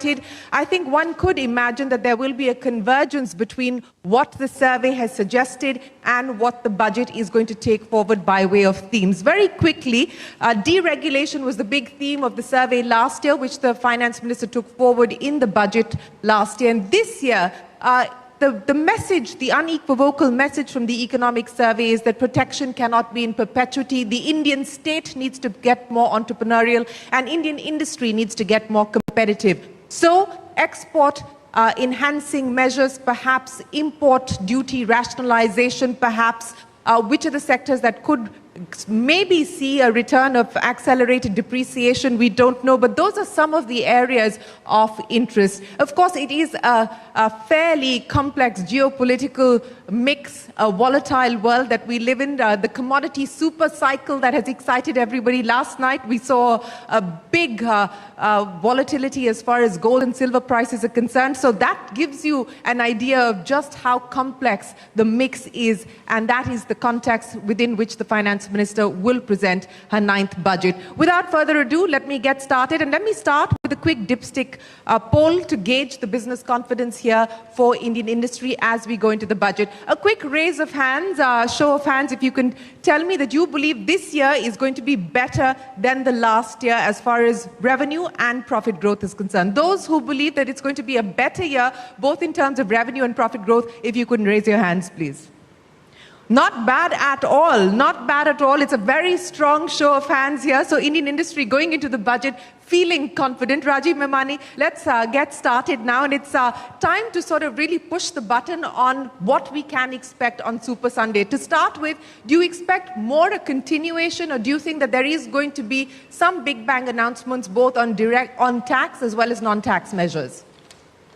excited. I think one could imagine that there will be a convergence between what the survey has suggested and what the budget is going to take forward by way of themes. Very quickly, deregulation was the big theme of the survey last year, which the finance minister took forward in the budget last year. And this year, the message, the unequivocal message from the economic survey is that protection cannot be in perpetuity. The Indian state needs to get more entrepreneurial and Indian industry needs to get more competitive. So export enhancing measures, perhaps import duty rationalization, perhaps, which are the sectors that could maybe see a return of accelerated depreciation, we don't know, but those are some of the areas of interest. Of course, it is a fairly complex geopolitical mix, a volatile world that we live in. The commodity super cycle that has excited everybody. Last night, we saw a big volatility as far as gold and silver prices are concerned. So that gives you an idea of just how complex the mix is, and that is the context within which the finance minister will present her 9th budget. Without further ado, let me get started, and let me start with a quick dipstick poll to gauge the business confidence here for Indian industry as we go into the budget. A quick raise of hands, show of hands, if you can tell me that you believe this year is going to be better than the last year as far as revenue and profit growth is concerned. Those who believe that it's going to be a better year, both in terms of revenue and profit growth, if you could raise your hands, please. Not bad at all, not bad at all. It's a very strong show of hands here. So Indian industry going into the budget feeling confident. Rajiv Memani, let's get started now. And it's time to sort of really push the button on what we can expect on Super Sunday. To start with, do you expect more a continuation, or do you think that there is going to be some big bang announcements both on tax as well as non-tax measures?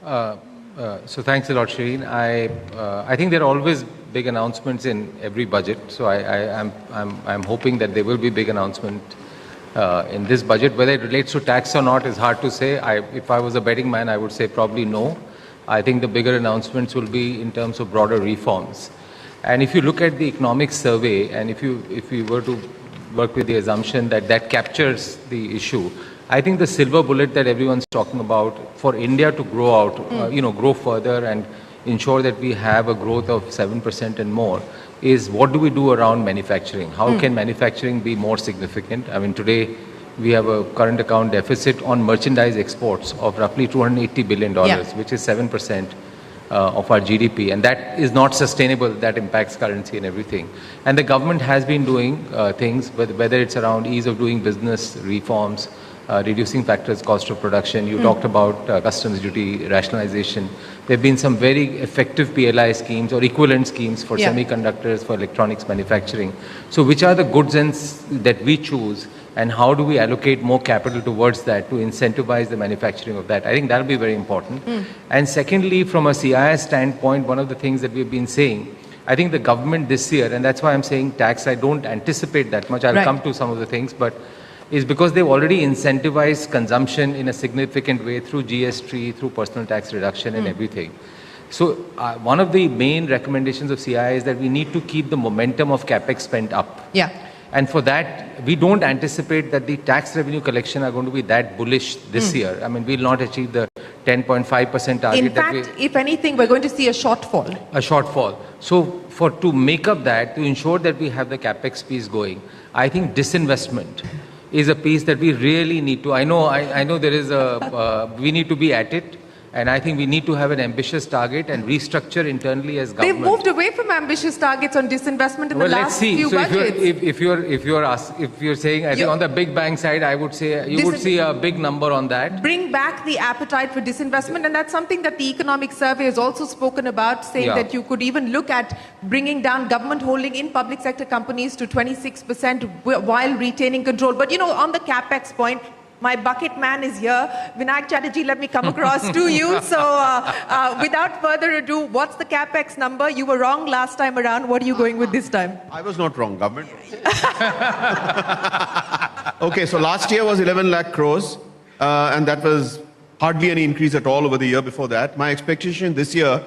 So thanks a lot, Shireen. I think there are always big announcements in every budget. So I'm hoping that there will be big announcement in this budget. Whether it relates to tax or not is hard to say. If I was a betting man, I would say probably no. I think the bigger announcements will be in terms of broader reforms. And if you look at the economic survey, and if we were to work with the assumption that that captures the issue, I think the silver bullet that everyone's talking about for India to grow out, grow further and ensure that we have a growth of 7% and more is what do we do around manufacturing? How can manufacturing be more significant? I mean, today we have a current account deficit on merchandise exports of roughly $280 billion, which is 7% of our GDP. And that is not sustainable. That impacts currency and everything. And the government has been doing things, whether it's around ease of doing business reforms, reducing factors, cost of production. You talked about customs duty rationalization. There have been some very effective PLI schemes or equivalent schemes for semiconductors, for electronics manufacturing. So which are the goods that we choose, and how do we allocate more capital towards that to incentivize the manufacturing of that? I think that will be very important. And secondly, from a CIS standpoint, one of the things that we've been saying, I think the government this year, and that's why I'm saying tax, I don't anticipate that much. I'll come to some of the things, but is because they've already incentivized consumption in a significant way through GST, through personal tax reduction and everything. So one of the main recommendations of CI is that we need to keep the momentum of capex spend up. And for that, we don't anticipate that the tax revenue collection are going to be that bullish this year. I mean, we'll not achieve the 10.5% target. In fact, if anything, we're going to see a shortfall. A shortfall. So to make up that, to ensure that we have the capex piece going, I think disinvestment is a piece that we really need to. I know there is we need to be at it. And I think we need to have an ambitious target and restructure internally as government. They've moved away from ambitious targets on disinvestment in the last few budgets. If you're saying, I think on the big bang side, I would say you would see a big number on that. Bring back the appetite for disinvestment, and that's something that the economic survey has also spoken about, saying that you could even look at bringing down government holding in public sector companies to 26% while retaining control. But on the capex point, my bucket man is here. Vinayak Chatterjee, let me come across to you. So without further ado, what's the capex number? You were wrong last time around. What are you going with this time? I was not wrong, government. Okay, so last year was 11 lakh crores, and that was hardly any increase at all over the year before that. My expectation this year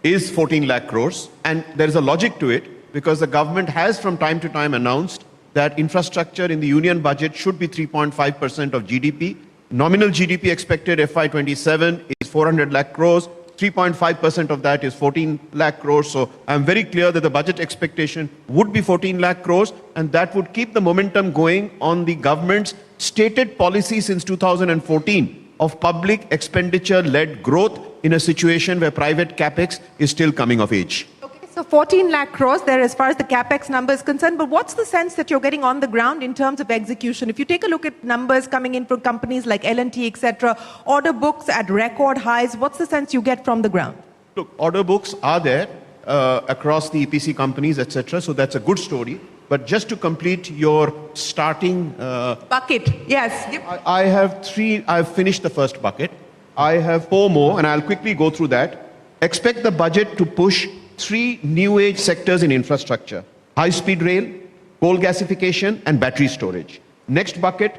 is 14 lakh crores, and there is a logic to it because the government has from time to time announced that infrastructure in the union budget should be 3.5% of GDP, Nominal GDP expected FY27 is 400 lakh crores. 3.5% of that is 14 lakh crores. So I'm very clear that the budget expectation would be 14 lakh crores, and that would keep the momentum going on the government's stated policy since 2014 of public expenditure-led growth in a situation where private capex is still coming of age. So 14 lakh crores there as far as the capex number is concerned, but what's the sense that you're getting on the ground in terms of execution? If you take a look at numbers coming in from companies like L&T, etc., order books at record highs, what's the sense you get from the ground? Look, order books are there across the EPC companies, etc., so that's a good story. But just to complete your starting... bucket, yes. I have three, I've finished the first bucket. I have four more, and I'll quickly go through that. Expect the budget to push three new age sectors in infrastructure: high-speed rail, coal gasification, and battery storage. Next bucket,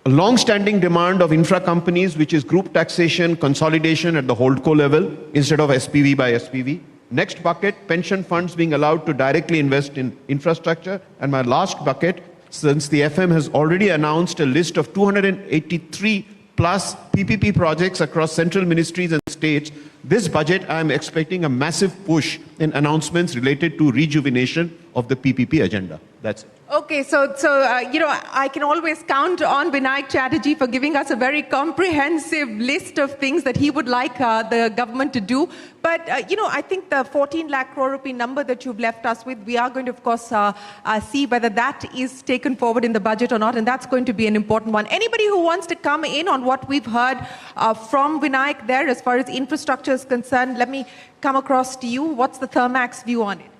a long-standing demand of infra companies, which is group taxation consolidation at the holdco level instead of SPV by SPV. Next bucket, pension funds being allowed to directly invest in infrastructure. And my last bucket, since the FM has already announced a list of 283 plus PPP projects across central ministries and states, this budget, I am expecting a massive push in announcements related to rejuvenation of the PPP agenda. That's it. Okay, so I can always count on Vinayak Chatterjee for giving us a very comprehensive list of things that he would like the government to do. But, I think the 14 lakh crore rupee number that you've left us with, we are going to, of course, see whether that is taken forward in the budget or not, and that's going to be an important one. Anybody who wants to come in on what we've heard from Vinayak there as far as infrastructure is concerned, let me come across to you. What's the Thermax view on it?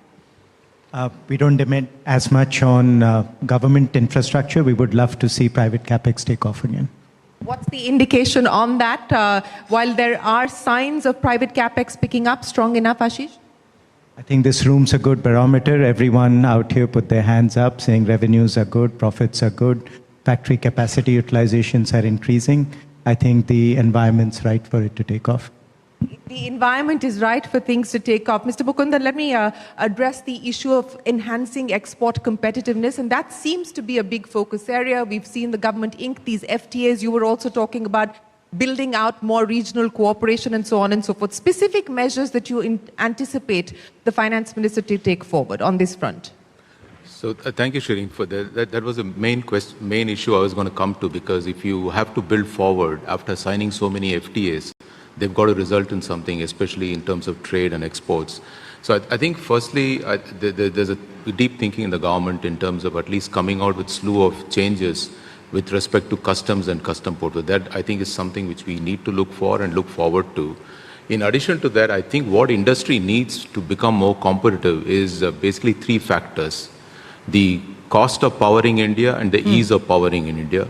We don't demand as much on government infrastructure. We would love to see private capex take off again. What's the indication on that? While there are signs of private capex picking up, strong enough, Ashish? I think this room's a good barometer. Everyone out here put their hands up saying revenues are good, profits are good, factory capacity utilizations are increasing. I think the environment's right for it to take off. The environment is right for things to take off. Mr. Mukundan, let me address the issue of enhancing export competitiveness, and that seems to be a big focus area. We've seen the government ink these FTAs. You were also talking about building out more regional cooperation and so on and so forth. Specific measures that you anticipate the finance minister to take forward on this front? So thank you, Shireen, for that. That was the main issue I was going to come to, because if you have to build forward after signing so many FTAs, they've got to result in something, especially in terms of trade and exports. So I think firstly, there's a deep thinking in the government in terms of at least coming out with slew of changes with respect to customs and custom portal. That I think is something which we need to look for and look forward to. In addition to that, I think what industry needs to become more competitive is basically three factors: the cost of powering India and the ease of powering in India,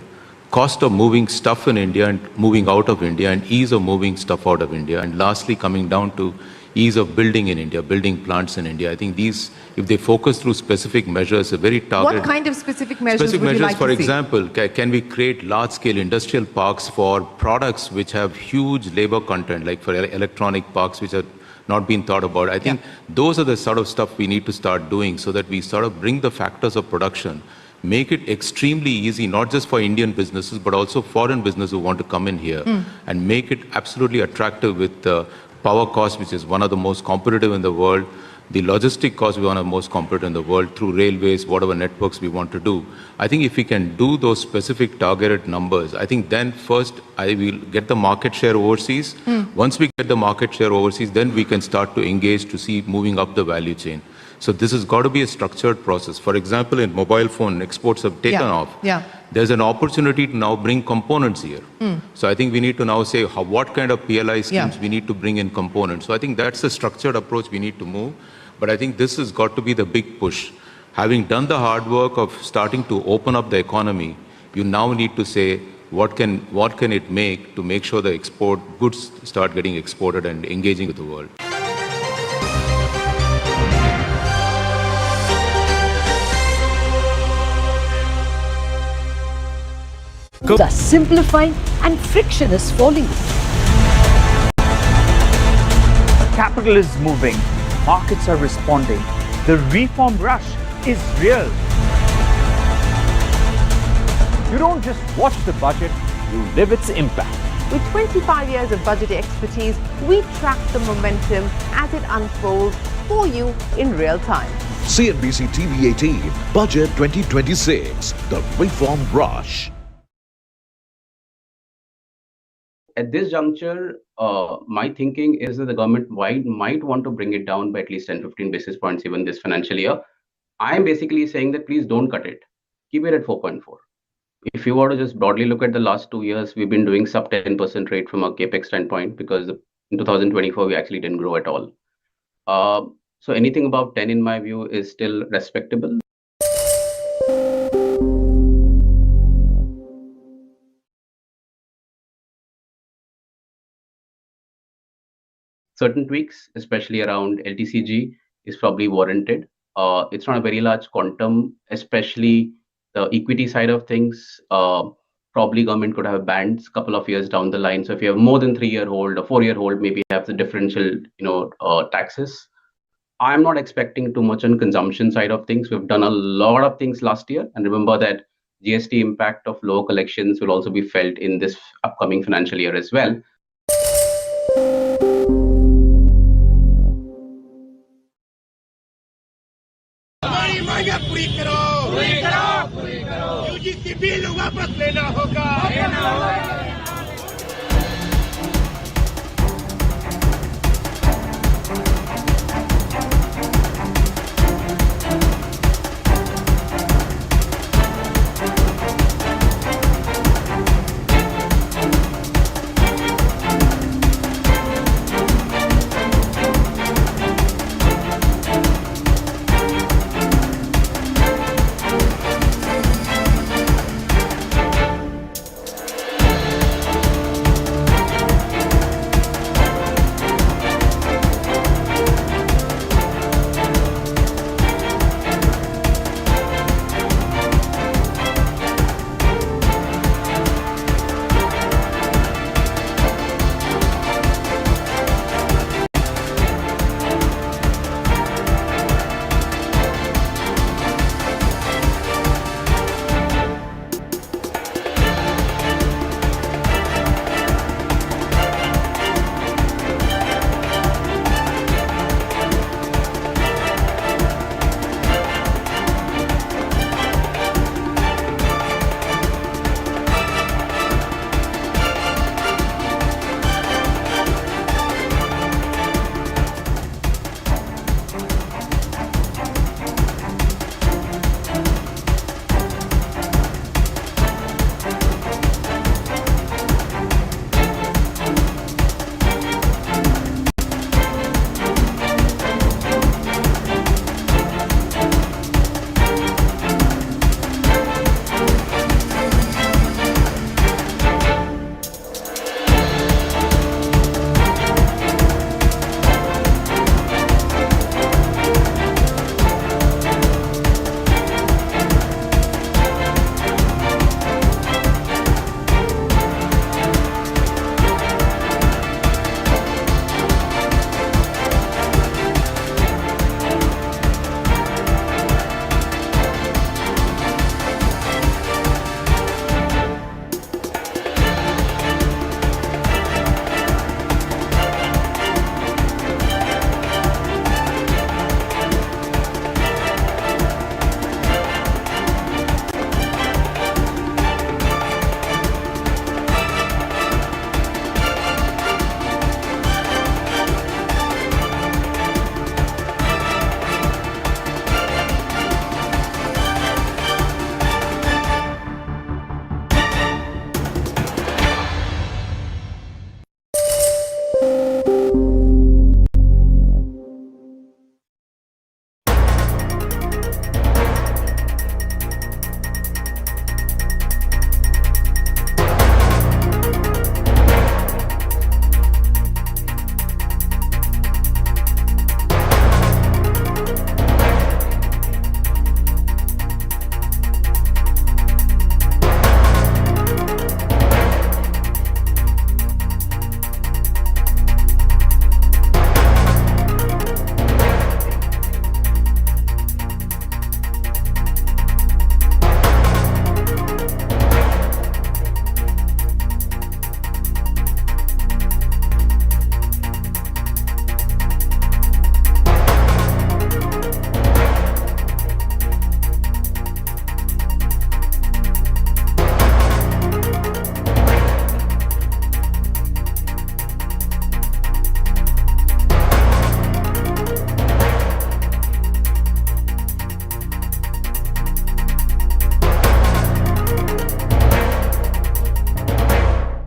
cost of moving stuff in India and moving out of India, and ease of moving stuff out of India, and lastly coming down to ease of building in India, building plants in India. I think these, if they focus through specific measures, a very targeted... What kind of specific measures would you like for to see? example, can we create large-scale industrial parks for products which have huge labor content, like for electronic parks which are not been thought about? I think those are the sort of stuff we need to start doing so that we sort of bring the factors of production, make it extremely easy, not just for Indian businesses, but also foreign businesses who want to come in here, and make it absolutely attractive with the power cost, which is one of the most competitive in the world, the logistic cost, we one of the most competitive in the world, through railways, whatever networks we want to do. I think if we can do those specific targeted numbers, I think then first I will get the market share overseas. Once we get the market share overseas, then we can start to engage to see moving up the value chain. So this has got to be a structured process. For example, in mobile phone, exports have taken off. There's an opportunity to now bring components here. So I think we need to now say what kind of PLI schemes we need to bring in components. So I think that's the structured approach we need to move. But I think this has got to be the big push. Having done the hard work of starting to open up the economy, you now need to say what can it make to make sure the export goods start getting exported and engaging with the world. Thus simplifying and friction is falling. Capital is moving, markets are responding. The reform rush is real. You don't just watch the budget, you live its impact. With 25 years of budget expertise, we track the momentum as it unfolds for you in real time. CNBC TV 18 Budget 2026, the Reform Rush. At this juncture, my thinking is that the government might want to bring it down by at least 10-15 basis points even this financial year. I am basically saying that please don't cut it. Keep it at 4.4. If you were to just broadly look at the last 2 years, we've been doing sub 10% rate from a capex standpoint because in 2024 we actually didn't grow at all. So anything above 10 in my view is still respectable. Certain tweaks, especially around LTCG, is probably warranted. It's not a very large quantum, especially the equity side of things. Probably government could have bands a couple of years down the line. So if you have more than 3-year hold or 4-year hold, maybe have the differential, taxes. I'm not expecting too much on consumption side of things. We've done a lot of things last year, and remember that GST impact of low collections will also be felt in this upcoming financial year as well. Bill वापस लेना होगा।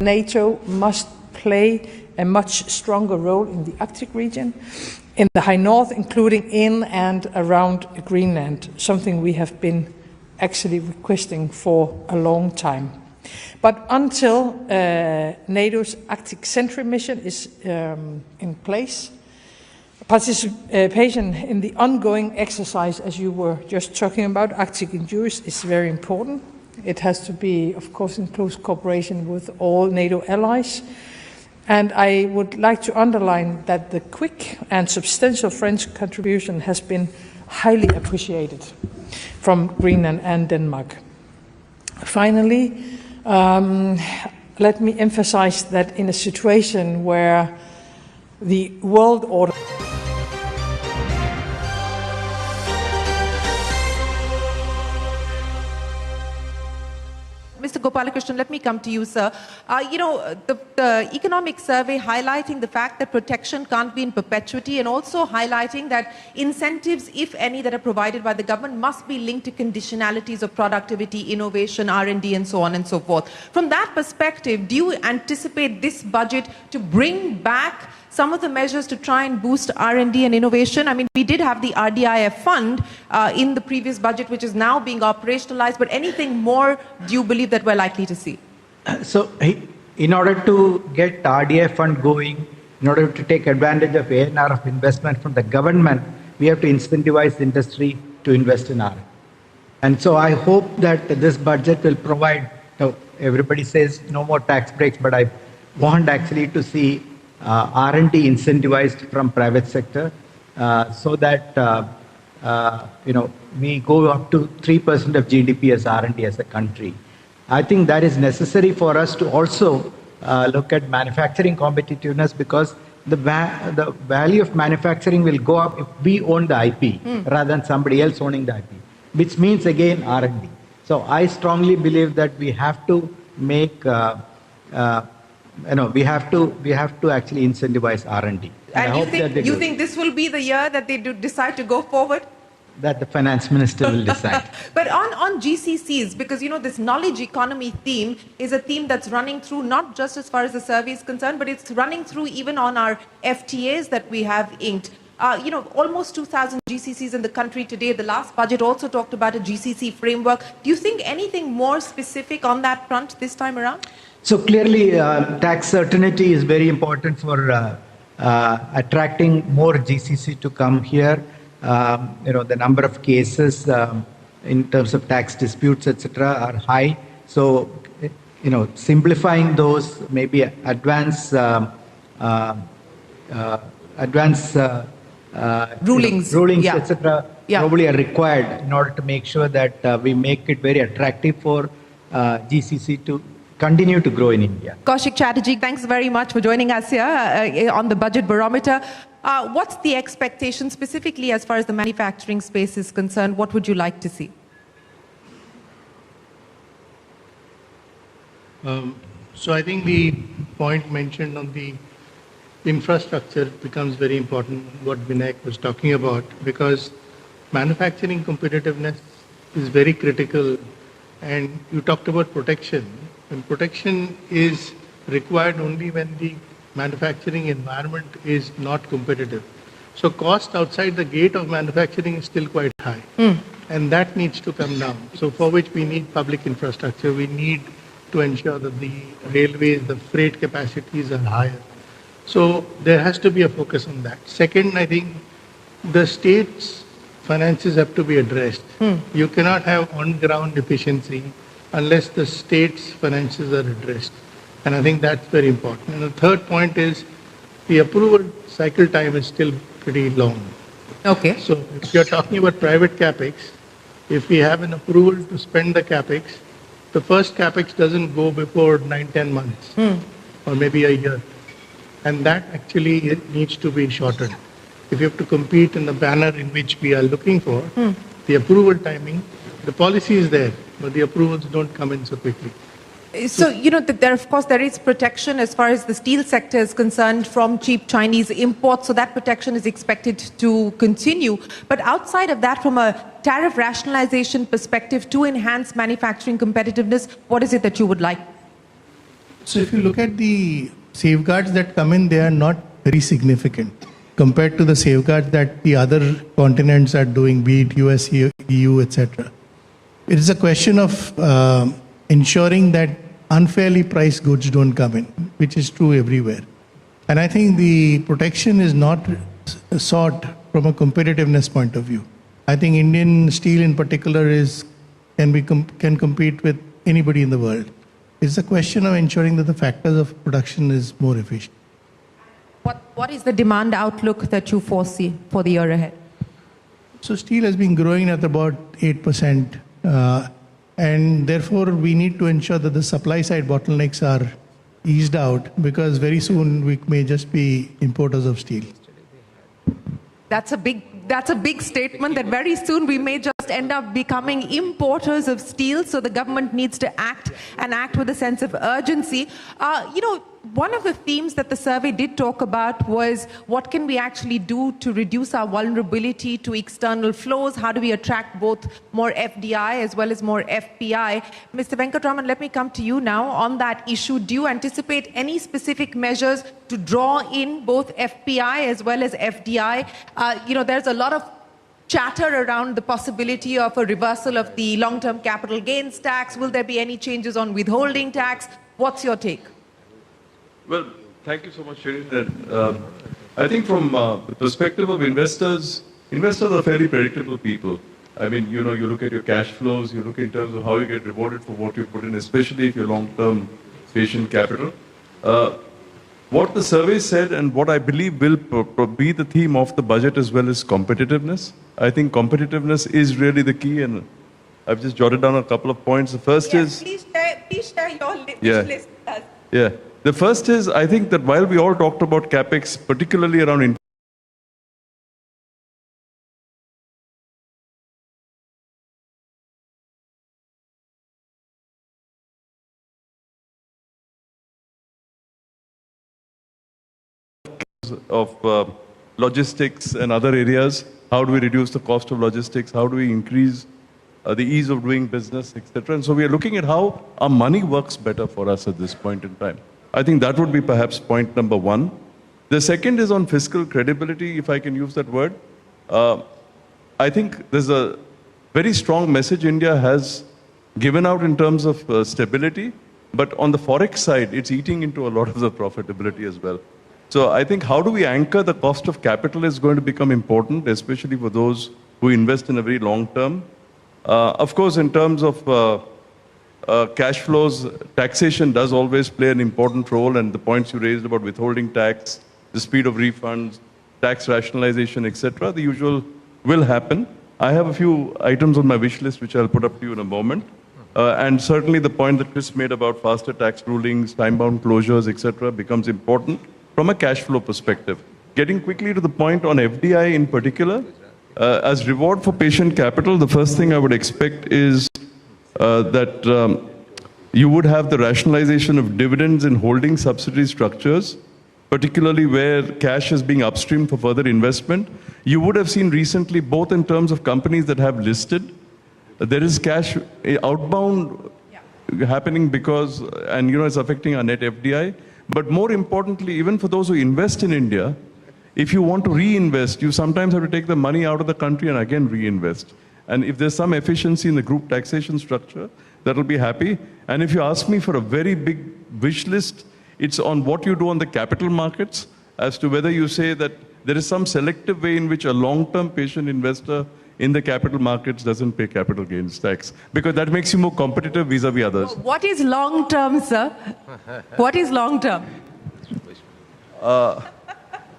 NATO must play a much stronger role in the Arctic region, in the High North, including in and around Greenland, something we have been actually requesting for a long time. But until NATO's Arctic Sentry mission is in place, participation in the ongoing exercise, as you were just talking about, Arctic Endurance, is very important. It has to be, of course, in close cooperation with all NATO allies. And I would like to underline that the quick and substantial French contribution has been highly appreciated from Greenland and Denmark. Finally, let me emphasize that in a situation where the world order Mr. Gopalakrishnan, let me come to you, sir. The economic survey highlighting the fact that protection can't be in perpetuity, and also highlighting that incentives, if any, that are provided by the government must be linked to conditionalities of productivity, innovation, R&D, and so on and so forth. From that perspective, do you anticipate this budget to bring back some of the measures to try and boost R&D and innovation? I mean, we did have the RDIF fund in the previous budget, which is now being operationalized, but anything more do you believe that we're likely to see? So, in order to get RDIF fund going, in order to take advantage of ANR of investment from the government, we have to incentivize the industry to invest in R&D. And so I hope that this budget will provide, everybody says no more tax breaks, but I want actually to see R&D incentivized from private sector so that we go up to 3% of GDP as R&D as a country. I think that is necessary for us to also look at manufacturing competitiveness, because the value of manufacturing will go up if we own the IP rather than somebody else owning the IP, which means again R&D. So I strongly believe that we have to make we have to actually incentivize R&D. And you think this will be the year that they decide to go forward? That the finance minister will decide. But on GCCs, because this knowledge economy theme is a theme that's running through, not just as far as the survey is concerned, but it's running through even on our FTAs that we have inked. Almost 2,000 GCCs in the country today. The last budget also talked about a GCC framework. Do you think anything more specific on that front this time around? So clearly, tax certainty is very important for attracting more GCC to come here. The number of cases in terms of tax disputes, etc., are high. So, simplifying those, maybe advance rulings, etc., probably are required in order to make sure that we make it very attractive for GCC to continue to grow in India. Kaushik Chatterjee, thanks very much for joining us here on the Budget Barometer. What's the expectation specifically as far as the manufacturing space is concerned? What would you like to see? So I think the point mentioned on the infrastructure becomes very important, what Vinayak was talking about, because manufacturing competitiveness is very critical. And you talked about protection. And protection is required only when the manufacturing environment is not competitive. So cost outside the gate of manufacturing is still quite high. And that needs to come down. So for which we need public infrastructure. We need to ensure that the railways, the freight capacities are higher. So there has to be a focus on that. Second, I think the state's finances have to be addressed. You cannot have on-ground efficiency unless the state's finances are addressed. And I think that's very important. And the third point is the approval cycle time is still pretty long. Okay. So if you're talking about private capex, if we have an approval to spend the capex, the first capex doesn't go before 9-10 months or maybe a year. And that actually needs to be shortened. If you have to compete in the banner in which we are looking for, the approval timing, the policy is there, but the approvals don't come in so quickly. So, of course, there is protection as far as the steel sector is concerned from cheap Chinese imports. So that protection is expected to continue. But outside of that, from a tariff rationalization perspective to enhance manufacturing competitiveness, what is it that you would like? So if you look at the safeguards that come in, they are not very significant compared to the safeguards that the other continents are doing, be it US, EU, etc. It is a question of ensuring that unfairly priced goods don't come in, which is true everywhere. And I think the protection is not sought from a competitiveness point of view. I think Indian steel in particular can compete with anybody in the world. It's a question of ensuring that the factors of production is more efficient. What is the demand outlook that you foresee for the year ahead? So steel has been growing at about 8%, and therefore we need to ensure that the supply side bottlenecks are eased out, because very soon we may just be importers of steel. That's a big statement, that very soon we may just end up becoming importers of steel. So the government needs to act, and act with a sense of urgency. One of the themes that the survey did talk about was what can we actually do to reduce our vulnerability to external flows? How do we attract both more FDI as well as more FPI? Mr. Venkatraman, let me come to you now on that issue. Do you anticipate any specific measures to draw in both FPI as well as FDI? There's a lot of chatter around the possibility of a reversal of the long-term capital gains tax. Will there be any changes on withholding tax? What's your take? Well, thank you so much, Shirin. I think from the perspective of investors are fairly predictable people. I mean, you look at your cash flows, you look in terms of how you get rewarded for what you put in, especially if you're long-term patient capital. What the survey said, and what I believe will be the theme of the budget as well, is competitiveness. I think competitiveness is really the key, and I've just jotted down a couple of points. The first is... Please share your list with us. Yeah. The first is, I think that while we all talked about CapEx, particularly around of logistics and other areas, how do we reduce the cost of logistics, how do we increase the ease of doing business, etc. And so we are looking at how our money works better for us at this point in time. I think that would be perhaps point number one. The second is on fiscal credibility, if I can use that word. I think there's a very strong message India has given out in terms of stability, but on the forex side, it's eating into a lot of the profitability as well. So I think how do we anchor the cost of capital is going to become important, especially for those who invest in a very long term. Of course, in terms of cash flows, taxation does always play an important role, and the points you raised about withholding tax, the speed of refunds, tax rationalization, etc., the usual will happen. I have a few items on my wish list which I'll put up to you in a moment. And certainly the point that Chris made about faster tax rulings, time-bound closures, etc., becomes important from a cash flow perspective. Getting quickly to the point on FDI in particular, as reward for patient capital, the first thing I would expect is that you would have the rationalization of dividends and holding subsidy structures, particularly where cash is being upstreamed for further investment. You would have seen recently, both in terms of companies that have listed, there is cash outbound happening because, and it's affecting our net FDI. But more importantly, even for those who invest in India, if you want to reinvest, you sometimes have to take the money out of the country and again reinvest. And if there's some efficiency in the group taxation structure, that'll be happy. And if you ask me for a very big wish list, it's on what you do on the capital markets, as to whether you say that there is some selective way in which a long-term patient investor in the capital markets doesn't pay capital gains tax, because that makes you more competitive vis-a-vis others. What is long-term, sir? What is long-term?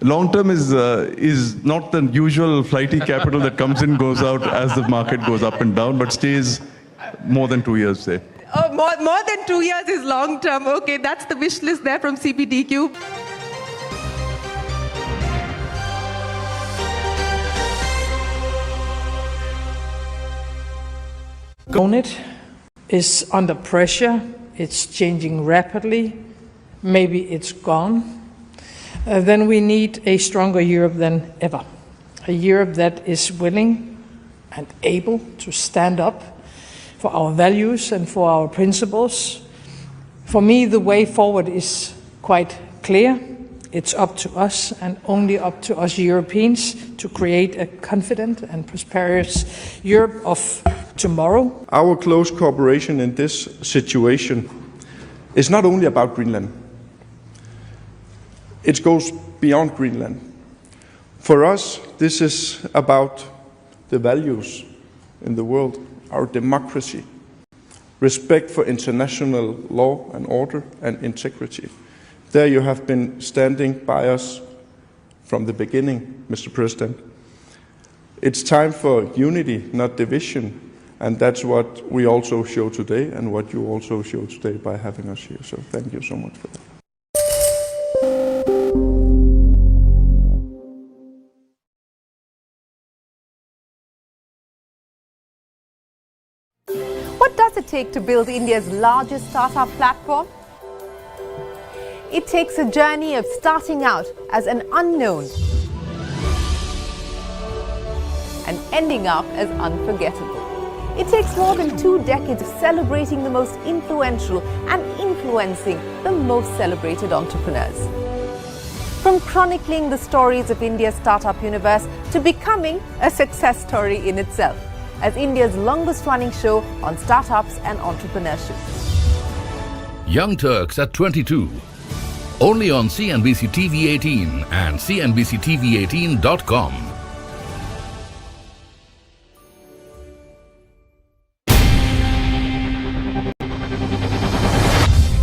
Long-term is not the usual flighty capital that comes in, goes out as the market goes up and down, but stays more than 2 years, say. Oh, more than 2 years is long-term. Okay, that's the wish list there from CPTQ. Unit is under pressure. It's changing rapidly. Maybe it's gone. Then we need a stronger Europe than ever. A Europe that is willing and able to stand up for our values and for our principles, For me, the way forward is quite clear. It's up to us and only up to us Europeans to create a confident and prosperous Europe of tomorrow. Our close cooperation in this situation is not only about Greenland. It goes beyond Greenland. For us, this is about the values in the world, our democracy, respect for international law and order and integrity. There you have been standing by us from the beginning, Mr. President. It's time for unity, not division, and that's what we also show today and what you also show today by having us here. So thank you so much for that. What does it take to build India's largest startup platform? It takes a journey of starting out as an unknown and ending up as unforgettable. It takes more than 2 decades of celebrating the most influential and influencing the most celebrated entrepreneurs. From chronicling the stories of India's startup universe to becoming a success story in itself as India's longest running show on startups and entrepreneurship. Young Turks at 22. Only on CNBC TV 18 and CNBCTV18.com.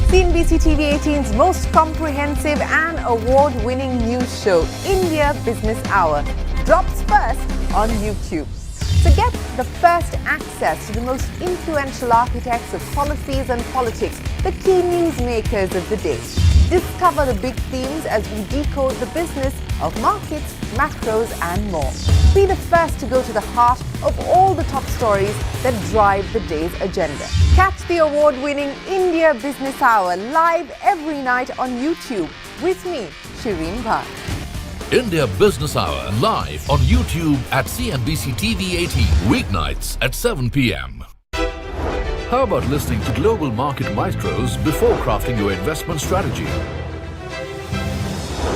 CNBC TV 18's most comprehensive and award-winning news show, India Business Hour, drops first on YouTube. So get the first access to the most influential architects of policies and politics, the key newsmakers of the day. Discover the big themes as we decode the business of markets, macros and more. Be the first to go to the heart of all the top stories that drive the day's agenda. Catch the award-winning India Business Hour live every night on YouTube with me, Shireen Bhan. India Business Hour live on YouTube at CNBC TV 18 weeknights at 7 p.m. How about listening to global market maestros before crafting your investment strategy?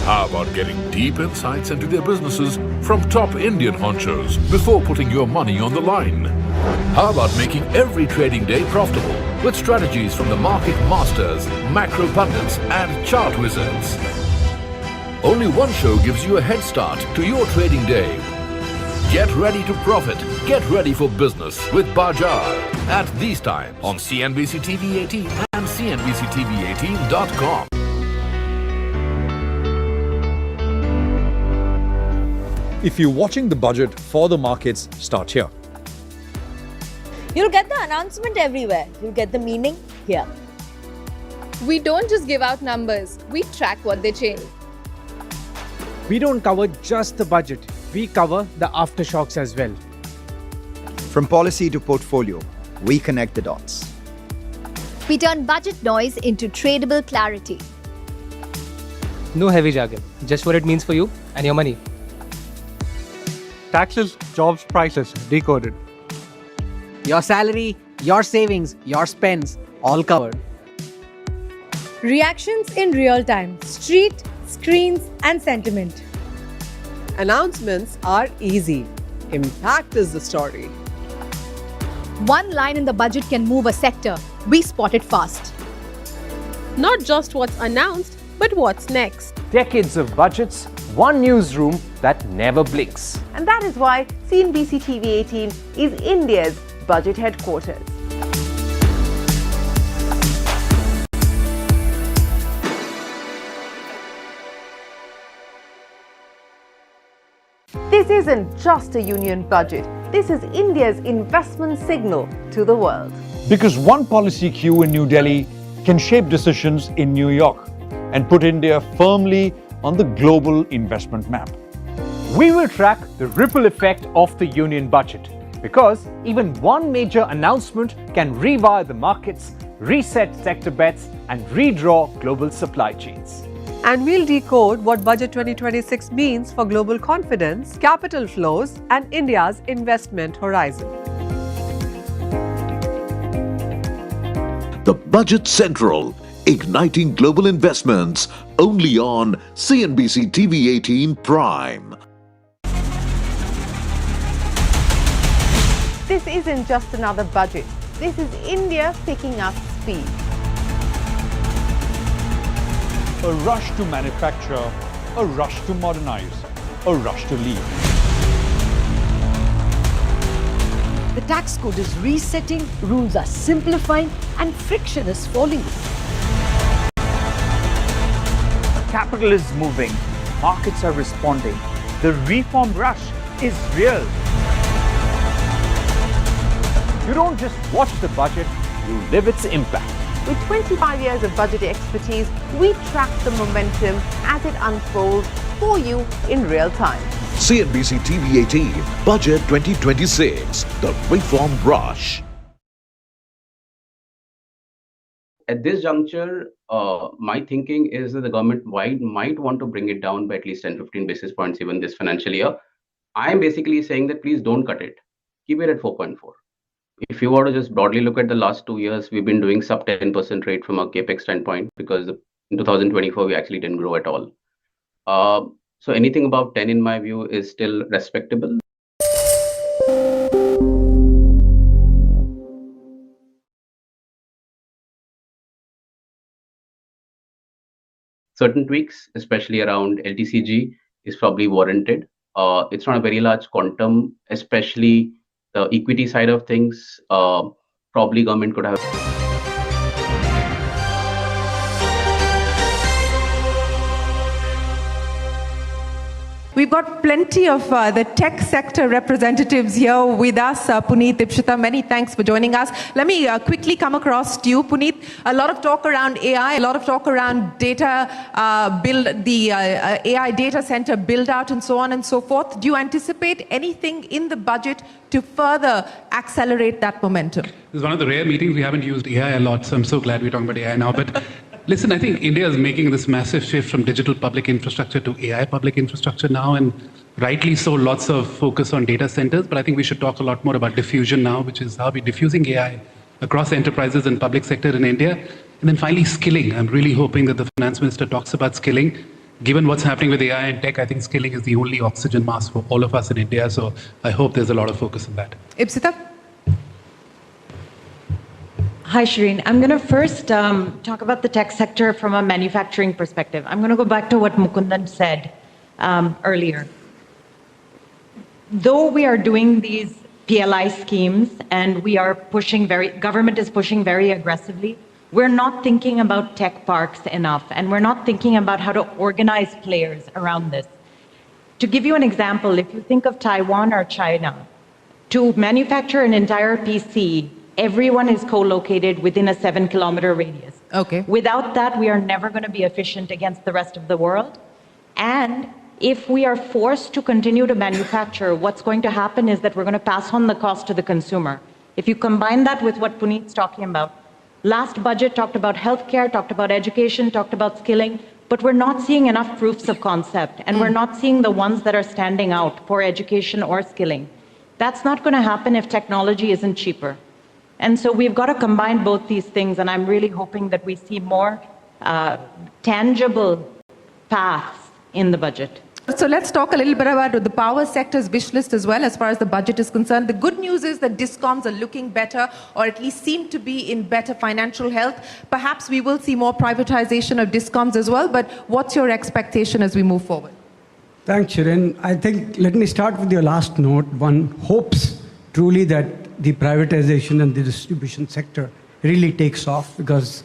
How about getting deep insights into their businesses from top Indian honchos before putting your money on the line? How about making every trading day profitable with strategies from the market masters, macro pundits and chart wizards? Only one show gives you a head start to your trading day. Get ready to profit. Get ready for business with Bajar at these times on CNBC TV 18 and CNBCTV18.com. If you're watching the budget for the markets, start here. You'll get the announcement everywhere. You'll get the meaning here. We don't just give out numbers. We track what they change. We don't cover just the budget. We cover the aftershocks as well. From policy to portfolio, we connect the dots. We turn budget noise into tradable clarity. No heavy jargon, just what it means for you and your money. Taxes, jobs, prices, decoded. Your salary, your savings, your spends, all covered. Reactions in real time, street, screens and sentiment. Announcements are easy. Impact is the story. One line in the budget can move a sector. We spot it fast. Not just what's announced, but what's next. Decades of budgets, one newsroom that never blinks. And that is why CNBC TV 18 is India's budget headquarters. This isn't just a union budget. This is India's investment signal to the world. Because one policy cue in New Delhi can shape decisions in New York and put India firmly on the global investment map. We will track the ripple effect of the union budget because even one major announcement can rewire the markets, reset sector bets and redraw global supply chains. And we'll decode what Budget 2026 means for global confidence, capital flows, and India's investment horizon. The Budget Central, Igniting global investments only on CNBC TV 18 Prime. This isn't just another budget. This is India picking up speed. A rush to manufacture, a rush to modernize, a rush to lead. The tax code is resetting, rules are simplifying, and friction is falling. Capital is moving, markets are responding. The reform rush is real. You don't just watch the budget, you live its impact. With 25 years of budget expertise, we track the momentum as it unfolds for you in real time. CNBC TV 18 Budget 2026, the reform rush. At this juncture, my thinking is that the government might want to bring it down by at least 10-15 basis points even this financial year. I'm basically saying that please don't cut it. Keep it at 4.4. If you were to just broadly look at the last 2 years, we've been doing sub 10% rate from a capex standpoint because in 2024 we actually didn't grow at all. So anything above 10 in my view is still respectable. Certain tweaks, especially around LTCG, is probably warranted. It's not a very large quantum, especially the equity side of things. Probably government could have. We've got plenty of the tech sector representatives here with us. Puneet, Ipshita, many thanks for joining us. Let me quickly come across to you, Puneet. A lot of talk around AI, a lot of talk around data build, the AI data center build out and so on and so forth. Do you anticipate anything in the budget to further accelerate that momentum? This is one of the rare meetings we haven't used AI a lot, so I'm so glad we're talking about AI now. But listen, I think India is making this massive shift from digital public infrastructure to AI public infrastructure now, and rightly so, lots of focus on data centers, but I think we should talk a lot more about diffusion now, which is how we're diffusing AI across enterprises and public sector in India. And then finally, skilling. I'm really hoping that the finance minister talks about skilling. Given what's happening with AI and tech, I think skilling is the only oxygen mask for all of us in India, so I hope there's a lot of focus on that. Ipsita? Hi, Shireen. I'm going to first talk about the tech sector from a manufacturing perspective. I'm going to go back to what Mukundan said earlier. Though we are doing these PLI schemes and we are pushing government is pushing very aggressively, we're not thinking about tech parks enough, and we're not thinking about how to organize players around this. To give you an example, if you think of Taiwan or China, to manufacture an entire PC, everyone is co-located within a 7-kilometer radius. Okay. Without that, we are never going to be efficient against the rest of the world. And if we are forced to continue to manufacture, what's going to happen is that we're going to pass on the cost to the consumer. If you combine that with what Puneet's talking about, last budget talked about healthcare, talked about education, talked about skilling, but we're not seeing enough proofs of concept, and we're not seeing the ones that are standing out for education or skilling. That's not going to happen if technology isn't cheaper. And so we've got to combine both these things, and I'm really hoping that we see more tangible paths in the budget. So let's talk a little bit about the power sector's wish list as well as far as the budget is concerned. The good news is that discoms are looking better, or at least seem to be in better financial health. Perhaps we will see more privatization of discoms as well, but what's your expectation as we move forward? Thanks, Shirin. I think, let me start with your last note. One hopes truly that the privatization and the distribution sector really takes off, because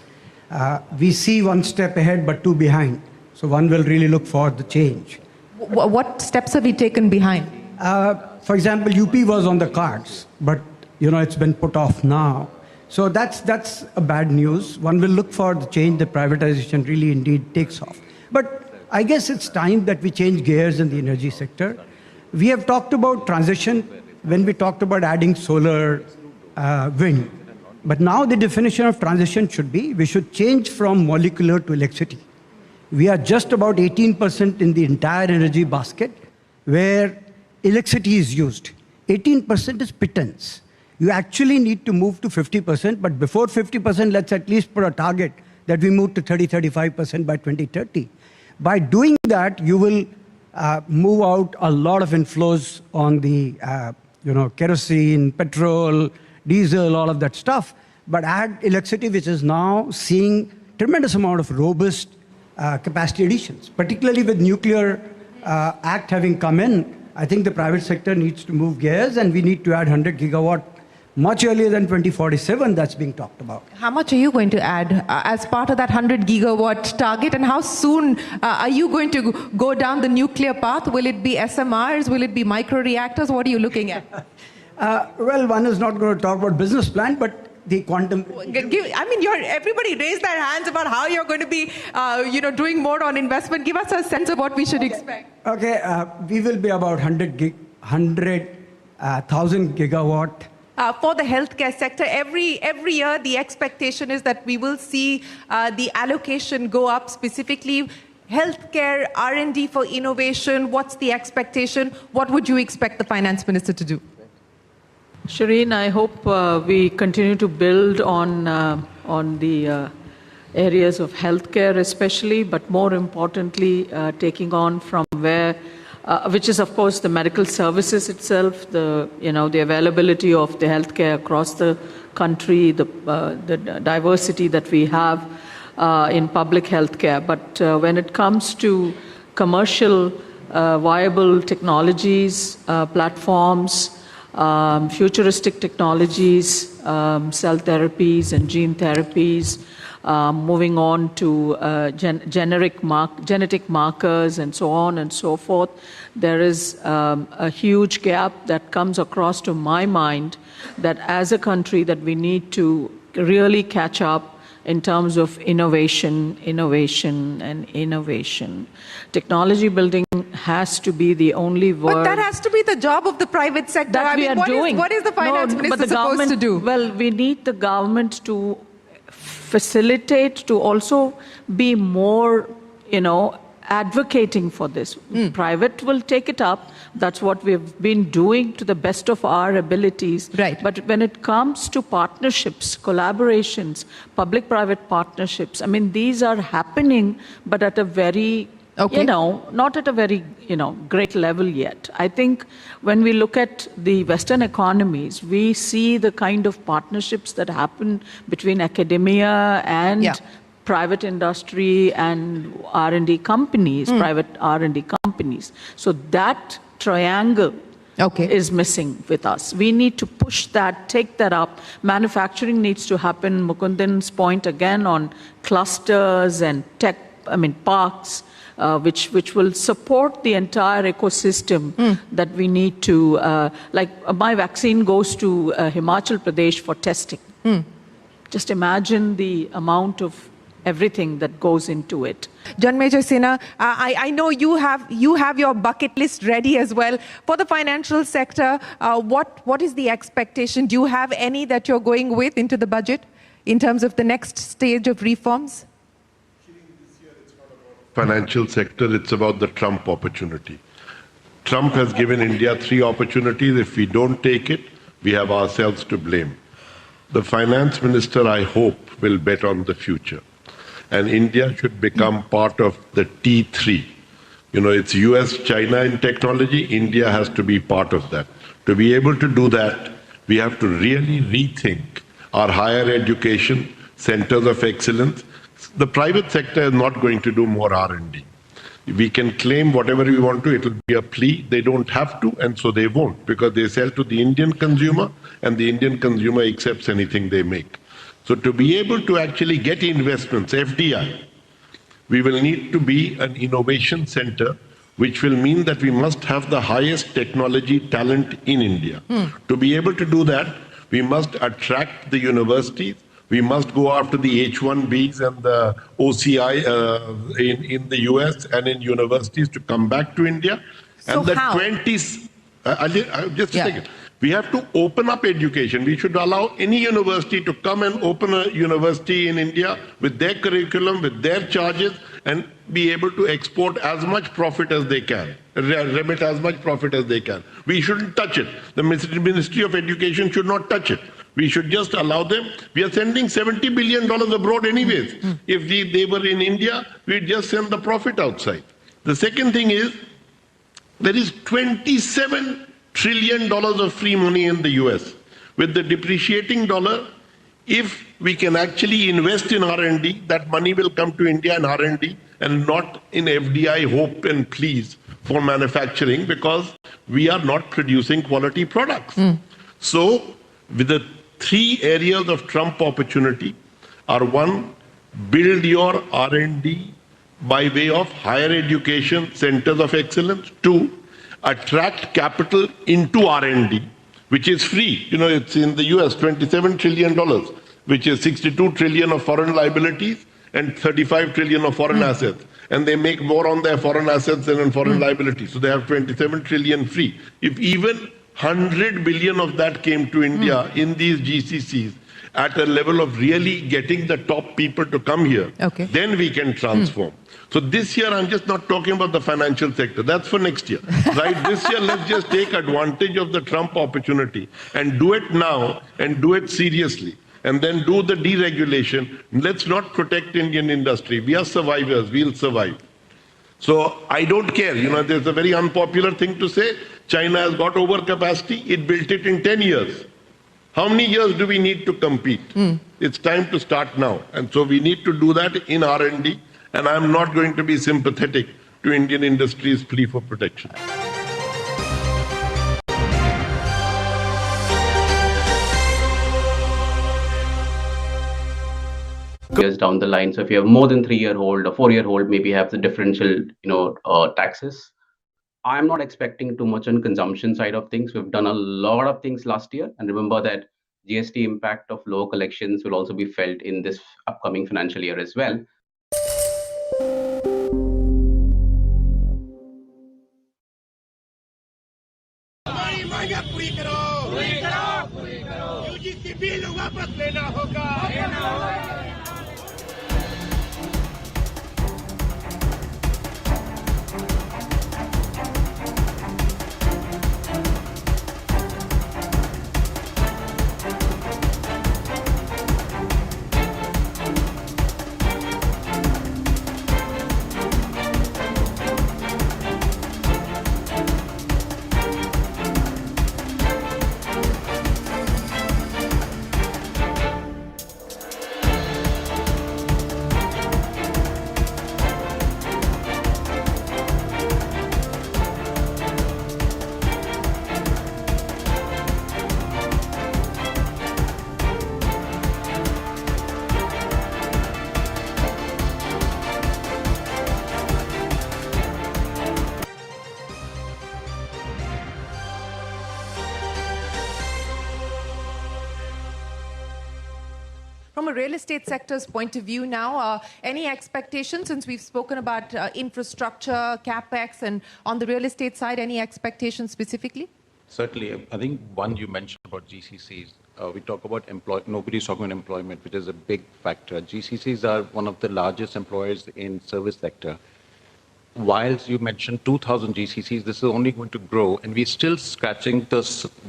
we see one step ahead but two behind. So one will really look for the change. What steps have we taken behind? For example, UP was on the cards, but it's been put off now. So that's a bad news. One will look for the change. The privatization really indeed takes off. But I guess it's time that we change gears in the energy sector. We have talked about transition when we talked about adding solar, wind. But now the definition of transition should be, we should change from molecular to electricity. We are just about 18% in the entire energy basket where electricity is used. 18% is pittance. You actually need to move to 50%, but before 50%, let's at least put a target that we move to 30-35% by 2030. By doing that, you will move out a lot of inflows on the kerosene, petrol, diesel, all of that stuff. But add electricity, which is now seeing tremendous amount of robust capacity additions, particularly with nuclear act having come in. I think the private sector needs to move gears, and we need to add 100 gigawatt much earlier than 2047. That's being talked about. How much are you going to add as part of that 100 gigawatt target, and how soon are you going to go down the nuclear path? Will it be SMRs? Will it be micro reactors? What are you looking at? Well, one is not going to talk about business plan, but the quantum. Everybody raised their hands about how you're going to be, doing more on investment. Give us a sense of what we should expect. Okay, we will be about 100,000 gigawatt. For the healthcare sector, every year the expectation is that we will see the allocation go up, specifically healthcare, R&D for innovation. What's the expectation? What would you expect the finance minister to do? Shireen, I hope we continue to build on the areas of healthcare especially, but more importantly, taking on from where, which is of course the medical services itself, the availability of the healthcare across the country, the diversity that we have in public healthcare. But when it comes to commercial viable technologies, platforms, futuristic technologies, cell therapies and gene therapies, moving on to genetic markers and so on and so forth. There is a huge gap that comes across to my mind that as a country that we need to really catch up in terms of innovation. Technology building has to be the only word. But that has to be the job of the private sector. That we are doing. What is the finance minister supposed to do? Well, we need the government to facilitate, to also be more, advocating for this. Private will take it up. That's what we've been doing to the best of our abilities. Right. But when it comes to partnerships, collaborations, public-private partnerships, these are happening, but at a very, not at a very, great level yet. I think when we look at the Western economies, we see the kind of partnerships that happen between academia and private industry and R&D companies, private R&D companies. So that triangle is missing with us. We need to push that, take that up. Manufacturing needs to happen. Mukundan's point again on clusters and parks, which will support the entire ecosystem that we need to, like my vaccine goes to Himachal Pradesh for testing. Just imagine the amount of everything that goes into it. John Major Sinha, I know you have your bucket list ready as well. For the financial sector, what is the expectation? Do you have any that you're going with into the budget in terms of the next stage of reforms? Financial sector, it's about the Trump opportunity. Trump has given India 3 opportunities. If we don't take it, we have ourselves to blame. The finance minister, I hope, will bet on the future. And India should become part of the T3. It's US, China in technology. India has to be part of that. To be able to do that, we have to really rethink our higher education, centers of excellence. The private sector is not going to do more R&D. We can claim whatever we want to, it will be a plea. They don't have to, and so they won't, because they sell to the Indian consumer, and the Indian consumer accepts anything they make. So to be able to actually get investments, FDI, we will need to be an innovation center, which will mean that we must have the highest technology talent in India. To be able to do that, we must attract the universities. We must go after the H-1Bs and the OCI in the US and in universities to come back to India. So and the how? 20s, just a second. We have to open up education. We should allow any university to come and open a university in India with their curriculum, with their charges, and be able to export as much profit as they can, remit as much profit as they can. We shouldn't touch it. The Ministry of Education should not touch it. We should just allow them. We are sending $70 billion abroad anyways. If they were in India, we'd just send the profit outside. The second thing is, there is $27 trillion of free money in the US. With the depreciating dollar, if we can actually invest in R&D, that money will come to India in R&D and not in FDI, hope and please for manufacturing, because we are not producing quality products. So, with the three areas of Trump opportunity are: one, build your R&D by way of higher education centers of excellence; two, attract capital into R&D, which is free. You know, it's in the US, $27 trillion, which is 62 trillion of foreign liabilities and 35 trillion of foreign assets. And they make more on their foreign assets than on foreign liabilities. So they have 27 trillion free. If even 100 billion of that came to India in these GCCs at a level of really getting the top people to come here, then we can transform. So this year, I'm just not talking about the financial sector. That's for next year. Right? This year, let's just take advantage of the Trump opportunity and do it now and do it seriously. And then do the deregulation. Let's not protect Indian industry. We are survivors. We'll survive. So I don't care. You know, there's a very unpopular thing to say. China has got overcapacity. It built it in 10 years. How many years do we need to compete? It's time to start now. And so we need to do that in R&D. And I'm not going to be sympathetic to Indian industry's plea for protection. Years down the line. So if you have more than 3-year-old or 4-year-old, maybe have the differential, taxes. I'm not expecting too much on consumption side of things. We've done a lot of things last year, and remember that GST impact of low collections will also be felt in this upcoming financial year as well. From a real estate sector's point of view now, any expectations, since we've spoken about infrastructure, capex, and on the real estate side, any expectations specifically? Certainly. I think one you mentioned about GCCs. We talk about nobody's talking about employment, which is a big factor. GCCs are one of the largest employers in service sector. Whilst you mentioned 2,000 GCCs, this is only going to grow, and we're still scratching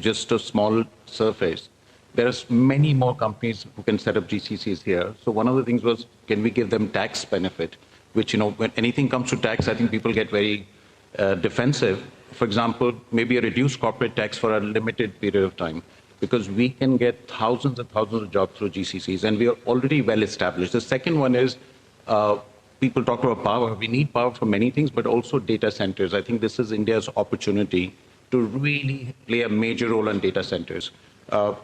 just a small surface. There are many more companies who can set up GCCs here. So one of the things was, can we give them tax benefit? Which, when anything comes to tax, I think people get very defensive. For example, maybe a reduced corporate tax for a limited period of time, because we can get thousands and thousands of jobs through GCCs, and we are already well established. The second one is, people talk about power. We need power for many things, but also data centers. I think this is India's opportunity to really play a major role in data centers.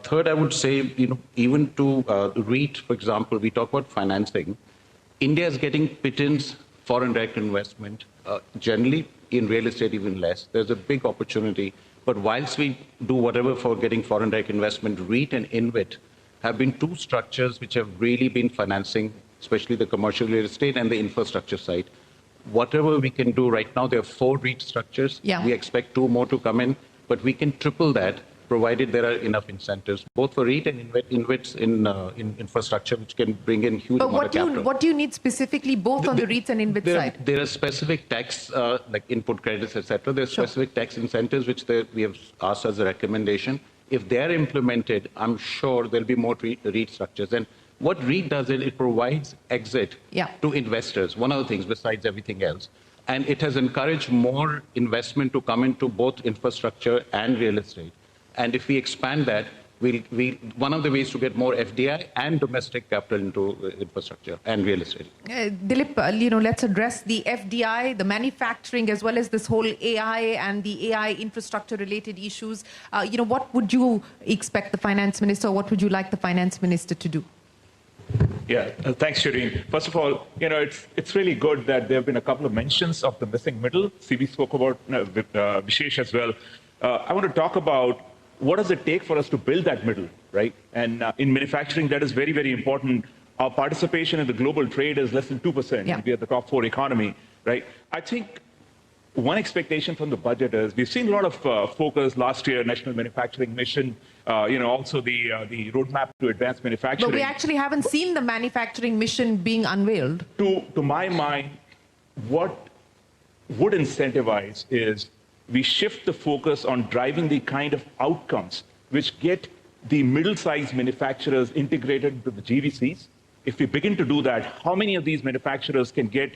Third, I would say, even to REIT, for example, we talk about financing. India is getting pittance foreign direct investment, generally in real estate even less. There's a big opportunity. But whilst we do whatever for getting foreign direct investment, REIT and InvIT have been two structures which have really been financing, especially the commercial real estate and the infrastructure side. Whatever we can do right now, there are 4 REIT structures. Yeah. We expect 2 more to come in, but we can triple that, provided there are enough incentives, both for REIT and InvITs in infrastructure, which can bring in huge amount of capital. What do you need specifically, both on the REITs and InvIT side? There are specific tax, like input credits, etc. There are specific tax incentives, which we have asked as a recommendation. If they're implemented, I'm sure there'll be more REIT structures. And what REIT does is it provides exit to investors, one of the things besides everything else. And it has encouraged more investment to come into both infrastructure and real estate. And if we expand that, one of the ways to get more FDI and domestic capital into infrastructure and real estate. Dilip, let's address the FDI, the manufacturing, as well as this whole AI and the AI infrastructure related issues. What would you expect the finance minister, or what would you like the finance minister to do? Yeah, thanks, Shireen. First of all, it's really good that there have been a couple of mentions of the missing middle. CB spoke about with Vishesh as well. I want to talk about what does it take for us to build that middle, right? And in manufacturing, that is very, very important. Our participation in the global trade is less than 2%. We are the top 4 economy, right? I think one expectation from the budget is we've seen a lot of focus last year, National Manufacturing Mission, also the roadmap to advanced manufacturing. But we actually haven't seen the manufacturing mission being unveiled. To my mind, what would incentivize is we shift the focus on driving the kind of outcomes which get the middle-sized manufacturers integrated into the GVCs. If we begin to do that, how many of these manufacturers can get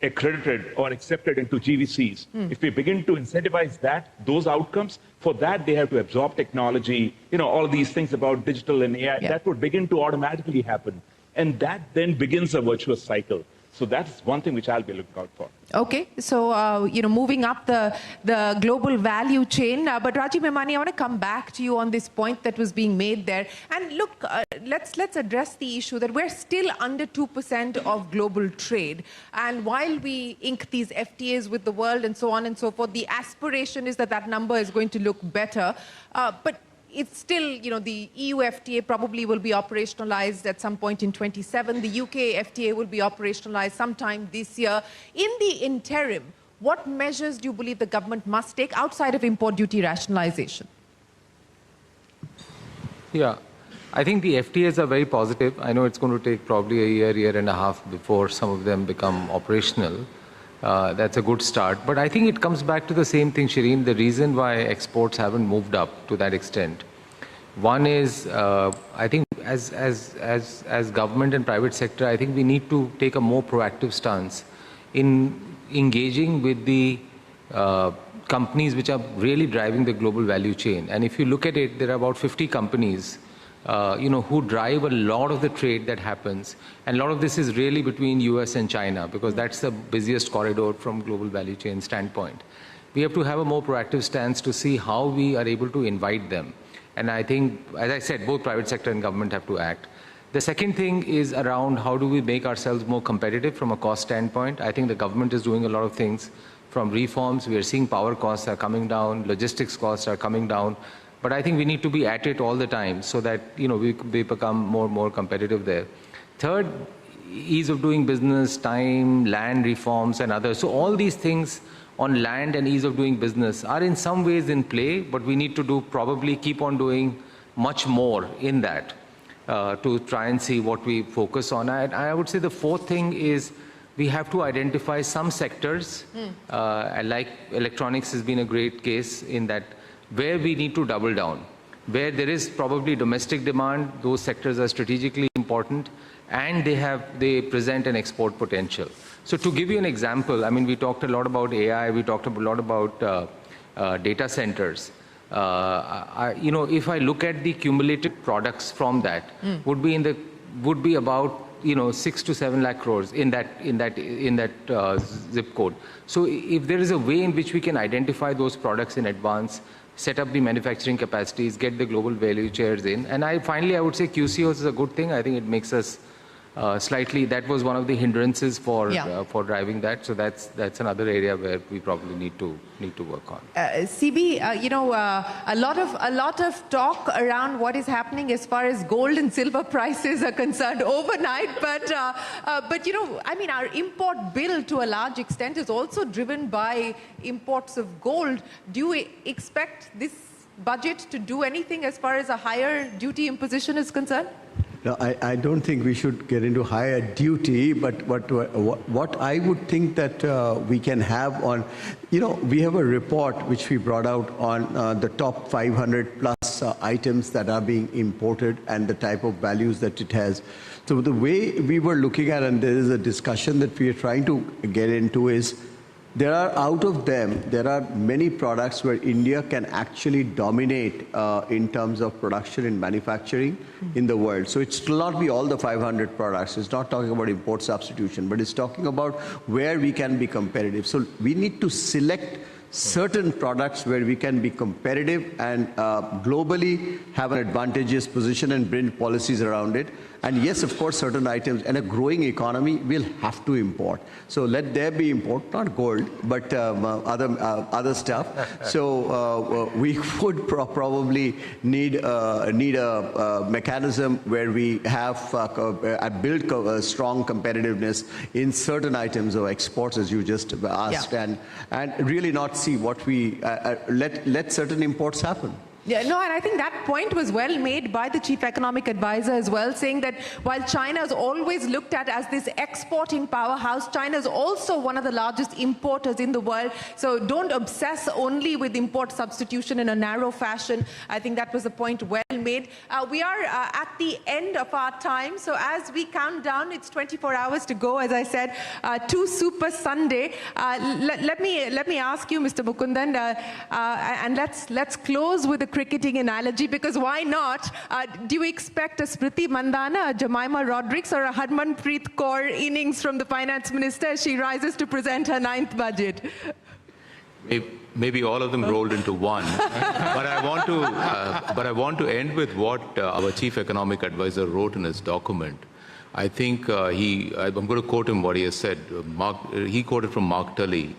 accredited or accepted into GVCs? If we begin to incentivize those outcomes, for that they have to absorb technology, all of these things about digital and AI, that would begin to automatically happen. And that then begins a virtuous cycle. So that's one thing which I'll be looking out for. Okay, so moving up the global value chain, but Rajiv Memani, I want to come back to you on this point that was being made there. And look, let's address the issue that we're still under 2% of global trade. And while we ink these FTAs with the world and so on and so forth, the aspiration is that that number is going to look better. But it's still, the EU FTA probably will be operationalized at some point in 27. The UK FTA will be operationalized sometime this year. In the interim, what measures do you believe the government must take outside of import duty rationalization? Yeah, I think the FTAs are very positive. I know it's going to take probably a year and a half before some of them become operational. That's a good start. But I think it comes back to the same thing, Shireen, the reason why exports haven't moved up to that extent. One is, I think as government and private sector, I think we need to take a more proactive stance in engaging with the companies which are really driving the global value chain. And if you look at it, there are about 50 companies who drive a lot of the trade that happens. And a lot of this is really between US and China, because that's the busiest corridor from global value chain standpoint. We have to have a more proactive stance to see how we are able to invite them. And I think, as I said, both private sector and government have to act. The second thing is around how do we make ourselves more competitive from a cost standpoint. I think the government is doing a lot of things from reforms. We are seeing power costs are coming down, logistics costs are coming down. But I think we need to be at it all the time so that we become more competitive there. Third, ease of doing business, time, land reforms and others. So all these things on land and ease of doing business are in some ways in play, but we need to probably keep on doing much more in that to try and see what we focus on. I would say the fourth thing is we have to identify some sectors, like electronics has been a great case in that, where we need to double down. Where there is probably domestic demand, those sectors are strategically important and they present an export potential. So to give you an example, I mean, we talked a lot about AI, we talked a lot about data centers. If I look at the cumulative products from that, would be about 6 to 7 lakh crores in that zip code. So if there is a way in which we can identify those products in advance, set up the manufacturing capacities, get the global value shares in, and finally I would say QCOs is a good thing. I think it makes us slightly. That was one of the hindrances for driving that. So that's another area where we probably need to work on. CB, a lot of talk around what is happening as far as gold and silver prices are concerned overnight. But I mean, our import bill to a large extent is also driven by imports of gold. Do you expect this budget to do anything as far as a higher duty imposition is concerned? No, I don't think we should get into higher duty, but what I would think that we can have on, we have a report which we brought out on the top 500 plus items that are being imported and the type of values that it has. So the way we were looking at, and there is a discussion that we are trying to get into, is there are many products where India can actually dominate in terms of production and manufacturing in the world. So it will not be all the 500 products. It's not talking about import substitution, but it's talking about where we can be competitive. So we need to select certain products where we can be competitive and globally have an advantageous position and build policies around it. And yes, of course, certain items and a growing economy will have to import. So let there be import, not gold, but other stuff. So we would probably need a mechanism where we have build strong competitiveness in certain items of exports, as you just asked, and really not see what we let certain imports happen. Yeah, no, and I think that point was well made by the chief economic advisor as well, saying that while China is always looked at as this exporting powerhouse, China is also one of the largest importers in the world. So don't obsess only with import substitution in a narrow fashion. I think that was a point well made. We are at the end of our time. So as we count down, it's 24 hours to go, as I said, to Super Sunday. Let me ask you, Mr. Mukundan, and let's close with a cricketing analogy, because why not? Do you expect a Smriti Mandhana, a Jemima Rodrigues, or a Harmanpreet Kaur innings from the finance minister as she rises to present her 9th budget? Maybe all of them rolled into one. But I want to end with what our chief economic advisor wrote in his document. I think I'm going to quote him what he has said. He quoted from Mark Tully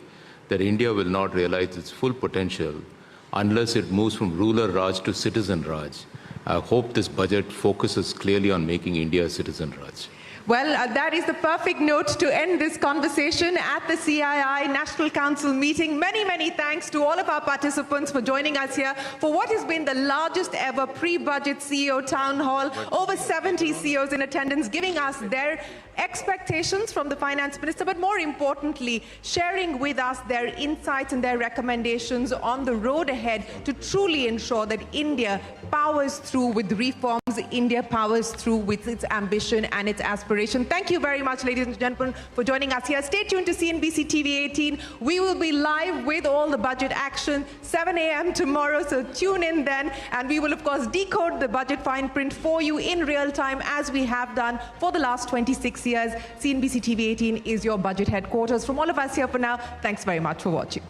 that India will not realize its full potential unless it moves from ruler Raj to citizen Raj. I hope this budget focuses clearly on making India citizen Raj. Well, that is the perfect note to end this conversation at the CII National Council meeting. Many, many thanks to all of our participants for joining us here for what has been the largest ever pre-budget CEO town hall. Over 70 CEOs in attendance, giving us their expectations from the finance minister, but more importantly, sharing with us their insights and their recommendations on the road ahead to truly ensure that India powers through with reforms, India powers through with its ambition and its aspiration. Thank you very much, ladies and gentlemen, for joining us here. Stay tuned to CNBC TV 18. We will be live with all the budget action, 7 a.m. tomorrow, so tune in then. And we will, of course, decode the budget fine print for you in real time, as we have done for the last 26 years. CNBC TV 18 is your budget headquarters. From all of us here for now, thanks very much for watching.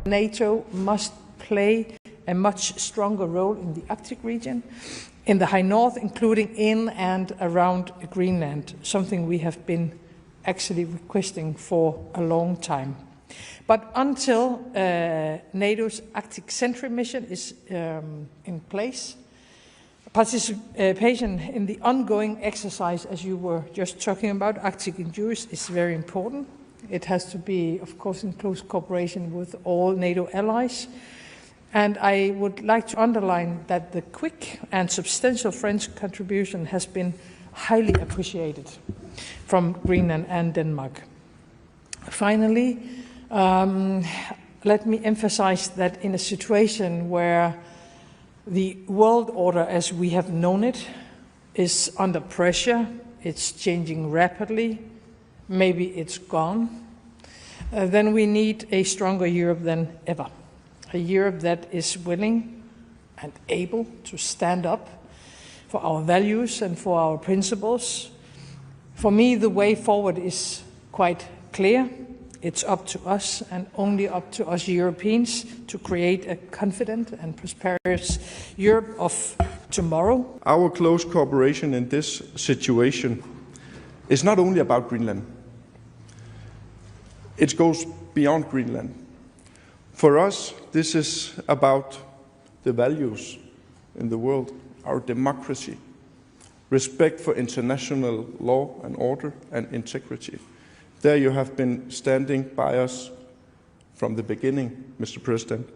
NATO must play a much stronger role in the Arctic region, in the High North, including in and around Greenland, something we have been actually requesting for a long time. But until NATO's Arctic Sentry mission is in place, participation in the ongoing exercise, as you were just talking about, Arctic Endurance, is very important. It has to be, of course, in close cooperation with all NATO allies. And I would like to underline that the quick and substantial French contribution has been highly appreciated from Greenland and Denmark. Finally, let me emphasize that in a situation where the world order as we have known it is under pressure, it's changing rapidly, maybe it's gone, then we need a stronger Europe than ever. A Europe that is willing and able to stand up for our values and for our principles. For me, the way forward is quite clear. It's up to us and only up to us Europeans to create a confident and prosperous Europe of tomorrow. Our close cooperation in this situation is not only about Greenland. It goes beyond Greenland. For us, this is about the values in the world, our democracy, respect for international law and order and integrity. There you have been standing by us from the beginning, Mr. President.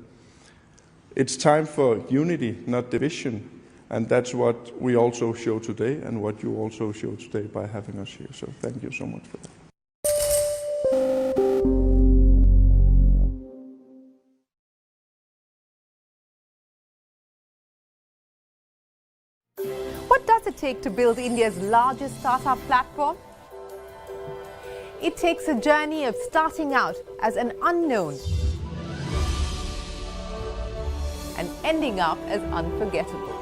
It's time for unity, not division, and that's what we also show today and what you also show today by having us here. So thank you so much for that. What does it take to build India's largest startup platform? It takes a journey of starting out as an unknown and ending up as unforgettable.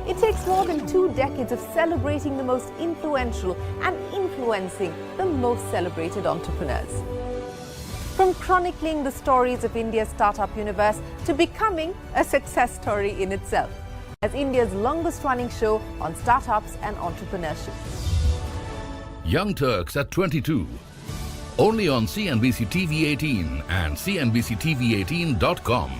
It takes more than 2 decades of celebrating the most influential and influencing the most celebrated entrepreneurs. From chronicling the stories of India's startup universe to becoming a success story in itself, as India's longest-running show on startups and entrepreneurship. Young Turks at 22. Only on CNBC TV 18 and CNBCTV18.com.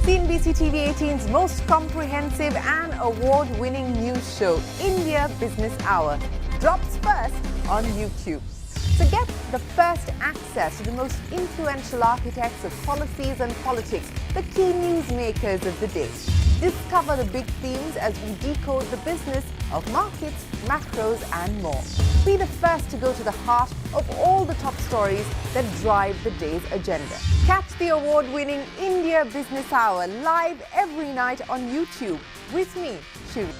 CNBC TV 18's most comprehensive and award-winning news show, India Business Hour, drops first on YouTube. So get the first access to the most influential architects of policies and politics, the key newsmakers of the day. Discover the big themes as we decode the business of markets, macros and more. Be the first to go to the heart of all the top stories that drive the day's agenda. Catch the award-winning India Business Hour live every night on YouTube with me, Shiv.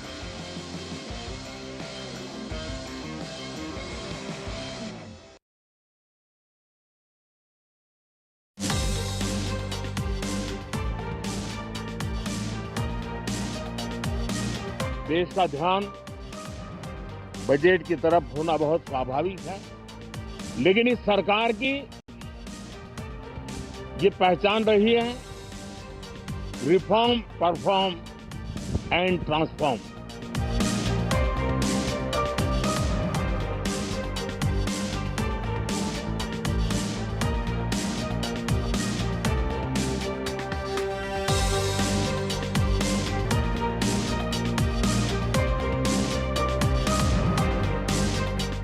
देश का ध्यान budget की तरफ होना बहुत स्वाभाविक है, लेकिन इस सरकार की ये पहचान रही है reform, perform and transform.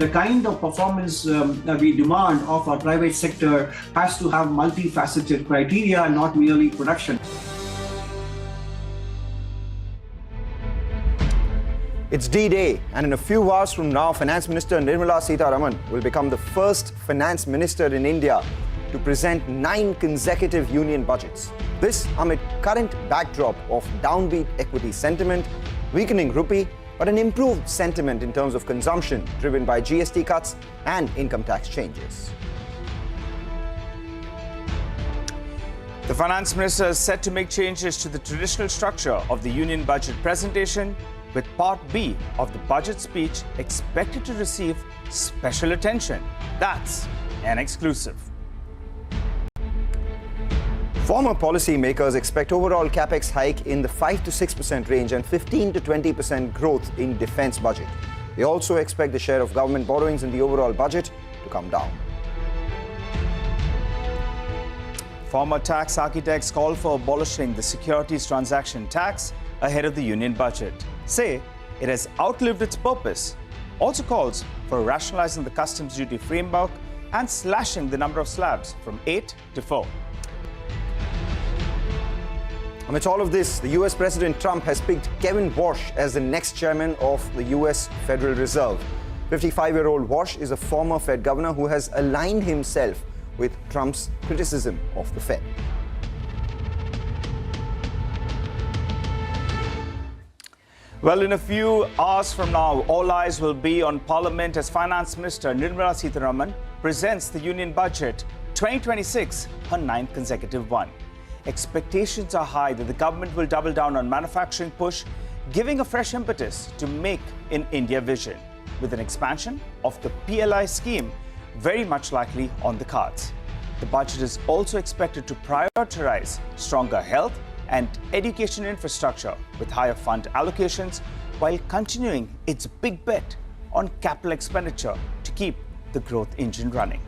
The kind of performance that we demand of our private sector has to have multifaceted criteria, not merely production. It's D-Day, and in a few hours from now, Finance Minister Nirmala Sitharaman will become the first finance minister in India to present 9 consecutive union budgets. This amid current backdrop of downbeat equity sentiment, weakening rupee, but an improved sentiment in terms of consumption driven by GST cuts and income tax changes. The Finance Minister is set to make changes to the traditional structure of the Union budget presentation with Part B of the budget speech expected to receive special attention. That's an exclusive. Former policymakers expect overall capex hike in the 5 to 6% range and 15 to 20% growth in defence budget. They also expect the share of government borrowings in the overall budget to come down. Former tax architects call for abolishing the securities transaction tax ahead of the union budget. Say it has outlived its purpose. Also calls for rationalizing the customs duty framework and slashing the number of slabs from 8 to 4. Amidst all of this, the US President Trump has picked Kevin Warsh as the next chairman of the US Federal Reserve. 55-year-old Warsh is a former Fed governor who has aligned himself with Trump's criticism of the Fed. Well, in a few hours from now, all eyes will be on Parliament as Finance Minister Nirmala Sitharaman presents the Union Budget 2026, her 9th consecutive one. Expectations are high that the government will double down on manufacturing push, giving a fresh impetus to Make in India vision, with an expansion of the PLI scheme very much likely on the cards. The budget is also expected to prioritize stronger health and education infrastructure with higher fund allocations, while continuing its big bet on capital expenditure to keep the growth engine running.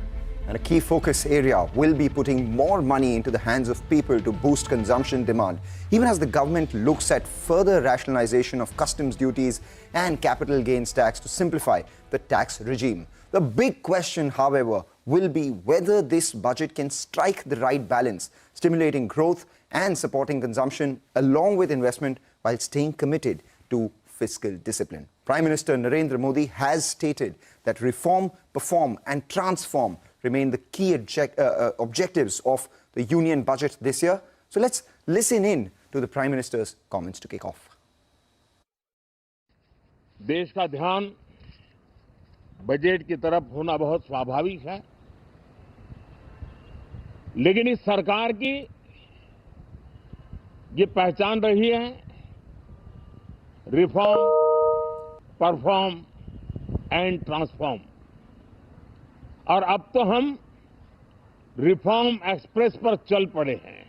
And a key focus area will be putting more money into the hands of people to boost consumption demand, even as the government looks at further rationalization of customs duties and capital gains tax to simplify the tax regime. The big question, however, will be whether this budget can strike the right balance, stimulating growth and supporting consumption along with investment while staying committed to fiscal discipline. Prime Minister Narendra Modi has stated that reform, perform and transform remain the key objectives of the union budget this year. So let's listen in to the Prime Minister's comments to kick off. देश का ध्यान budget की तरफ होना बहुत स्वाभाविक है, लेकिन इस सरकार की ये पहचान रही है रिफॉर्म, परफॉर्म एंड ट्रांसफॉर्म। और अब तो हम रिफॉर्म एक्सप्रेस पर चल पड़े हैं,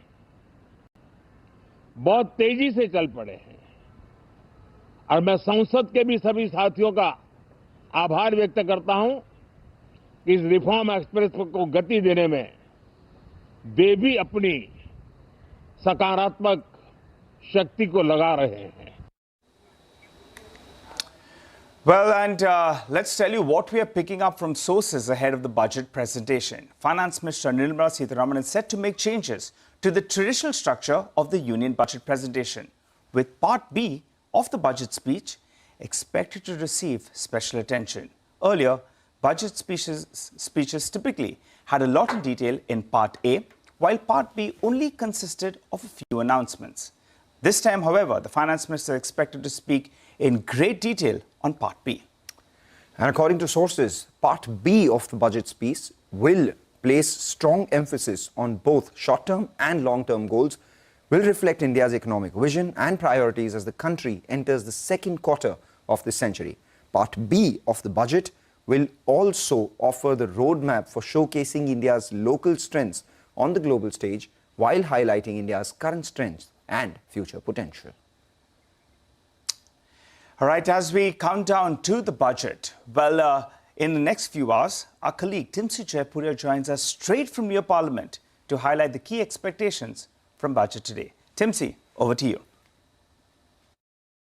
बहुत तेजी से चल पड़े हैं। और मैं संसद के भी सभी साथियों का आभार व्यक्त करता हूं कि इस रिफॉर्म एक्सप्रेस को गति देने में वे भी अपनी सकारात्मक शक्ति को लगा रहे हैं। Well, and let's tell you what we are picking up from sources ahead of the budget presentation. Finance Minister Nirmala Sitharaman is set to make changes to the traditional structure of the union budget presentation, with Part B of the budget speech expected to receive special attention. Earlier, budget speeches typically had a lot in detail in Part A, while Part B only consisted of a few announcements. This time, however, the Finance Minister is expected to speak in great detail on Part B. And according to sources, Part B of the budget speech will place strong emphasis on both short-term and long-term goals, will reflect India's economic vision and priorities as the country enters the second quarter of this century. Part B of the budget will also offer the roadmap for showcasing India's local strengths on the global stage while highlighting India's current strengths and future potential. All right, as we count down to the budget, well, in the next few hours, our colleague Timsi Jaipuria joins us straight from near Parliament to highlight the key expectations from budget today. Timsi, over to you.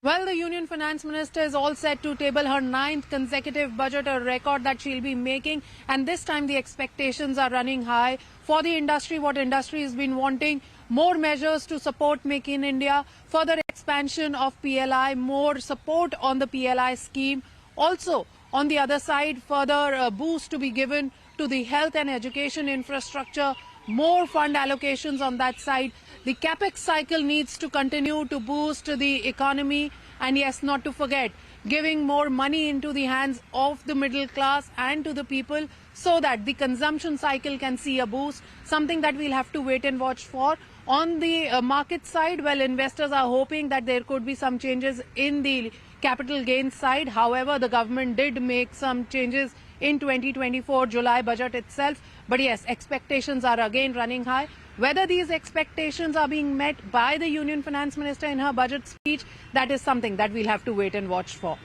Well, the Union Finance Minister is all set to table her 9th consecutive budget, a record that she'll be making. And this time the expectations are running high for the industry, what industry has been wanting. More measures to support Make in India, further expansion of PLI, more support on the PLI scheme. Also, on the other side, further boost to be given to the health and education infrastructure, more fund allocations on that side. The capex cycle needs to continue to boost the economy, and yes, not to forget, giving more money into the hands of the middle class and to the people so that the consumption cycle can see a boost, something that we'll have to wait and watch for. On the market side, well, investors are hoping that there could be some changes in the capital gains side. However, the government did make some changes in 2024 July budget itself. But yes, expectations are again running high. Whether these expectations are being met by the Union Finance Minister in her budget speech, that is something that we'll have to wait and watch for.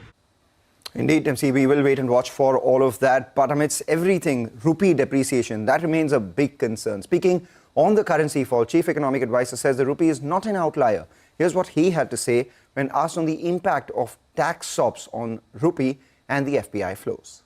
Indeed, MC, we will wait and watch for all of that. But amidst everything, rupee depreciation, that remains a big concern. Speaking on the currency fall, Chief Economic Advisor says the rupee is not an outlier. Here's what he had to say when asked on the impact of tax SOPs on rupee and the FPI flows.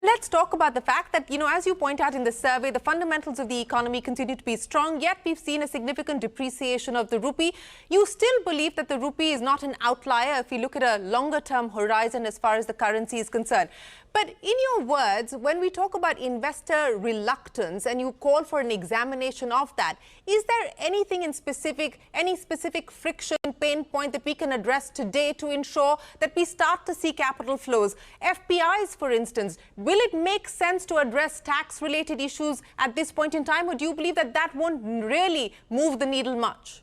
Let's talk about the fact that, as you point out in the survey, the fundamentals of the economy continue to be strong, yet we've seen a significant depreciation of the rupee. You still believe that the rupee is not an outlier if you look at a longer-term horizon as far as the currency is concerned. But in your words, when we talk about investor reluctance and you call for an examination of that, is there anything in specific, any specific friction, pain point that we can address today to ensure that we start to see capital flows? FPIs, for instance, will it make sense to address tax-related issues at this point in time, or do you believe that that won't really move the needle much?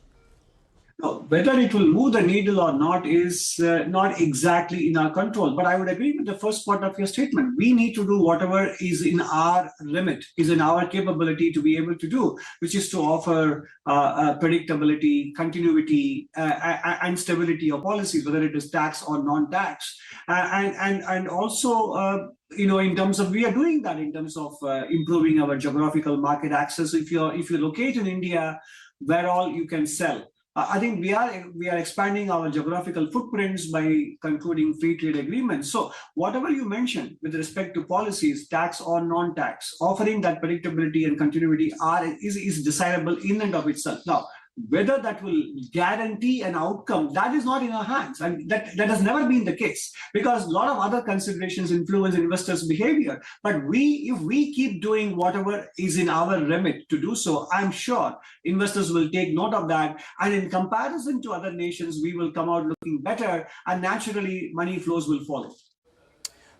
No, whether it will move the needle or not is not exactly in our control. But I would agree with the first part of your statement. We need to do whatever is in our limit, is in our capability to be able to do, which is to offer predictability, continuity, and stability of policies, whether it is tax or non-tax. And also, in terms of, we are doing that in terms of improving our geographical market access. If you locate in India, where all you can sell. I think we are expanding our geographical footprints by concluding free trade agreements. So whatever you mentioned with respect to policies, tax or non-tax, offering that predictability and continuity is desirable in and of itself. Now, whether that will guarantee an outcome, that is not in our hands. And that has never been the case, because a lot of other considerations influence investors' behavior. But if we keep doing whatever is in our remit to do so, I'm sure investors will take note of that. And in comparison to other nations, we will come out looking better, and naturally money flows will follow.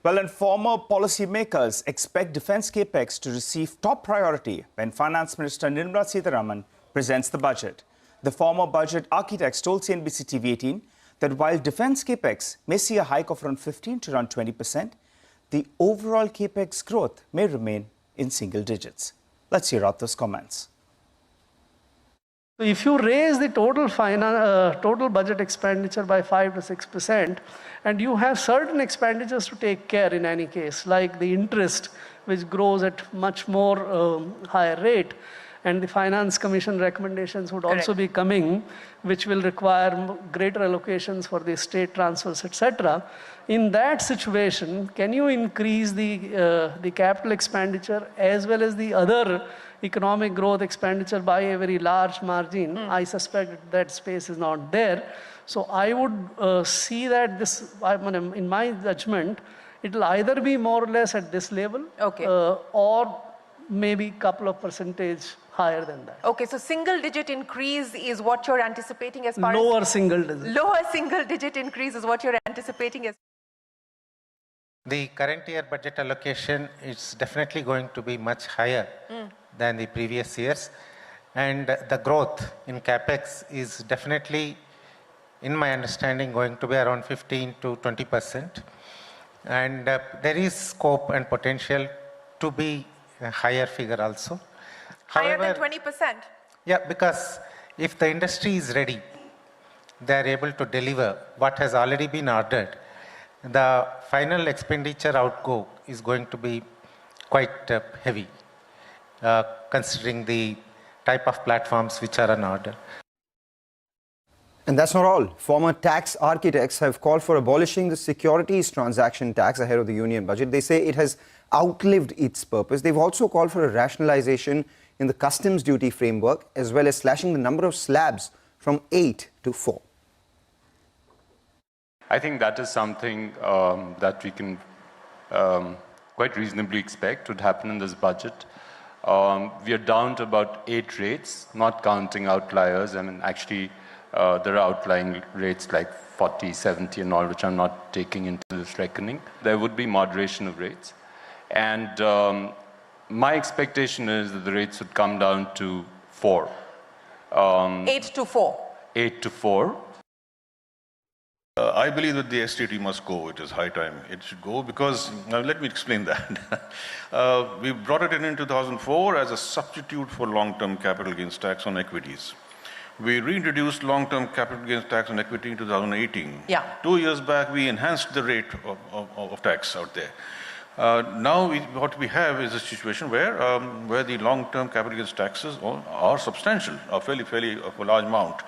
Well, and former policymakers expect defense capex to receive top priority when Finance Minister Nirmala Sitharaman presents the budget. The former budget architects told CNBC TV 18 that while defense capex may see a hike of around 15 to around 20%, the overall capex growth may remain in single digits. Let's hear out those comments. If you raise the total budget expenditure by 5 to 6%, and you have certain expenditures to take care in any case, like the interest, which grows at much more higher rate, and the Finance Commission recommendations would also be coming, which will require greater allocations for the state transfers, etc. In that situation, can you increase the capital expenditure as well as the other economic growth expenditure by a very large margin? I suspect that space is not there. So I would see that this, in my judgment, it will either be more or less at this level, or maybe a couple of percentage higher than that. Okay, so single-digit increase is what you're anticipating as far as... Lower single-digit. Lower single-digit increase is what you're anticipating as... The current year budget allocation is definitely going to be much higher than the previous years. And the growth in capex is definitely, in my understanding, going to be around 15 to 20%. And there is scope and potential to be a higher figure also. Higher However, than 20%? Yeah, because if the industry is ready, they are able to deliver what has already been ordered, the final expenditure outgo is going to be quite heavy, considering the type of platforms which are on order. And that's not all. Former tax architects have called for abolishing the securities transaction tax ahead of the union budget. They say it has outlived its purpose. They've also called for a rationalization in the customs duty framework, as well as slashing the number of slabs from 8 to 4. I think that is something that we can quite reasonably expect would happen in this budget. We are down to about 8 rates, not counting outliers. I mean, actually, there are outlying rates like 40, 70 and all, which I'm not taking into this reckoning. There would be moderation of rates. And my expectation is that the rates would come down to 4 8 to 4. 8 to 4. I believe that the STT must go. It is high time it should go because, let me explain that. We brought it in 2004 as a substitute for long-term capital gains tax on equities. We reintroduced long-term capital gains tax on equity in 2018. Yeah. 2 years back, we enhanced the rate of tax out there. Now, what we have is a situation where the long-term capital gains taxes are substantial, are fairly of a large amount.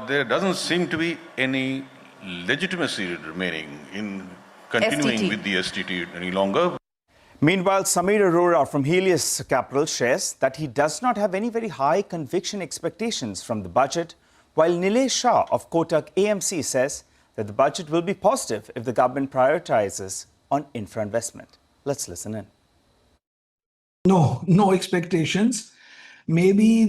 There doesn't seem to be any legitimacy remaining in continuing STT. with the STT any longer. Meanwhile, Samir Arora from Helios Capital shares that he does not have any very high conviction expectations from the budget, while Nilesh Shah of Kotak AMC says that the budget will be positive if the government prioritizes on infra investment. Let's listen in. No expectations. Maybe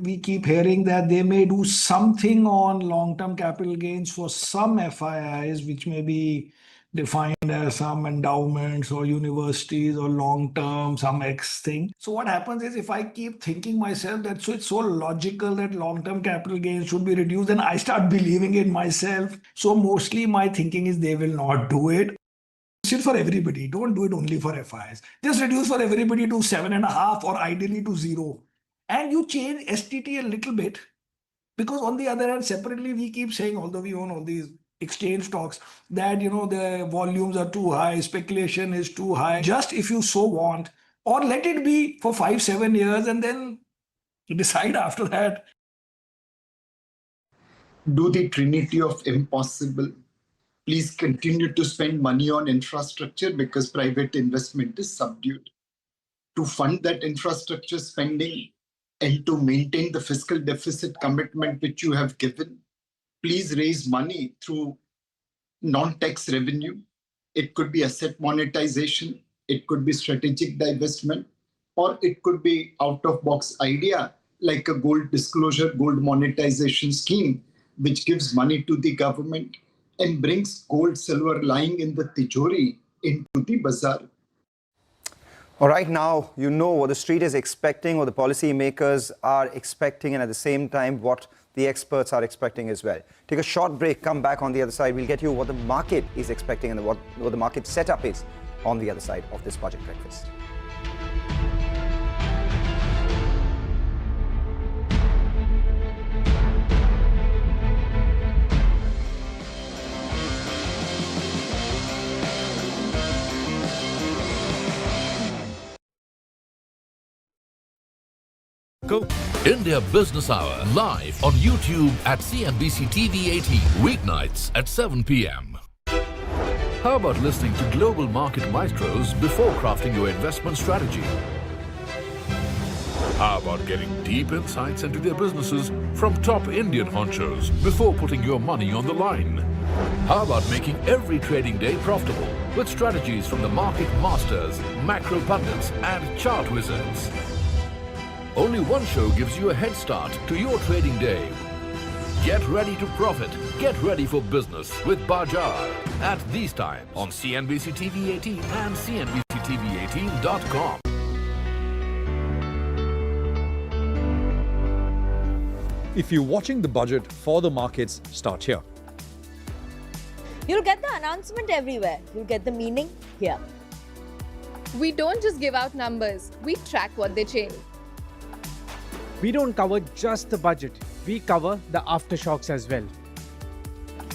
we keep hearing that they may do something on long-term capital gains for some FIIs, which may be defined as some endowments or universities or long-term, some X thing. So what happens is if I keep thinking myself that it's so logical that long-term capital gains should be reduced, then I start believing it myself. So mostly my thinking is they will not do it. Still for everybody. Don't do it only for FIs. Just reduce for everybody to 7.5 or ideally to 0. And you change STT a little bit because on the other hand, separately, we keep saying, although we own all these exchange stocks, that, the volumes are too high, speculation is too high. Just if you so want, or let it be for 5-7 years and then decide after that. Do the trinity of impossible. Please continue to spend money on infrastructure because private investment is subdued. To fund that infrastructure spending and to maintain the fiscal deficit commitment which you have given, please raise money through non-tax revenue. It could be asset monetization, it could be strategic divestment, or it could be out-of-box idea like a gold disclosure, gold monetization scheme, which gives money to the government and brings gold, silver lying in the tijori into the bazaar. All right, now you know what the street is expecting, what the policymakers are expecting, and at the same time, what the experts are expecting as well. Take a short break, come back on the other side. We'll get you what the market is expecting and what the market setup is on the other side of this budget breakfast. India Business Hour live on YouTube at CNBC TV 18 weeknights at 7 p.m. How about listening to global market maestros before crafting your investment strategy? How about getting deep insights into their businesses from top Indian honchos before putting your money on the line? How about making every trading day profitable with strategies from the market masters, macro pundits and chart wizards? Only one show gives you a head start to your trading day. Get ready to profit. Get ready for business with Bajar at these times on CNBC TV 18 and CNBCTV18.com. If you're watching the budget for the markets, start here. You'll get the announcement everywhere. You'll get the meaning here. We don't just give out numbers. We track what they change. We don't cover just the budget. We cover the aftershocks as well.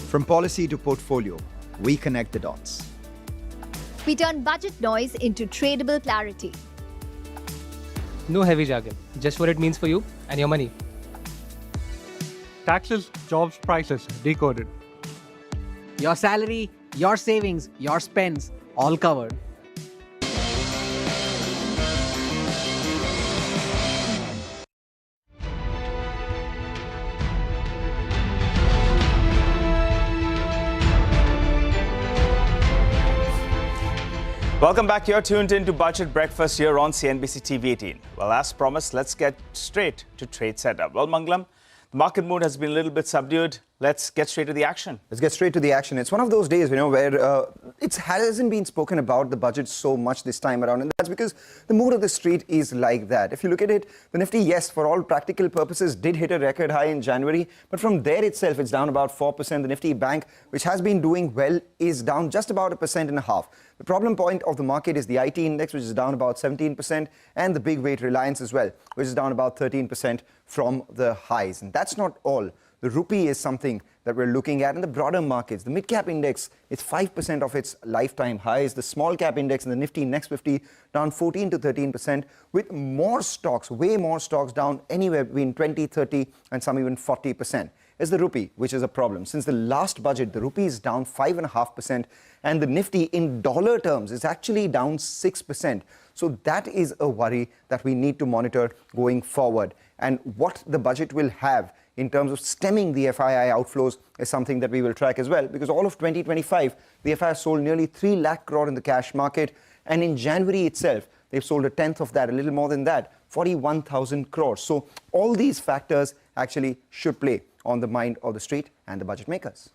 From policy to portfolio, we connect the dots. We turn budget noise into tradable clarity. No heavy jargon, just what it means for you and your money. Taxes, jobs, prices, decoded. Your salary, your savings, your spends, all covered. Welcome back. You're tuned in to Budget Breakfast here on CNBC TV 18. Well, as promised, let's get straight to trade setup. Well, Mangalam, the market mood has been a little bit subdued. let's get straight to the action. Let's get straight to the action. It's one of those days, where it hasn't been spoken about the budget so much this time around. And that's because the mood of the street is like that. If you look at it, the Nifty, yes, for all practical purposes, did hit a record high in January. But from there itself, it's down about 4%. The Nifty Bank, which has been doing well, is down just about 1.5%. The problem point of the market is the IT index, which is down about 17%, and the big weight Reliance as well, which is down about 13% from the highs. And that's not all. The rupee is something that we're looking at in the broader markets. The mid-cap index is 5% of its lifetime highs. The small-cap index in the Nifty Next 50 down 14 to 13%, with more stocks, way more stocks down anywhere between 20, 30, and some even 40%. Is the rupee, which is a problem. Since the last budget, the rupee is down 5.5%, and the Nifty in dollar terms is actually down 6%. So that is a worry that we need to monitor going forward. And what the budget will have in terms of stemming the FII outflows is something that we will track as well, because all of 2025, the FII sold nearly 3 lakh crore in the cash market, and in January itself, they've sold a tenth of that, a little more than that, 41,000 crores. So all these factors actually should play on the mind of the street and the budget makers.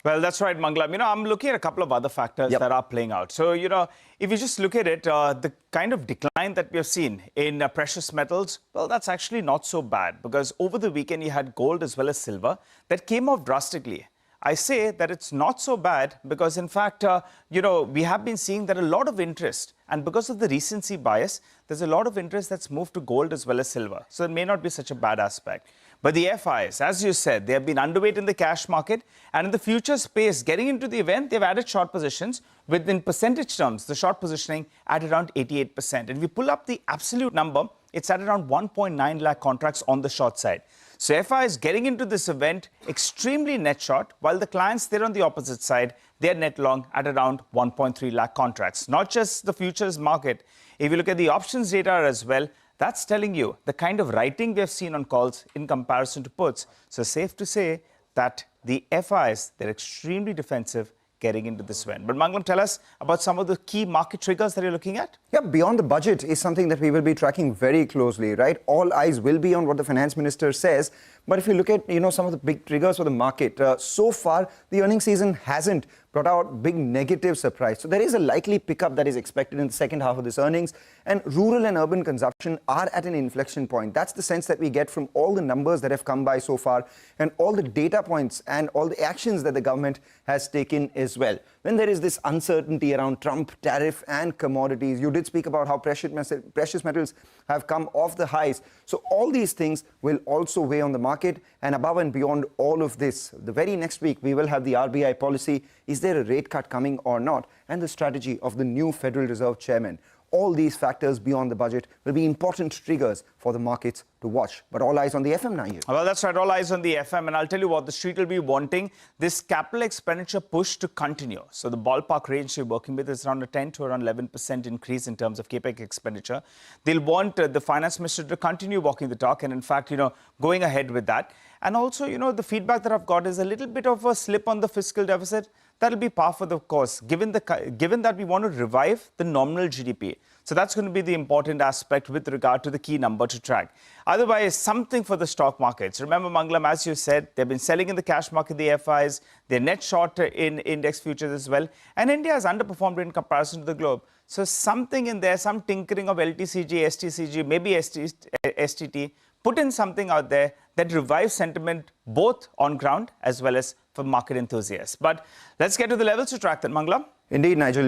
Well, that's right, Mangalam. I'm looking at a couple of other factors that are playing out. So, if you just look at it, the kind of decline that we have seen in precious metals, well, that's actually not so bad, because over the weekend you had gold as well as silver that came off drastically. I say that it's not so bad because, in fact, we have been seeing that a lot of interest, and because of the recency bias, there's a lot of interest that's moved to gold as well as silver. So it may not be such a bad aspect. But the FIs, as you said, they have been underweight in the cash market, and in the future space, getting into the event, they've added short positions within percentage terms, the short positioning at around 88%. And if we pull up the absolute number, it's at around 1.9 lakh contracts on the short side. So FI is getting into this event extremely net short, while the clients there on the opposite side, they're net long at around 1.3 lakh contracts. Not just the futures market. If you look at the options data as well, that's telling you the kind of writing we have seen on calls in comparison to puts. So safe to say that the FIs, they're extremely defensive getting into this event. But Mangalam, tell us about some of the key market triggers that you're looking at. Yeah, beyond the budget is something that we will be tracking very closely, right? All eyes will be on what the finance minister says. But if you look at, some of the big triggers for the market, so far, the earnings season hasn't brought out big negative surprise. So there is a likely pickup that is expected in the second half of this earnings. And rural and urban consumption are at an inflection point. That's the sense that we get from all the numbers that have come by so far, and all the data points and all the actions that the government has taken as well. Then there is this uncertainty around Trump, tariff, and commodities. You did speak about how precious metals have come off the highs. So all these things will also weigh on the market. And above and beyond all of this, the very next week, we will have the RBI policy. Is there a rate cut coming or not? And the strategy of the new Federal Reserve chairman. All these factors beyond the budget will be important triggers for the markets to watch. But all eyes on the FM now. Well, that's right. All eyes on the FM. And I'll tell you what, the street will be wanting this capital expenditure push to continue. So the ballpark range we're working with is around a 10 to around 11% increase in terms of capex expenditure. They'll want the finance minister to continue walking the talk and, in fact, going ahead with that. And also, the feedback that I've got is a little bit of a slip on the fiscal deficit. That'll be par for the course, given that we want to revive the nominal GDP. So that's going to be the important aspect with regard to the key number to track. Otherwise, something for the stock markets. Remember, Mangalam, as you said, they've been selling in the cash market, the FIs. They're net short in index futures as well. And India has underperformed in comparison to the globe. So something in there, some tinkering of LTCG, STCG, maybe STT, put in something out there that revives sentiment both on ground as well as for market enthusiasts. But let's get to the levels to track that, Mangalam. Indeed, Nigel.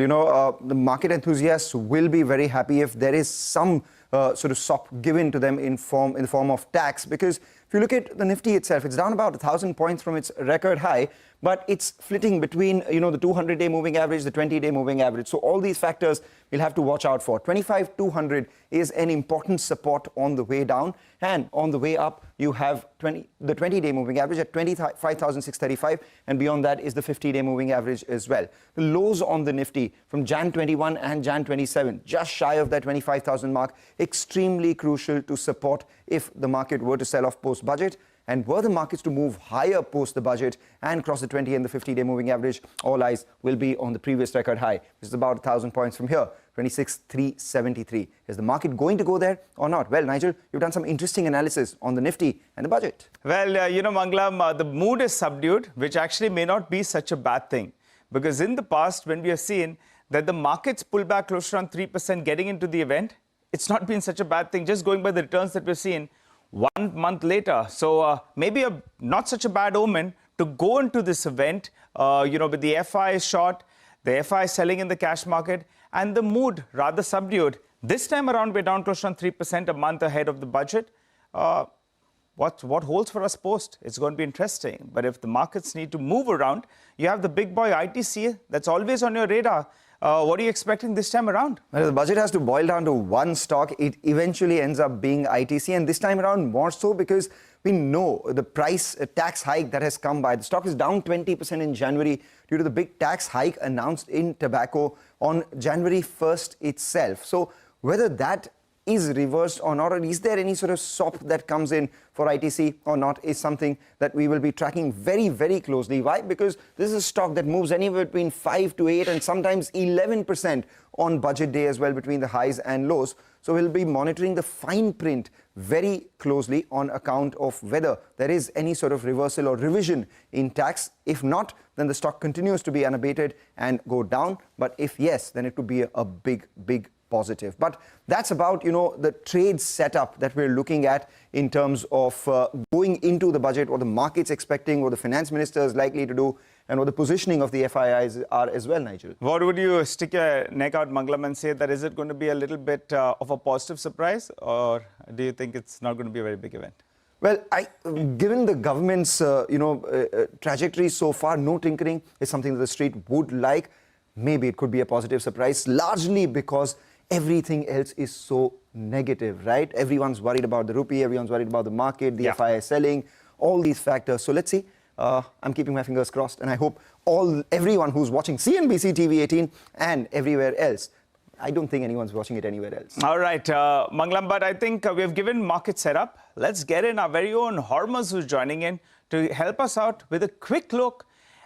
The market enthusiasts will be very happy if there is some sort of sop given to them in the form of tax, because if you look at the Nifty itself, it's down about 1,000 points from its record high, but it's flitting between, the 200-day moving average, the 20-day moving average. So all these factors we'll have to watch out for. 25,200 is an important support on the way down, and on the way up, you have the 20-day moving average at 25,635, and beyond that is the 50-day moving average as well. The lows on the Nifty from Jan 21 and Jan 27, just shy of that 25,000 mark, extremely crucial to support if the market were to sell off post-budget. And were the markets to move higher post the budget and cross the 20 and the 50-day moving average, all eyes will be on the previous record high, which is about 1,000 points from here. 26,373. Is the market going to go there or not? Well, Nigel, you've done some interesting analysis on the Nifty and the budget. Well, Mangalam, the mood is subdued, which actually may not be such a bad thing. Because in the past, when we have seen that the markets pull back close to around 3% getting into the event, it's not been such a bad thing, just going by the returns that we've seen 1 month later. So maybe not such a bad omen to go into this event, with the FI short, the FI selling in the cash market, and the mood rather subdued. This time around, we're down close to 3% a month ahead of the budget. What holds for us post? It's going to be interesting. But if the markets need to move around, you have the big boy ITC that's always on your radar. What are you expecting this time around? Well, the budget has to boil down to one stock. It eventually ends up being ITC, and this time around more so because we know the price tax hike that has come by. The stock is down 20% in January due to the big tax hike announced in tobacco on January 1st itself. So whether that is reversed or not, or is there any sort of SOP that comes in for ITC or not, is something that we will be tracking very, very closely. Why? Because this is a stock that moves anywhere between 5 to 8 and sometimes 11% on budget day as well, between the highs and lows. So we'll be monitoring the fine print very closely on account of whether there is any sort of reversal or revision in tax. If not, then the stock continues to be unabated and go down. But if yes, then it could be a big, big positive. But that's about, the trade setup that we're looking at in terms of going into the budget, what the market's expecting, what the finance minister is likely to do, and what the positioning of the FIIs are as well, Nigel. What would you stick your neck out, Mangalam, and say that is it going to be a little bit of a positive surprise, or do you think it's not going to be a very big event? Well, given the government's, trajectory so far, no tinkering is something that the street would like. Maybe it could be a positive surprise, largely because everything else is so negative, right? Everyone's worried about the rupee, everyone's worried about the market, the FI selling, all these factors. So let's see. I'm keeping my fingers crossed, and I hope everyone who's watching CNBC TV 18 and everywhere else, I don't think anyone's watching it anywhere else. All right, Mangalam, but I think we have given market setup. Let's get in our very own Hormuz, who's joining in to help us out with a quick look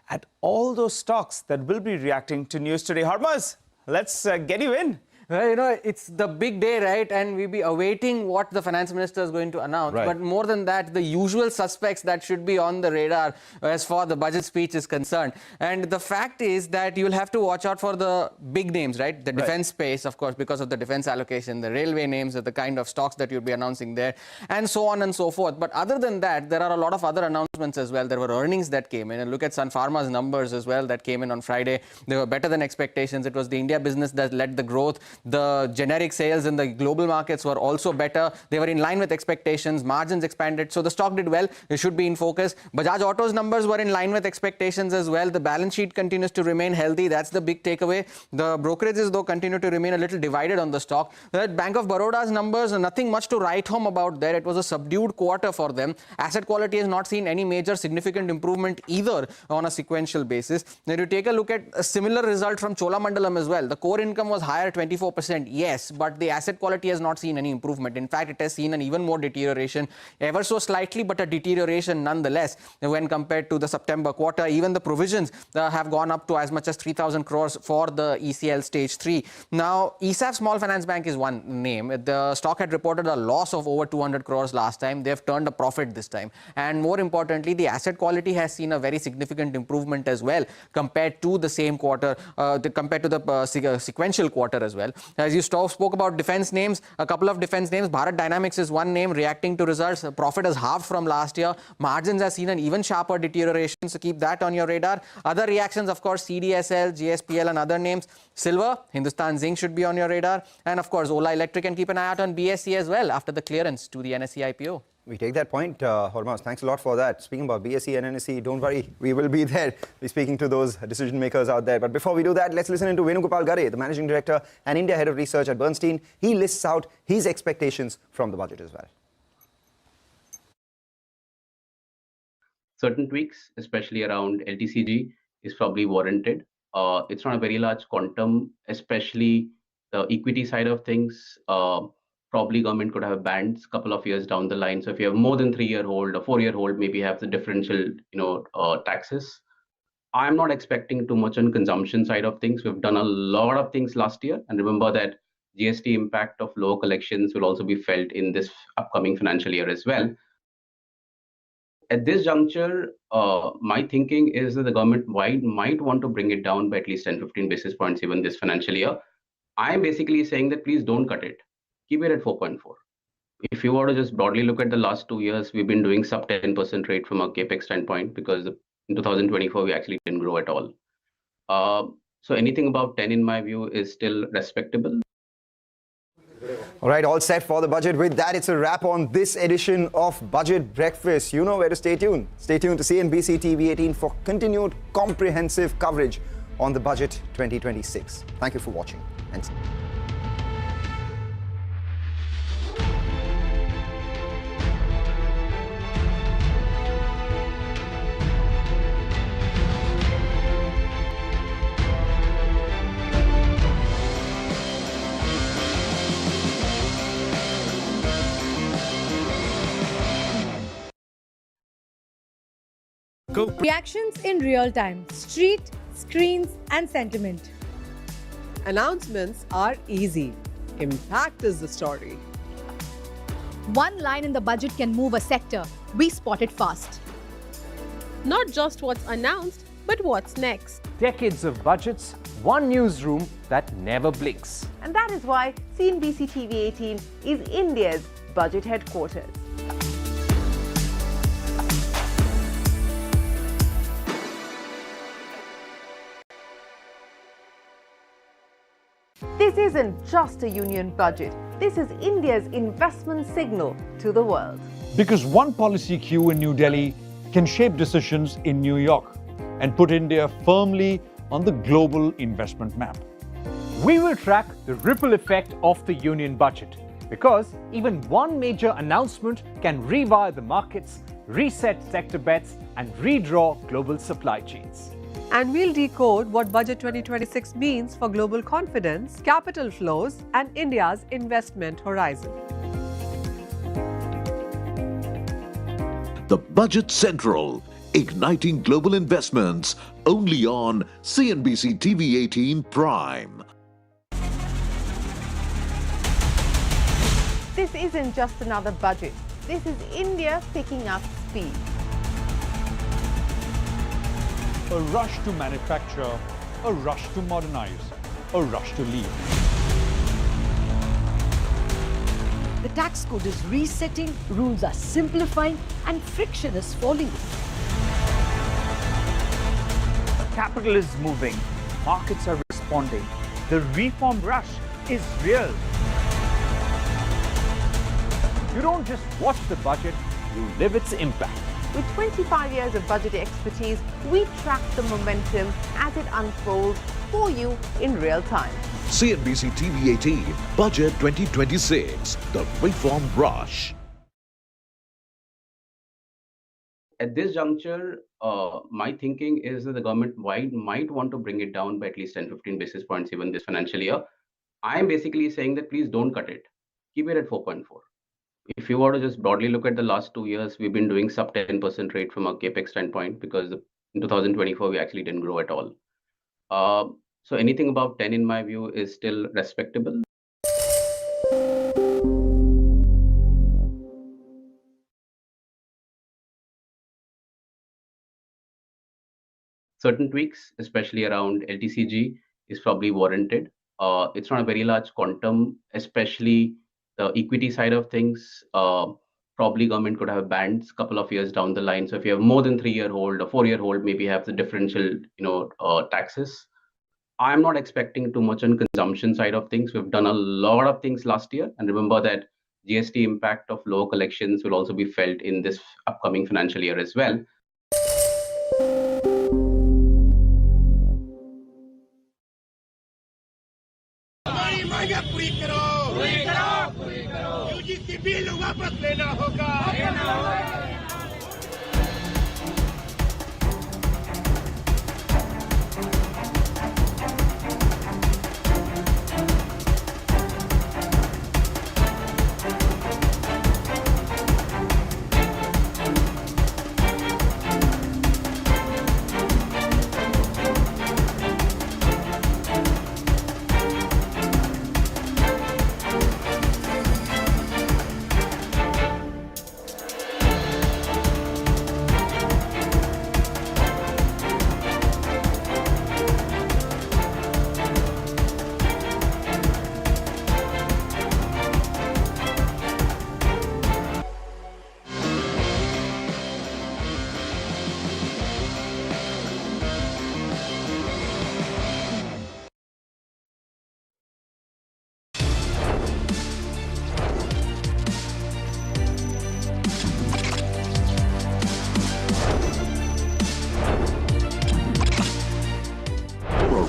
at all those stocks that will be reacting to news today. Hormuz, let's get you in. Well, it's the big day, right? And we'll be awaiting what the finance minister is going to announce. Right. But more than that, the usual suspects that should be on the radar as far the budget speech is concerned. And the fact is that you'll have to watch out for the big names, right? The defense space, of course, because of the defense allocation, the railway names are the kind of stocks that you'll be announcing there, and so on and so forth. But other than that, there are a lot of other announcements as well. There were earnings that came in. And look at Sun Pharma's numbers as well that came in on Friday. They were better than expectations. It was the India business that led the growth. The generic sales in the global markets were also better. They were in line with expectations. Margins expanded. So the stock did well. It should be in focus. Bajaj Auto's numbers were in line with expectations as well. The balance sheet continues to remain healthy. That's the big takeaway. The brokerages, though, continue to remain a little divided on the stock. The Bank of Baroda's numbers, nothing much to write home about there. It was a subdued quarter for them. Asset quality has not seen any major significant improvement either on a sequential basis. Now, if you take a look at a similar result from Cholamandalam as well, the core income was higher, 24%. Yes, but the asset quality has not seen any improvement. In fact, it has seen an even more deterioration, ever so slightly, but a deterioration nonetheless when compared to the September quarter. Even the provisions have gone up to as much as 3,000 crores for the ECL stage 3. Now, ESAF Small Finance Bank is one name. The stock had reported a loss of over 200 crores last time. They have turned a profit this time. And more importantly, the asset quality has seen a very significant improvement as well compared to the same quarter, compared to the sequential quarter as well. As you spoke about defense names, a couple of defense names. Bharat Dynamics is one name reacting to results. Profit has halved from last year. Margins have seen an even sharper deterioration, so keep that on your radar. Other reactions, of course, CDSL, GSPL and other names. Silver, Hindustan Zinc should be on your radar. And of course, Ola Electric, and keep an eye out on BSE as well after the clearance to the NSE IPO. We take that point, Hormuz. Thanks a lot for that. Speaking about BSE and NSE, don't worry, we will be there. We're speaking to those decision makers out there. But before we do that, let's listen to Venugopal Gare, the Managing Director and India Head of Research at Bernstein. He lists out his expectations from the budget as well. Certain tweaks, especially around LTCG, is probably warranted. It's not a very large quantum, especially the equity side of things. Probably government could have bands a couple of years down the line. So if you have more than 3-year hold or 4-year hold, maybe have the differential, taxes. I'm not expecting too much on consumption side of things. We've done a lot of things last year, and remember that GST impact of lower collections will also be felt in this upcoming financial year as well. At this juncture, my thinking is that the government might want to bring it down by at least 10-15 basis points even this financial year. I'm basically saying that please don't cut it. Keep it at 4.4. If you were to just broadly look at the last 2 years, we've been doing sub 10% rate from a capex standpoint, because in 2024 we actually didn't grow at all. So anything above 10 in my view is still respectable. All right, all set for the budget. With that, it's a wrap on this edition of Budget Breakfast. You know where to stay tuned. Stay tuned to CNBC TV 18 for continued comprehensive coverage on the budget 2026. Thank you for watching. And Reactions in real time, street, screens, and sentiment. Announcements are easy. Impact is the story. One line in the budget can move a sector. We spot it fast. Not just what's announced, but what's next. Decades of budgets, one newsroom that never blinks. And that is why CNBC TV 18 is India's budget headquarters. This isn't just a union budget. This is India's investment signal to the world. Because one policy cue in New Delhi can shape decisions in New York and put India firmly on the global investment map. We will track the ripple effect of the union budget, because even one major announcement can rewire the markets, reset sector bets, and redraw global supply chains. And we'll decode what Budget 2026 means for global confidence, capital flows, and India's investment horizon. The Budget Central, igniting global investments, only on CNBC TV 18 Prime. This isn't just another budget. This is India picking up speed. A rush to manufacture, a rush to modernize, a rush to lead. The tax code is resetting, rules are simplifying, and friction is falling. Capital is moving, markets are responding. The reform rush is real. You don't just watch the budget, you live its impact. With 25 years of budget expertise, we track the momentum as it unfolds for you in real time. CNBC TV 18, Budget 2026, the reform rush. At this juncture, my thinking is that the government might want to bring it down by at least 10-15 basis points even this financial year. I'm basically saying that please don't cut it. Keep it at 4.4. If you were to just broadly look at the last 2 years, we've been doing sub 10% rate from a capex standpoint, because in 2024 we actually didn't grow at all. So anything above 10 in my view is still respectable. Certain tweaks, especially around LTCG, is probably warranted. It's not a very large quantum, especially the equity side of things. Probably government could have bands a couple of years down the line. So if you have more than 3-year hold or 4-year hold, maybe have the differential, taxes. I'm not expecting too much on consumption side of things. We've done a lot of things last year, and remember that GST impact of lower collections will also be felt in this upcoming financial year as well. Bill वापस लेना होगा।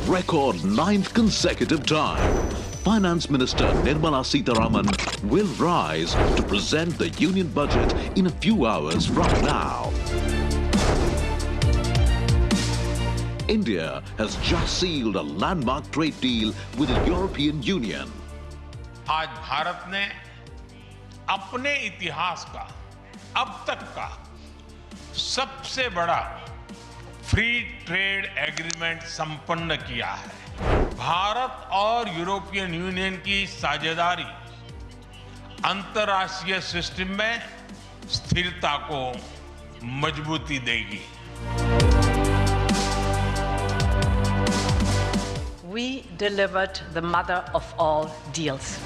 record 9th consecutive time. Finance Minister Nirmala Sitharaman will rise to present the Union budget in a few hours from now. India has just sealed a landmark trade deal with the European Union. आज भारत ने अपने इतिहास का अब तक का सबसे बड़ा फ्री ट्रेड एग्रीमेंट संपन्न किया है। भारत और यूरोपियन यूनियन की साझेदारी अंतर्राष्ट्रीय सिस्टम में स्थिरता को मजबूती देगी। We delivered the mother of all deals.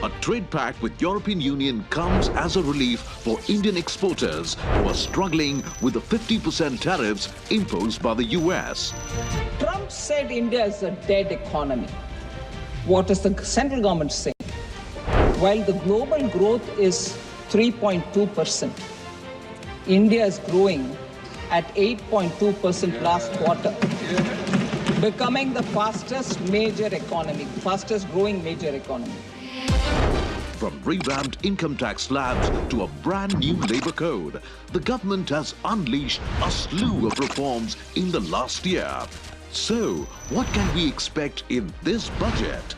A trade pact with European Union comes as a relief for Indian exporters who are struggling with the 50% tariffs imposed by the US. Trump said India is a dead economy. What is the central government saying? While the global growth is 3.2%, India is growing at 8.2% last quarter, becoming the fastest growing major economy. From revamped income tax slabs to a brand new labor code, the government has unleashed a slew of reforms in the last year. So, what can we expect in this budget?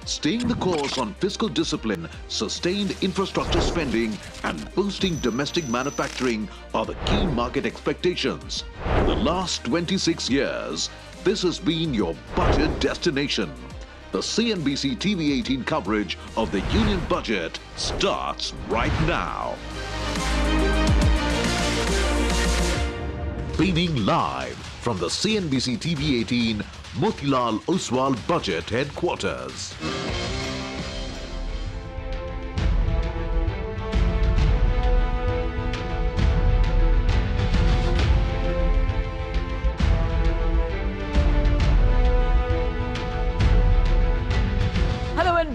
Staying the course on fiscal discipline, sustained infrastructure spending, and boosting domestic manufacturing are the key market expectations. For the last 26 years, this has been your budget destination. The CNBC TV18 coverage of the Union Budget starts right now. Beaming live from the CNBC TV18 Motilal Oswal Budget Headquarters.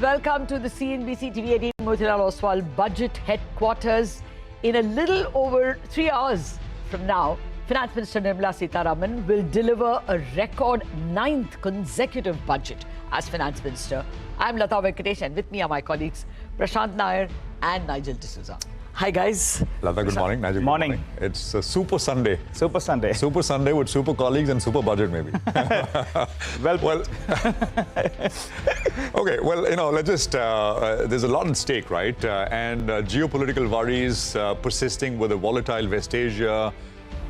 Welcome to the CNBC TV18 Motilal Oswal Budget Headquarters. In a little over 3 hours from now, Finance Minister Nirmala Sitharaman will deliver a record 9th consecutive budget as Finance Minister. I'm Lata Venkatesh, and with me are my colleagues Prashant Nair and Nigel D'Souza. Hi guys. Lata, good morning. Nigel, good morning. It's a super Sunday. Super Sunday. Super Sunday with super colleagues and super budget maybe. well. Okay, well, you know, let's just, there's a lot at stake, right? And geopolitical worries persisting with a volatile West Asia,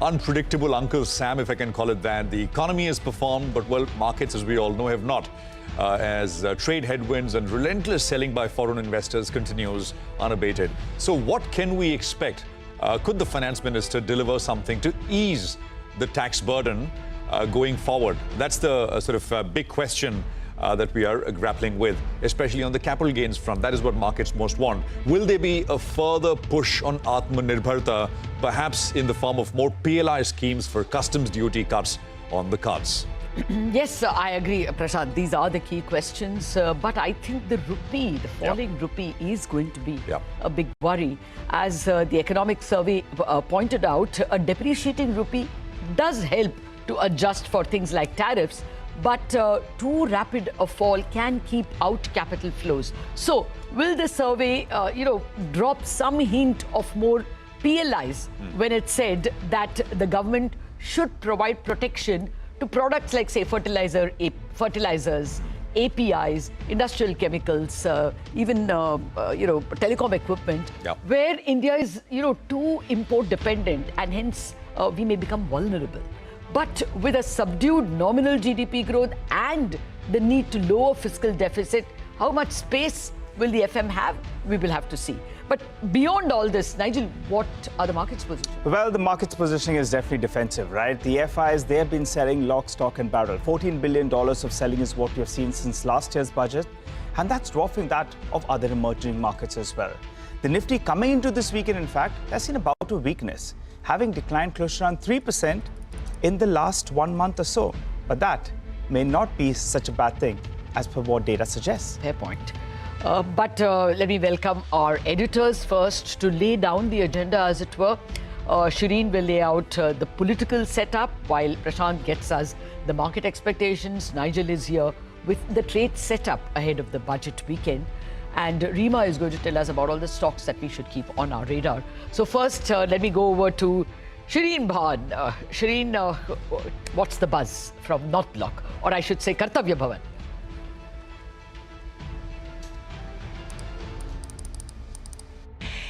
unpredictable Uncle Sam, if I can call it that. The economy has performed, but well, markets, as we all know, have not. As trade headwinds and relentless selling by foreign investors continues unabated. So what can we expect? Could the finance minister deliver something to ease the tax burden going forward? That's the sort of big question that we are grappling with, especially on the capital gains front. That is what markets most want. Will there be a further push on Atmanirbharta, perhaps in the form of more PLI schemes for customs duty cuts on the cards? Yes, I agree, Prashant. These are the key questions. But I think the rupee, the falling rupee, is going to be a big worry. As the economic survey pointed out, a depreciating rupee does help to adjust for things like tariffs, but too rapid a fall can keep out capital flows. So, will the survey, drop some hint of more PLIs when it said that the government should provide protection to products like, say, fertilizers, APIs, industrial chemicals, even telecom equipment, where India is too import dependent, and hence we may become vulnerable. But with a subdued nominal GDP growth and the need to lower fiscal deficit, how much space will the FM have? We will have to see. But beyond all this, Nigel, what are the markets' position? Well, the market's positioning is definitely defensive, right? The FIs, they have been selling lock, stock and barrel. $14 billion of selling is what we have seen since last year's budget. And that's dwarfing that of other emerging markets as well. The Nifty coming into this weekend, in fact, has seen a bout of weakness, having declined close to around 3% in the last 1 month or so. But that may not be such a bad thing as per what data suggests. Fair point. But let me welcome our editors first to lay down the agenda, as it were. Shireen will lay out the political setup while Prashant gets us the market expectations. Nigel is here with the trade setup ahead of the budget weekend. And Reema is going to tell us about all the stocks that we should keep on our radar. So first, let me go over to Shireen Bhan. Shireen, what's the buzz from North Block? Or I should say Kartavya Bhavan.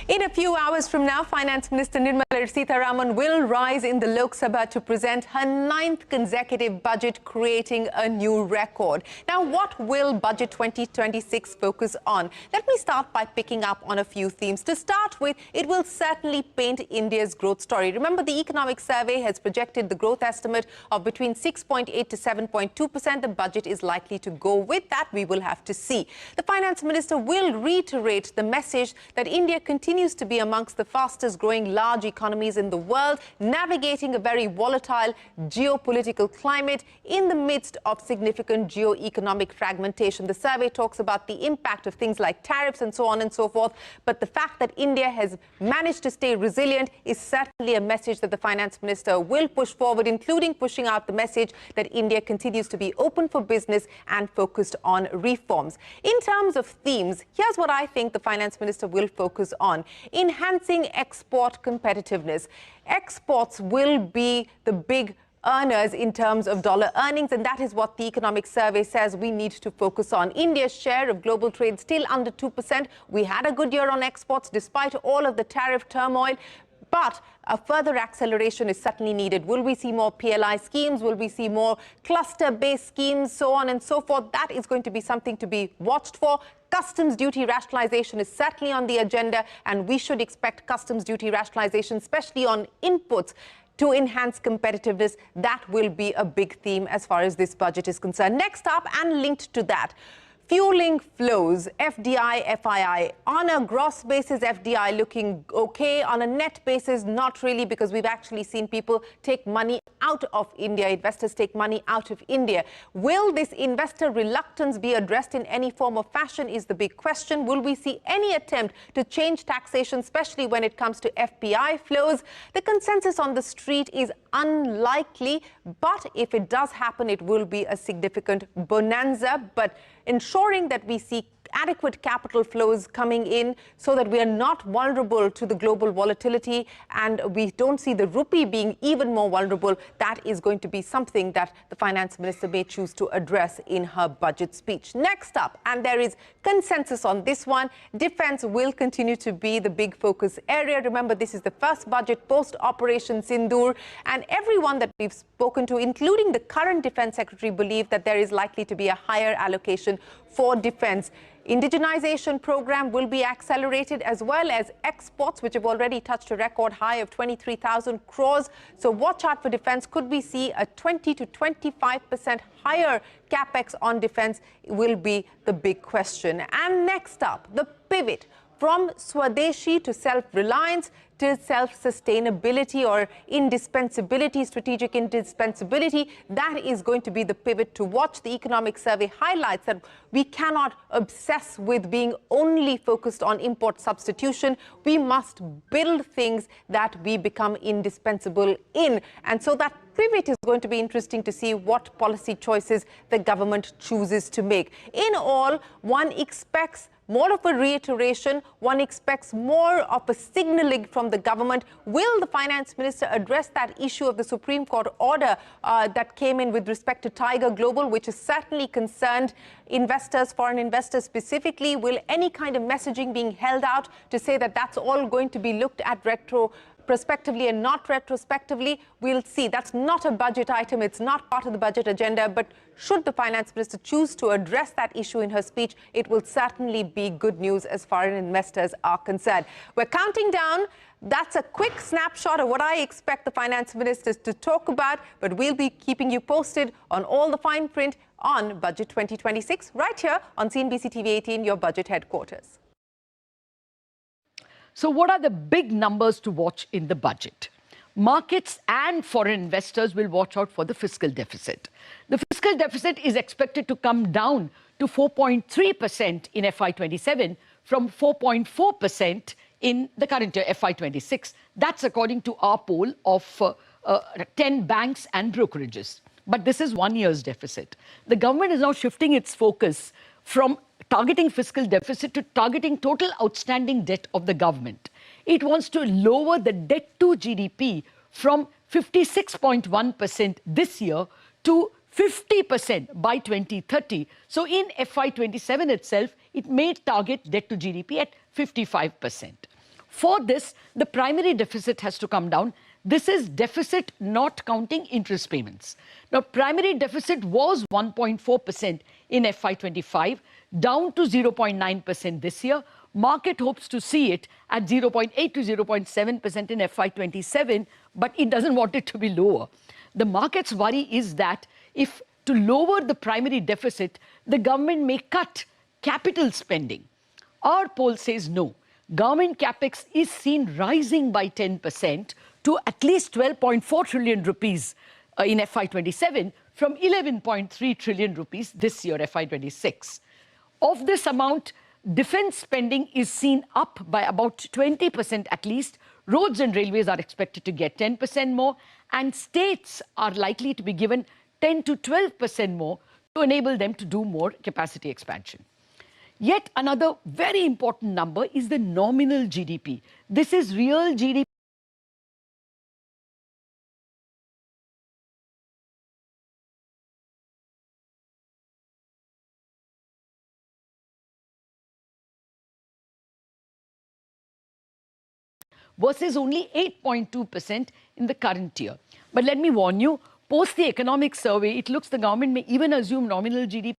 In a few hours from now, Finance Minister Nirmala Sitharaman will rise in the Lok Sabha to present her 9th consecutive budget, creating a new record. Now, what will Budget 2026 focus on? Let me start by picking up on a few themes. To start with, it will certainly paint India's growth story. Remember, the Economic Survey has projected the growth estimate of between 6.8 to 7.2%. The budget is likely to go with that. We will have to see. The Finance Minister will reiterate the message that India continues to be amongst the fastest growing large economies in the world, navigating a very volatile geopolitical climate in the midst of significant geo-economic fragmentation. The survey talks about the impact of things like tariffs and so on and so forth. But the fact that India has managed to stay resilient is certainly a message that the Finance Minister will push forward, including pushing out the message that India continues to be open for business and focused on reforms. In terms of themes, here's what I think the Finance Minister will focus on. Enhancing export competitiveness. Exports will be the big earners in terms of dollar earnings, and that is what the Economic Survey says we need to focus on. India's share of global trade still under 2%. We had a good year on exports despite all of the tariff turmoil. But a further acceleration is certainly needed. Will we see more PLI schemes? Will we see more cluster-based schemes, so on and so forth? That is going to be something to be watched for. Customs duty rationalization is certainly on the agenda, and we should expect customs duty rationalization, especially on inputs, to enhance competitiveness. That will be a big theme as far as this budget is concerned. Next up, and linked to that, fueling flows, FDI, FII. On a gross basis, FDI looking okay. On a net basis, not really, because we've actually seen people take money out of India, investors take money out of India. Will this investor reluctance be addressed in any form or fashion is the big question. Will we see any attempt to change taxation, especially when it comes to FPI flows? The consensus on the street is unlikely, but if it does happen, it will be a significant bonanza. But ensuring that we see adequate capital flows coming in so that we are not vulnerable to the global volatility and we don't see the rupee being even more vulnerable, that is going to be something that the Finance Minister may choose to address in her budget speech. Next up, and there is consensus on this one, defense will continue to be the big focus area. Remember, this is the first budget post-Operation Sindoor, and everyone that we've spoken to, including the current Defense Secretary, believe that there is likely to be a higher allocation for defense. Indigenization program will be accelerated, as well as exports, which have already touched a record high of 23,000 crores. So watch out for defense. Could we see a 20 to 25% higher capex on defense will be the big question. And next up, the pivot from Swadeshi to self-reliance to self-sustainability or indispensability, strategic indispensability. That is going to be the pivot to watch. The Economic Survey highlights that we cannot obsess with being only focused on import substitution. We must build things that we become indispensable in. And so that pivot is going to be interesting to see what policy choices the government chooses to make. In all, one expects more of a reiteration, one expects more of a signaling from the government. Will the Finance Minister address that issue of the Supreme Court order that came in with respect to Tiger Global, which has certainly concerned investors, foreign investors specifically? Will any kind of messaging being held out to say that that's all going to be looked at prospectively and not retrospectively? We'll see. That's not a budget item. It's not part of the budget agenda. But should the Finance Minister choose to address that issue in her speech, it will certainly be good news as far as investors are concerned. We're counting down. That's a quick snapshot of what I expect the Finance Minister to talk about. But we'll be keeping you posted on all the fine print on Budget 2026 right here on CNBC TV 18, your budget headquarters. So what are the big numbers to watch in the budget? Markets and foreign investors will watch out for the fiscal deficit. The fiscal deficit is expected to come down to 4.3% in FY27 from 4.4% in the current year, FY26. That's according to our poll of 10 banks and brokerages. But this is 1 year's deficit. The government is now shifting its focus from targeting fiscal deficit to targeting total outstanding debt of the government. It wants to lower the debt to GDP from 56.1% this year to 50% by 2030. So in FY27 itself, it may target debt to GDP at 55%. For this, the primary deficit has to come down. This is deficit not counting interest payments. Now, primary deficit was 1.4% in FY25, down to 0.9% this year. Market hopes to see it at 0.8 to 0.7% in FY27, but it doesn't want it to be lower. The market's worry is that if to lower the primary deficit, the government may cut capital spending. Our poll says no. Government capex is seen rising by 10% to at least 12.4 trillion rupees in FY27 from 11.3 trillion rupees this year, FY26. Of this amount, defense spending is seen up by about 20% at least. Roads and railways are expected to get 10% more, and states are likely to be given 10 to 12% more to enable them to do more capacity expansion. Yet another very important number is the nominal GDP. This is real GDP. Versus only 8.2% in the current year. But let me warn you, post the economic survey, it looks the government may even assume nominal GDP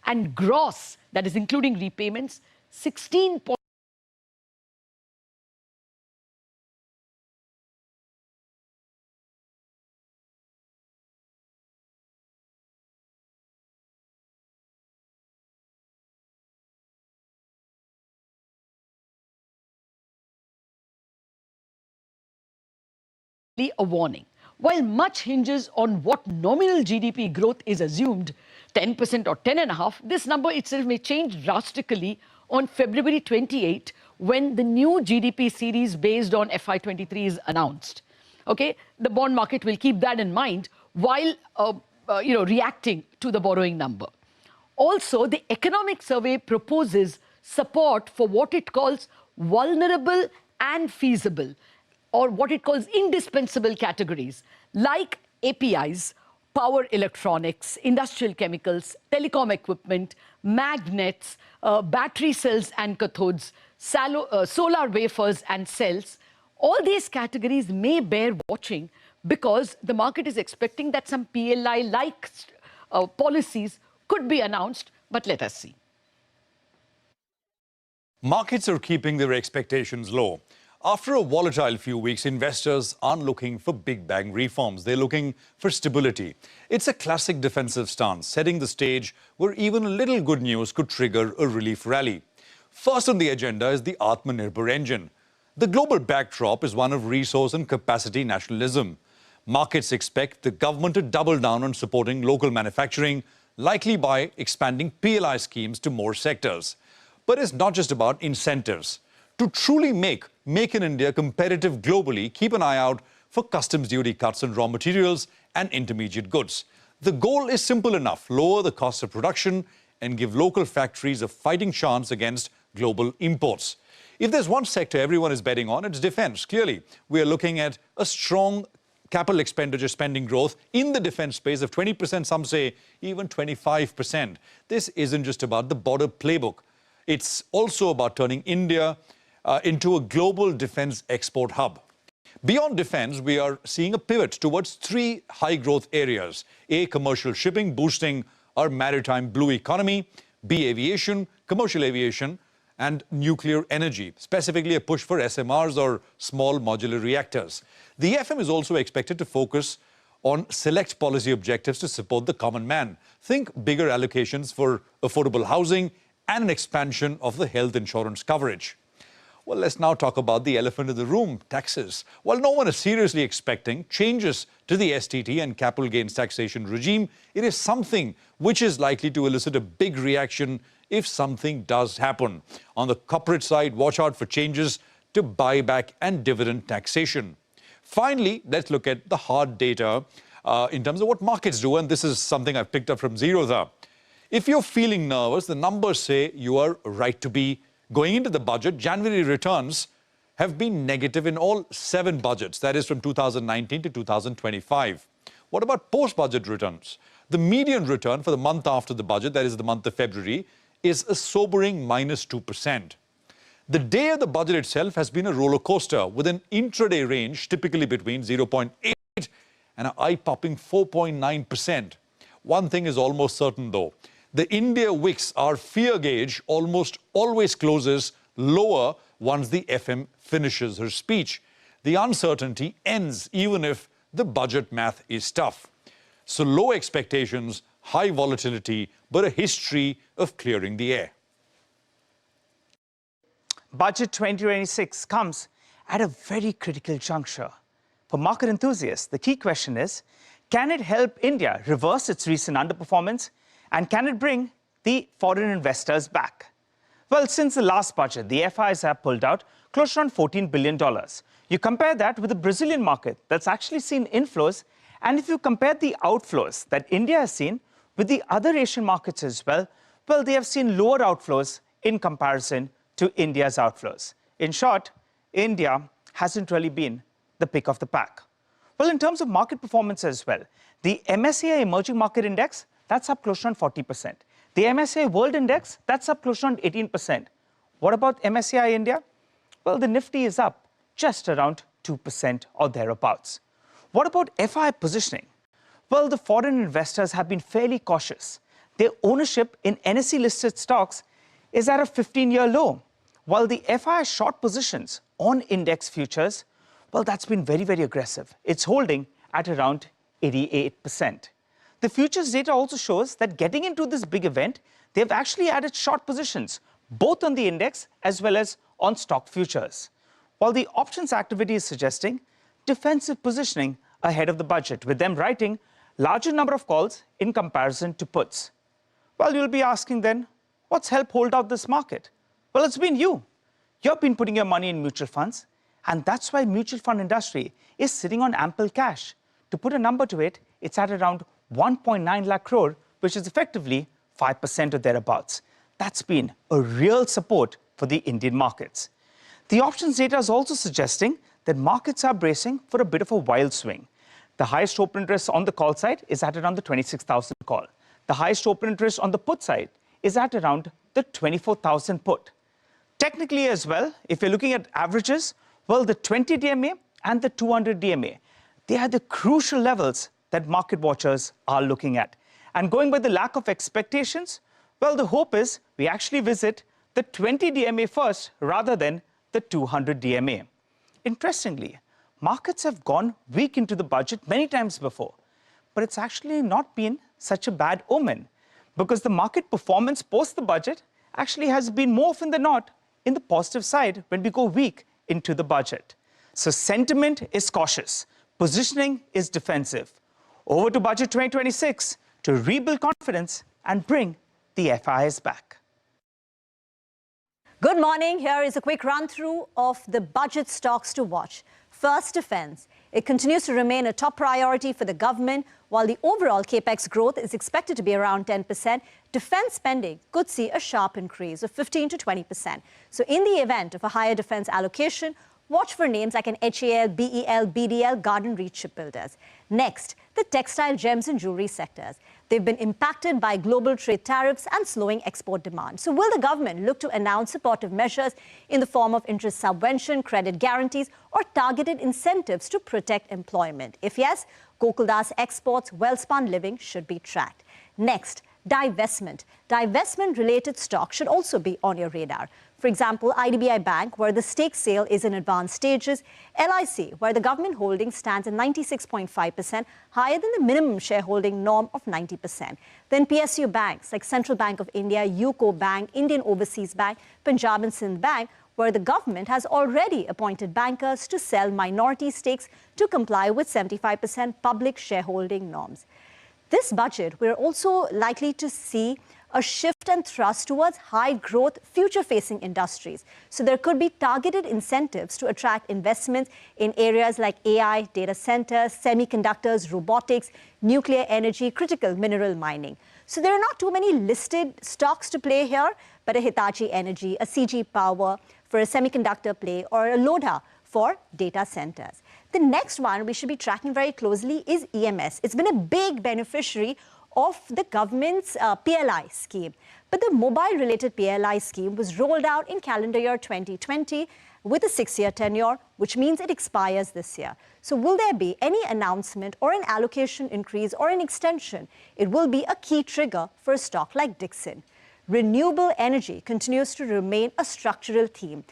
and gross, that is including repayments, 16. A warning. While much hinges on what nominal GDP growth is assumed, 10% or 10.5%, this number itself may change drastically on February 28 when the new GDP series based on FY23 is announced. Okay, the bond market will keep that in mind while reacting to the borrowing number. Also, the economic survey proposes support for what it calls vulnerable and feasible, or what it calls indispensable categories, like APIs, power electronics, industrial chemicals, telecom equipment, magnets, battery cells and cathodes, solar wafers and cells. All these categories may bear watching because the market is expecting that some PLI-like policies could be announced, but let us see. Markets are keeping their expectations low. After a volatile few weeks, investors aren't looking for big bang reforms. They're looking for stability. It's a classic defensive stance, setting the stage where even a little good news could trigger a relief rally. First on the agenda is the Atmanirbhar engine. The global backdrop is one of resource and capacity nationalism. Markets expect the government to double down on supporting local manufacturing, likely by expanding PLI schemes to more sectors. But it's not just about incentives. To truly make in India competitive globally, keep an eye out for customs duty cuts on raw materials and intermediate goods. The goal is simple enough: lower the cost of production and give local factories a fighting chance against global imports. If there's one sector everyone is betting on, it's defense. Clearly, we are looking at a strong capital expenditure spending growth in the defense space of 20%, some say even 25%. This isn't just about the border playbook. It's also about turning India into a global defense export hub. Beyond defense, we are seeing a pivot towards three high-growth areas. A, commercial shipping, boosting our maritime blue economy. B, aviation, commercial aviation, and nuclear energy, specifically a push for SMRs or small modular reactors. The FM is also expected to focus on select policy objectives to support the common man. Think bigger allocations for affordable housing and an expansion of the health insurance coverage. Well, let's now talk about the elephant in the room, taxes. While no one is seriously expecting changes to the STT and capital gains taxation regime, it is something which is likely to elicit a big reaction if something does happen. On the corporate side, watch out for changes to buyback and dividend taxation. Finally, let's look at the hard data in terms of what markets do, and this is something I've picked up from Zerodha. If you're feeling nervous, the numbers say you are right to be. Going into the budget, January returns have been negative in all 7 budgets, that is from 2019 to 2025. What about post-budget returns? The median return for the month after the budget, that is the month of February, is a sobering -2%. The day of the budget itself has been a roller coaster with an intraday range typically between 0.8 and an eye-popping 4.9%. One thing is almost certain though. The India Wix, our fear gauge, almost always closes lower once the FM finishes her speech. The uncertainty ends even if the budget math is tough. So low expectations, high volatility, but a history of clearing the air. Budget 2026 comes at a very critical juncture. For market enthusiasts, the key question is, can it help India reverse its recent underperformance? And can it bring the foreign investors back? Well, since the last budget, the FIs have pulled out close to around $14 billion. You compare that with the Brazilian market that's actually seen inflows, and if you compare the outflows that India has seen with the other Asian markets as well, they have seen lower outflows in comparison to India's outflows. In short, India hasn't really been the pick of the pack. Well, in terms of market performance as well, the MSCI Emerging Market Index, that's up close to around 40%. The MSCI World Index, that's up close to around 18%. What about MSCI India? Well, the Nifty is up just around 2% or thereabouts. What about FI positioning? Well, the foreign investors have been fairly cautious. Their ownership in NSE-listed stocks is at a 15-year low, while the FI short positions on index futures, well, that's been very, very aggressive. It's holding at around 88%. The futures data also shows that getting into this big event, they've actually added short positions, both on the index as well as on stock futures. While the options activity is suggesting defensive positioning ahead of the budget, with them writing larger number of calls in comparison to puts. Well, you'll be asking then, what's helped hold out this market? Well, it's been you. You've been putting your money in mutual funds, and that's why mutual fund industry is sitting on ample cash. To put a number to it, it's at around 1.9 lakh crore, which is effectively 5% or thereabouts. That's been a real support for the Indian markets. The options data is also suggesting that markets are bracing for a bit of a wild swing. The highest open interest on the call side is at around the 26,000 call. The highest open interest on the put side is at around the 24,000 put. Technically as well, if you're looking at averages, well, the 20 DMA and the 200 DMA, they are the crucial levels that market watchers are looking at. And going by the lack of expectations, well, the hope is we actually visit the 20 DMA first rather than the 200 DMA. Interestingly, markets have gone weak into the budget many times before, but it's actually not been such a bad omen because the market performance post the budget actually has been more often than not in the positive side when we go weak into the budget. So sentiment is cautious, positioning is defensive. Over to budget 2026. to rebuild confidence and bring the FIs back. Good morning. Here is a quick run-through of the budget stocks to watch. First, defense. It continues to remain a top priority for the government. While the overall capex growth is expected to be around 10%, defense spending could see a sharp increase of 15 to 20%. So in the event of a higher defense allocation, watch for names like an HAL, BEL, BDL, Garden Reach shipbuilders. Next, the textile, gems and jewelry sectors. They've been impacted by global trade tariffs and slowing export demand. So will the government look to announce supportive measures in the form of interest subvention, credit guarantees, or targeted incentives to protect employment? If yes, Gokuldas Exports, Wellspun Living should be tracked. Next, divestment. Divestment-related stocks should also be on your radar. For example, IDBI Bank, where the stake sale is in advanced stages, LIC, where the government holding stands at 96.5%, higher than the minimum shareholding norm of 90%. Then PSU banks like Central Bank of India, UCO Bank, Indian Overseas Bank, Punjab and Sindh Bank, where the government has already appointed bankers to sell minority stakes to comply with 75% public shareholding norms. This budget, we're also likely to see a shift and thrust towards high-growth, future-facing industries. So there could be targeted incentives to attract investments in areas like AI, data centers, semiconductors, robotics, nuclear energy, critical mineral mining. So there are not too many listed stocks to play here, but a Hitachi Energy, a CG Power for a semiconductor play, or a Lodha for data centers. The next one we should be tracking very closely is EMS. It's been a big beneficiary of the government's PLI scheme. But the mobile-related PLI scheme was rolled out in calendar year 2020 with a 6-year tenure, which means it expires this year. So will there be any announcement or an allocation increase or an extension? It will be a key trigger for a stock like Dixon. Renewable energy continues to remain a structural theme.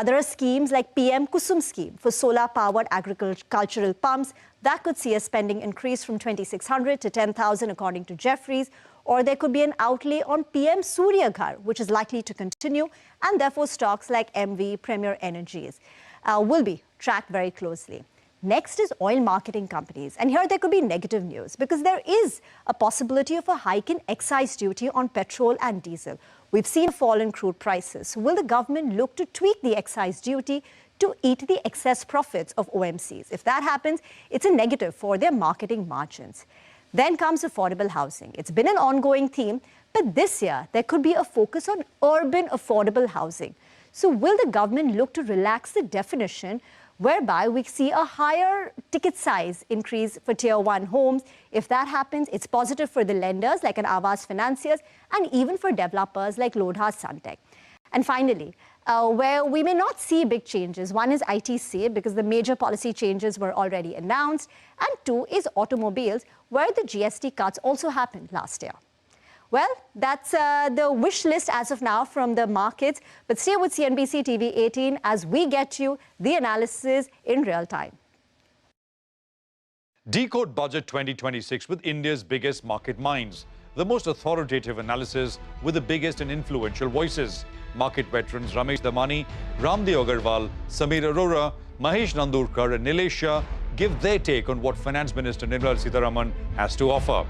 There are schemes like PM Kusum scheme for solar-powered agricultural pumps. That could see a spending increase from 2,600 to 10,000 according to Jefferies. Or there could be an outlay on PM Surya Ghar, which is likely to continue, and therefore stocks like MV, Premier Energies will be tracked very closely. Next is oil marketing companies. And here there could be negative news because there is a possibility of a hike in excise duty on petrol and diesel. We've seen a fall in crude prices. So will the government look to tweak the excise duty to eat the excess profits of OMCs? If that happens, it's a negative for their marketing margins. Then comes affordable housing. It's been an ongoing theme, but this year there could be a focus on urban affordable housing. So will the government look to relax the definition whereby we see a higher ticket size increase for Tier 1 homes? If that happens, it's positive for the lenders like an Aavas Financiers and even for developers like Lodha Suntech. And finally, where we may not see big changes, one is ITC because the major policy changes were already announced, and two is automobiles where the GST cuts also happened last year. Well, that's the wish list as of now from the markets. But stay with CNBC TV 18 as we get you the analysis in real time. Decode Budget 2026 with India's biggest market minds. The most authoritative analysis with the biggest and influential voices. Market veterans Ramesh Damani, Ramdev Agarwal, Samir Arora, Mahesh Nandurkar and Nilesh Shah give their take on what Finance Minister Nirmala Sitharaman has to offer.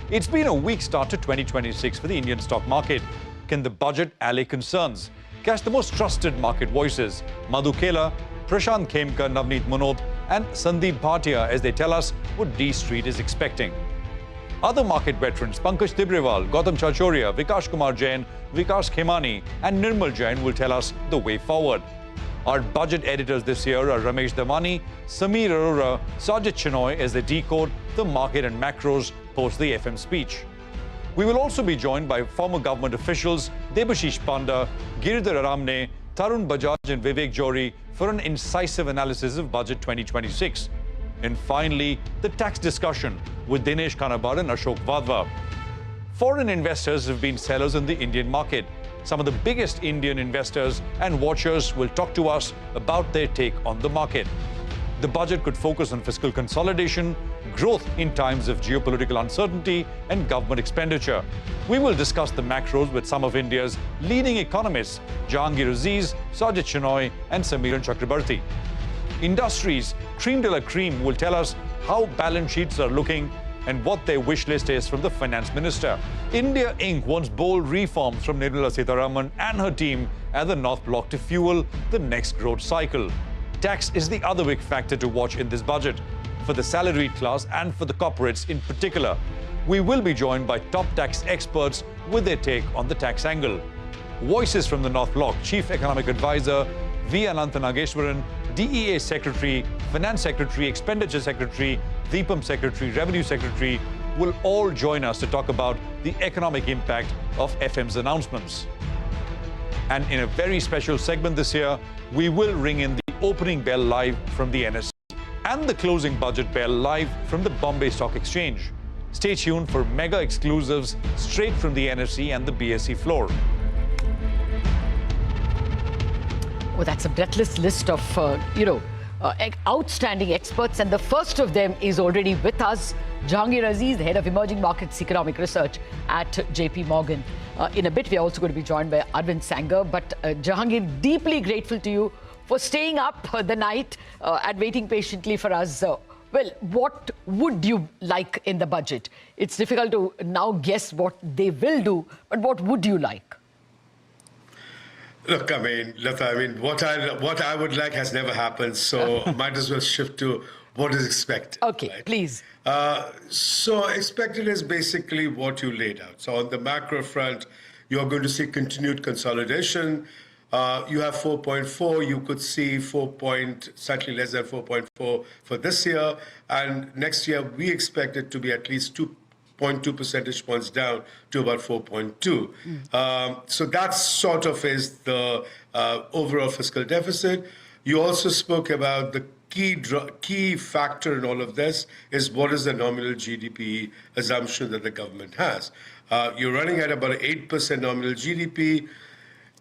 It's been a weak start to 2026 for the Indian stock market. Can the budget allay concerns? Catch the most trusted market voices, Madhu Kela, Prashant Khemkar, Navneet Munot and Sandeep Bhatia as they tell us what D Street is expecting. Other market veterans Pankaj Tibrewal, Gautam Chachoria, Vikash Kumar Jain, Vikas Khemani and Nirmal Jain will tell us the way forward. Our budget editors this year are Ramesh Damani, Samir Arora, Sajid Chinoy as they decode the market and macros post the FM speech. We will also be joined by former government officials Debashish Panda, Giridhar Aramne, Tarun Bajaj and Vivek Johri for an incisive analysis of Budget 2026. And finally, the tax discussion with Dinesh Kanabar and Ashok Vadva. Foreign investors have been sellers in the Indian market. Some of the biggest Indian investors and watchers will talk to us about their take on the market. The budget could focus on fiscal consolidation, growth in times of geopolitical uncertainty and government expenditure. We will discuss the macros with some of India's leading economists, Jahangir Aziz, Sajid Chinoy and Samiran Chakrabarti. Industries, Cream de la Cream will tell us how balance sheets are looking and what their wish list is from the finance minister. India Inc. wants bold reforms from Nirmala Sitharaman and her team at the North Block to fuel the next growth cycle. Tax is the other big factor to watch in this budget, for the salaried class and for the corporates in particular. We will be joined by top tax experts with their take on the tax angle. Voices from the North Block: Chief Economic Advisor V. Anantha Nageshwaran, DEA Secretary, Finance Secretary, Expenditure Secretary, Deepam Secretary, Revenue Secretary, will all join us to talk about the economic impact of FM's announcements. And in a very special segment this year, we will ring in the opening bell live from the NSE and the closing budget bell live from the Bombay Stock Exchange. Stay tuned for mega exclusives straight from the NSE and the BSE floor. Oh, that's a breathless list of, outstanding experts. And the first of them is already with us, Jahangir Aziz, the Head of Emerging Markets Economic Research at JP Morgan. In a bit, we are also going to be joined by Arvind Sanger. But Jahangir, deeply grateful to you for staying up the night and waiting patiently for us. Well, what would you like in the budget? It's difficult to now guess what they will do, but what would you like? Look, I mean, Lata, what I would like has never happened, so might as well shift to what is expected. Okay, right? Please. So expected is basically what you laid out. So on the macro front, you're going to see continued consolidation. You have 4.4, you could see slightly less than 4.4 for this year. And next year, we expect it to be at least 2.2 percentage points down to about 4.2. So that sort of is the overall fiscal deficit. You also spoke about the key factor in all of this is what is the nominal GDP assumption that the government has. You're running at about 8% nominal GDP.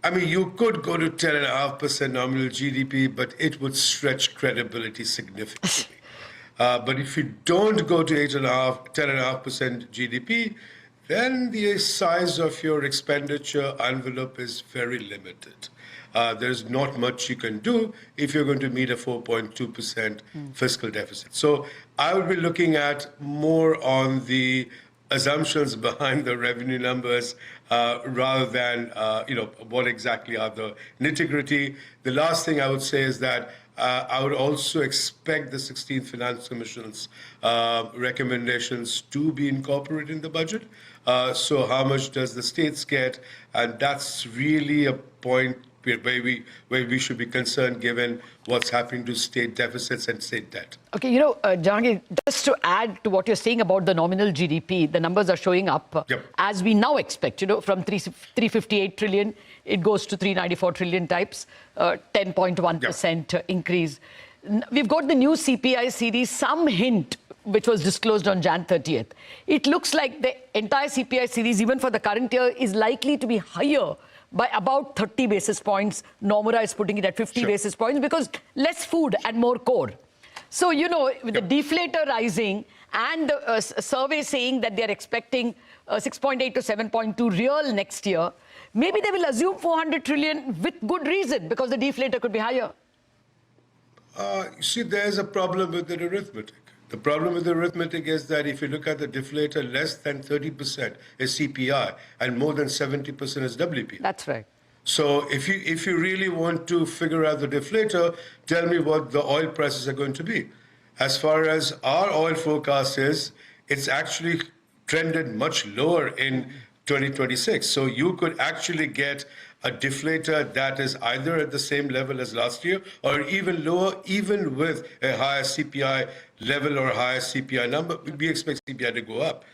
I mean, you could go to 10.5% nominal GDP, but it would stretch credibility significantly. But if you don't go to 10.5% GDP, then the size of your expenditure envelope is very limited. There's not much you can do if you're going to meet a 4.2% fiscal deficit. So I would be looking at more on the assumptions behind the revenue numbers rather than, what exactly are the nitty-gritty. The last thing I would say is that I would also expect the 16th Finance Commission's recommendations to be incorporated in the budget. So how much does the states get? And that's really a point where we should be concerned given what's happening to state deficits and state debt. Okay, Jahangir, just to add to what you're saying about the nominal GDP, the numbers are showing up as we now expect, from 358 trillion, it goes to 394 trillion types, 10.1% increase. We've got the new CPI series, some hint which was disclosed on Jan 30th. It looks like the entire CPI series, even for the current year, is likely to be higher by about 30 basis points. Nomura is putting it at 50 basis points because less food and more core. So, with the deflator rising and the survey saying that they're expecting 6.8 to 7.2 real next year, maybe they will assume 400 trillion with good reason because the deflator could be higher. You see, there's a problem with the arithmetic. The problem with the arithmetic is that if you look at the deflator, less than 30% is CPI and more than 70% is WPI. That's right. So if you really want to figure out the deflator, tell me what the oil prices are going to be. As far as our oil forecast is, it's actually trended much lower in 2026. So you could actually get a deflator that is either at the same level as last year or even lower, even with a higher CPI level or a higher CPI number. We expect CPI to go up.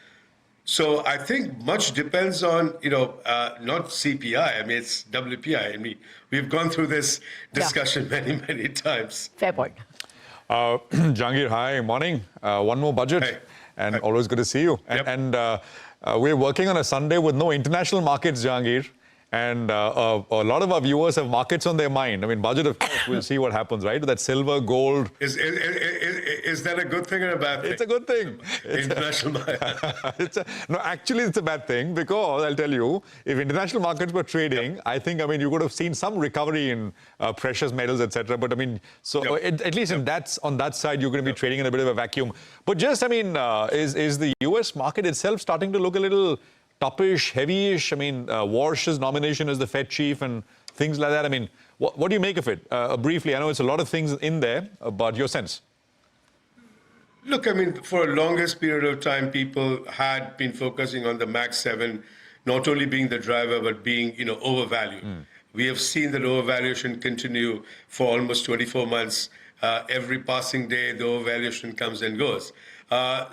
So I think much depends on, not CPI. I mean, it's WPI. I mean, we've gone through this discussion many, many times. Fair point. Jahangir, hi, morning. One more budget. And always good to see you. And we're working on a Sunday with no international markets, Jahangir. And a lot of our viewers have markets on their mind. I mean, budget, of course, we'll see what happens, right? That silver, gold. Is that a good thing or a bad thing? It's a good thing. International No, actually, it's a bad thing because I'll tell you, if international markets were trading, I think, I mean, you would have seen some recovery in precious metals, etc. But I mean, so at least on that side, you're going to be trading in a bit of a vacuum. But just, I mean, is the US market itself starting to look a little toppish, heavy-ish? I mean, Warsh's nomination as the Fed chief and things like that. I mean, what do you make of it? Briefly, I know it's a lot of things in there, but your sense? Look, I mean, for a longest period of time, people had been focusing on the Max 7, not only being the driver, but being, overvalued. We have seen that overvaluation continue for almost 24 months. Every passing day, the overvaluation comes and goes.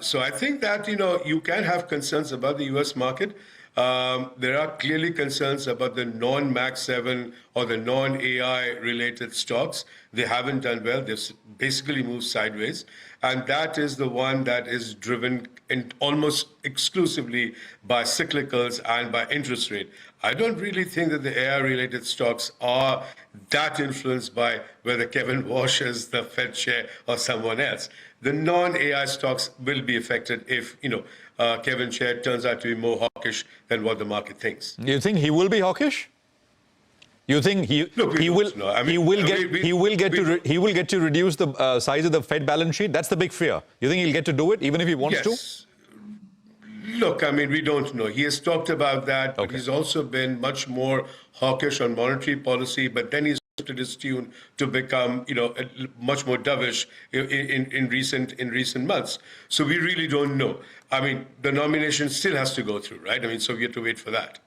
So I think that, you can have concerns about the U.S. market. There are clearly concerns about the non-Max 7 or the non-AI related stocks. They haven't done well. They've basically moved sideways. And that is the one that is driven almost exclusively by cyclicals and by interest rate. I don't really think that the AI-related stocks are that influenced by whether Kevin Walsh is the Fed chair or someone else. The non-AI stocks will be affected if, Kevin Chair turns out to be more hawkish than what the market thinks. You think he will be hawkish? You think he will get to reduce the size of the Fed balance sheet? That's the big fear. You think he'll get to do it even if he wants to? Look, I mean, we don't know. He has talked about that, but he's also been much more hawkish on monetary policy, but then he's shifted his tune to become, much more dovish in recent months. So we really don't know. I mean, the nomination still has to go through, right? I mean, so we have to wait for that.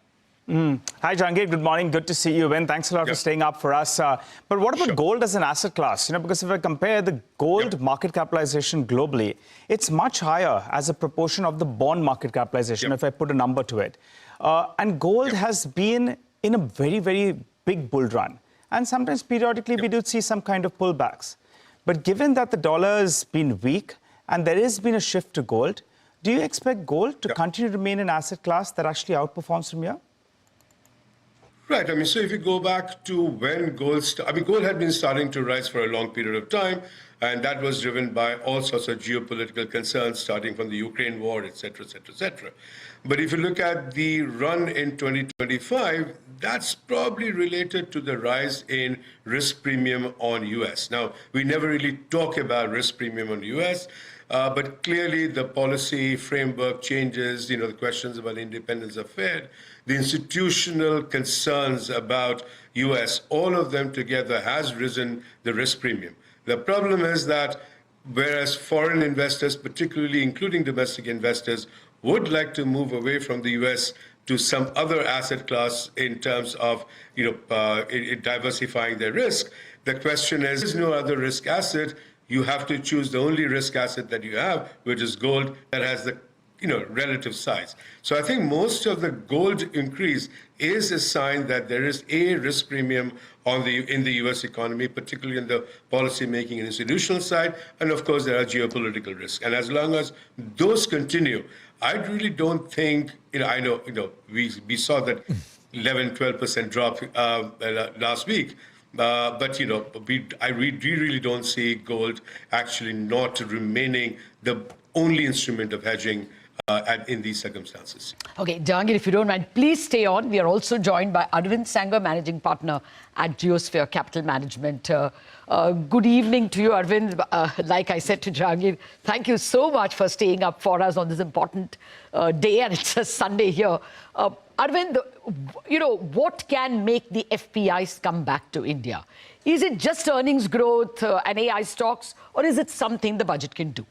Hi, Jahangir. Good morning. Good to see you, Vin. Thanks a lot for staying up for us. But what about gold as an asset class? Because if I compare the gold market capitalization globally, it's much higher as a proportion of the bond market capitalization, if I put a number to it. And gold has been in a very, very big bull run. And sometimes periodically we do see some kind of pullbacks. But given that the dollar has been weak and there has been a shift to gold, do you expect gold to continue to remain an asset class that actually outperforms from here? Right. I mean, so if you go back to when gold had been starting to rise for a long period of time, and that was driven by all sorts of geopolitical concerns, starting from the Ukraine war, et cetera, et cetera, et cetera. But if you look at the run in 2025, that's probably related to the rise in risk premium on US. Now, we never really talk about risk premium on US, but clearly the policy framework changes, the questions about independence of Fed, the institutional concerns about US, all of them together has risen the risk premium. The problem is that whereas foreign investors, particularly including domestic investors, would like to move away from the US to some other asset class in terms of diversifying their risk, the question is, there's no other risk asset. You have to choose the only risk asset that you have, which is gold, that has the relative size. So I think most of the gold increase is a sign that there is a risk premium in the US economy, particularly in the policy making and institutional side. And of course, there are geopolitical risks. And as long as those continue, I really don't think, I know, we saw that 11-12% drop last week. But, we really don't see gold actually not remaining the only instrument of hedging in these circumstances. Okay, Jahangir, if you don't mind, please stay on. We are also joined by Arvind Sanger, Managing Partner at Geosphere Capital Management. Good evening to you, Arvind. Like I said to Jahangir, thank you so much for staying up for us on this important day, and it's a Sunday here. Arvind, what can make the FPIs come back to India? Is it just earnings growth and AI stocks, or is it something the budget can do?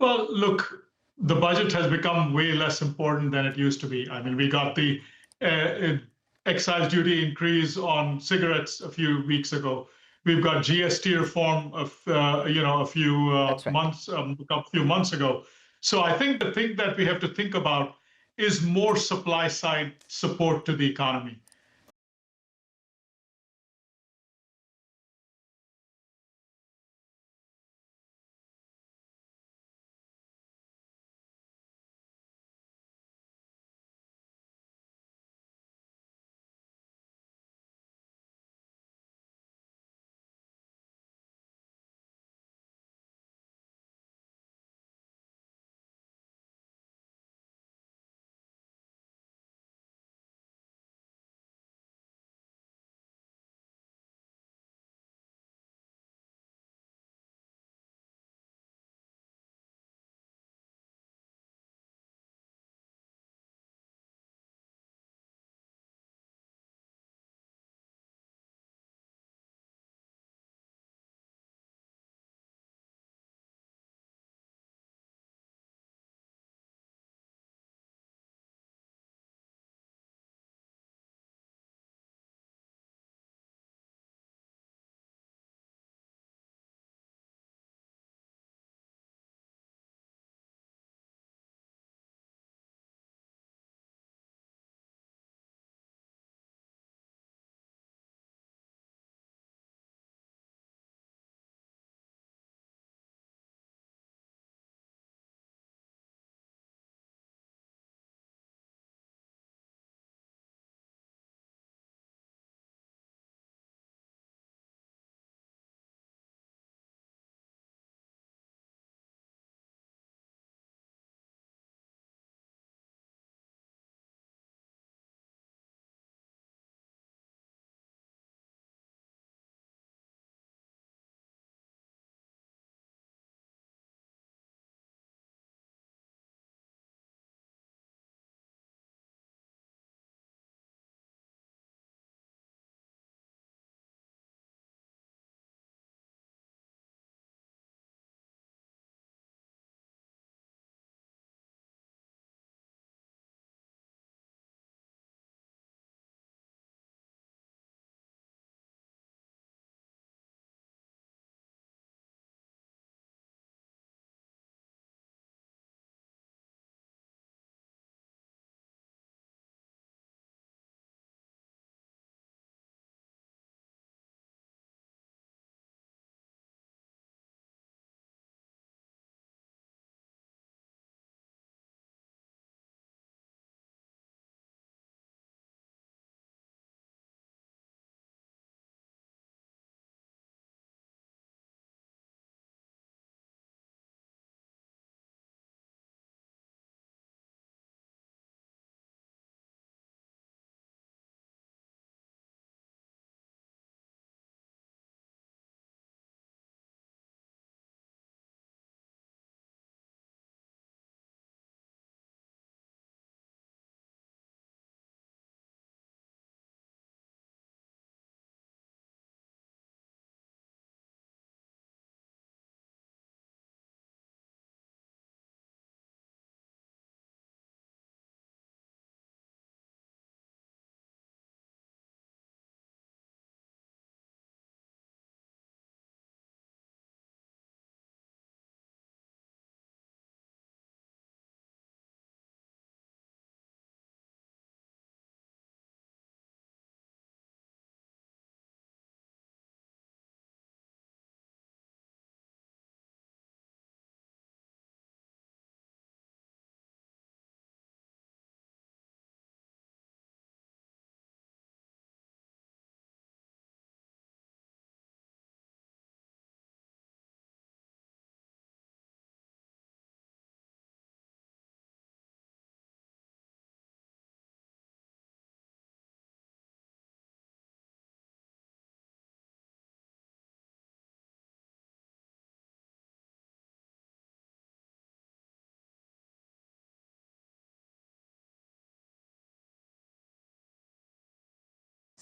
Well, look, the budget has become way less important than it used to be. I mean, we got the excise duty increase on cigarettes a few weeks ago. We've got GST reform a few months ago. So I think the thing that we have to think about is more supply side support to the economy.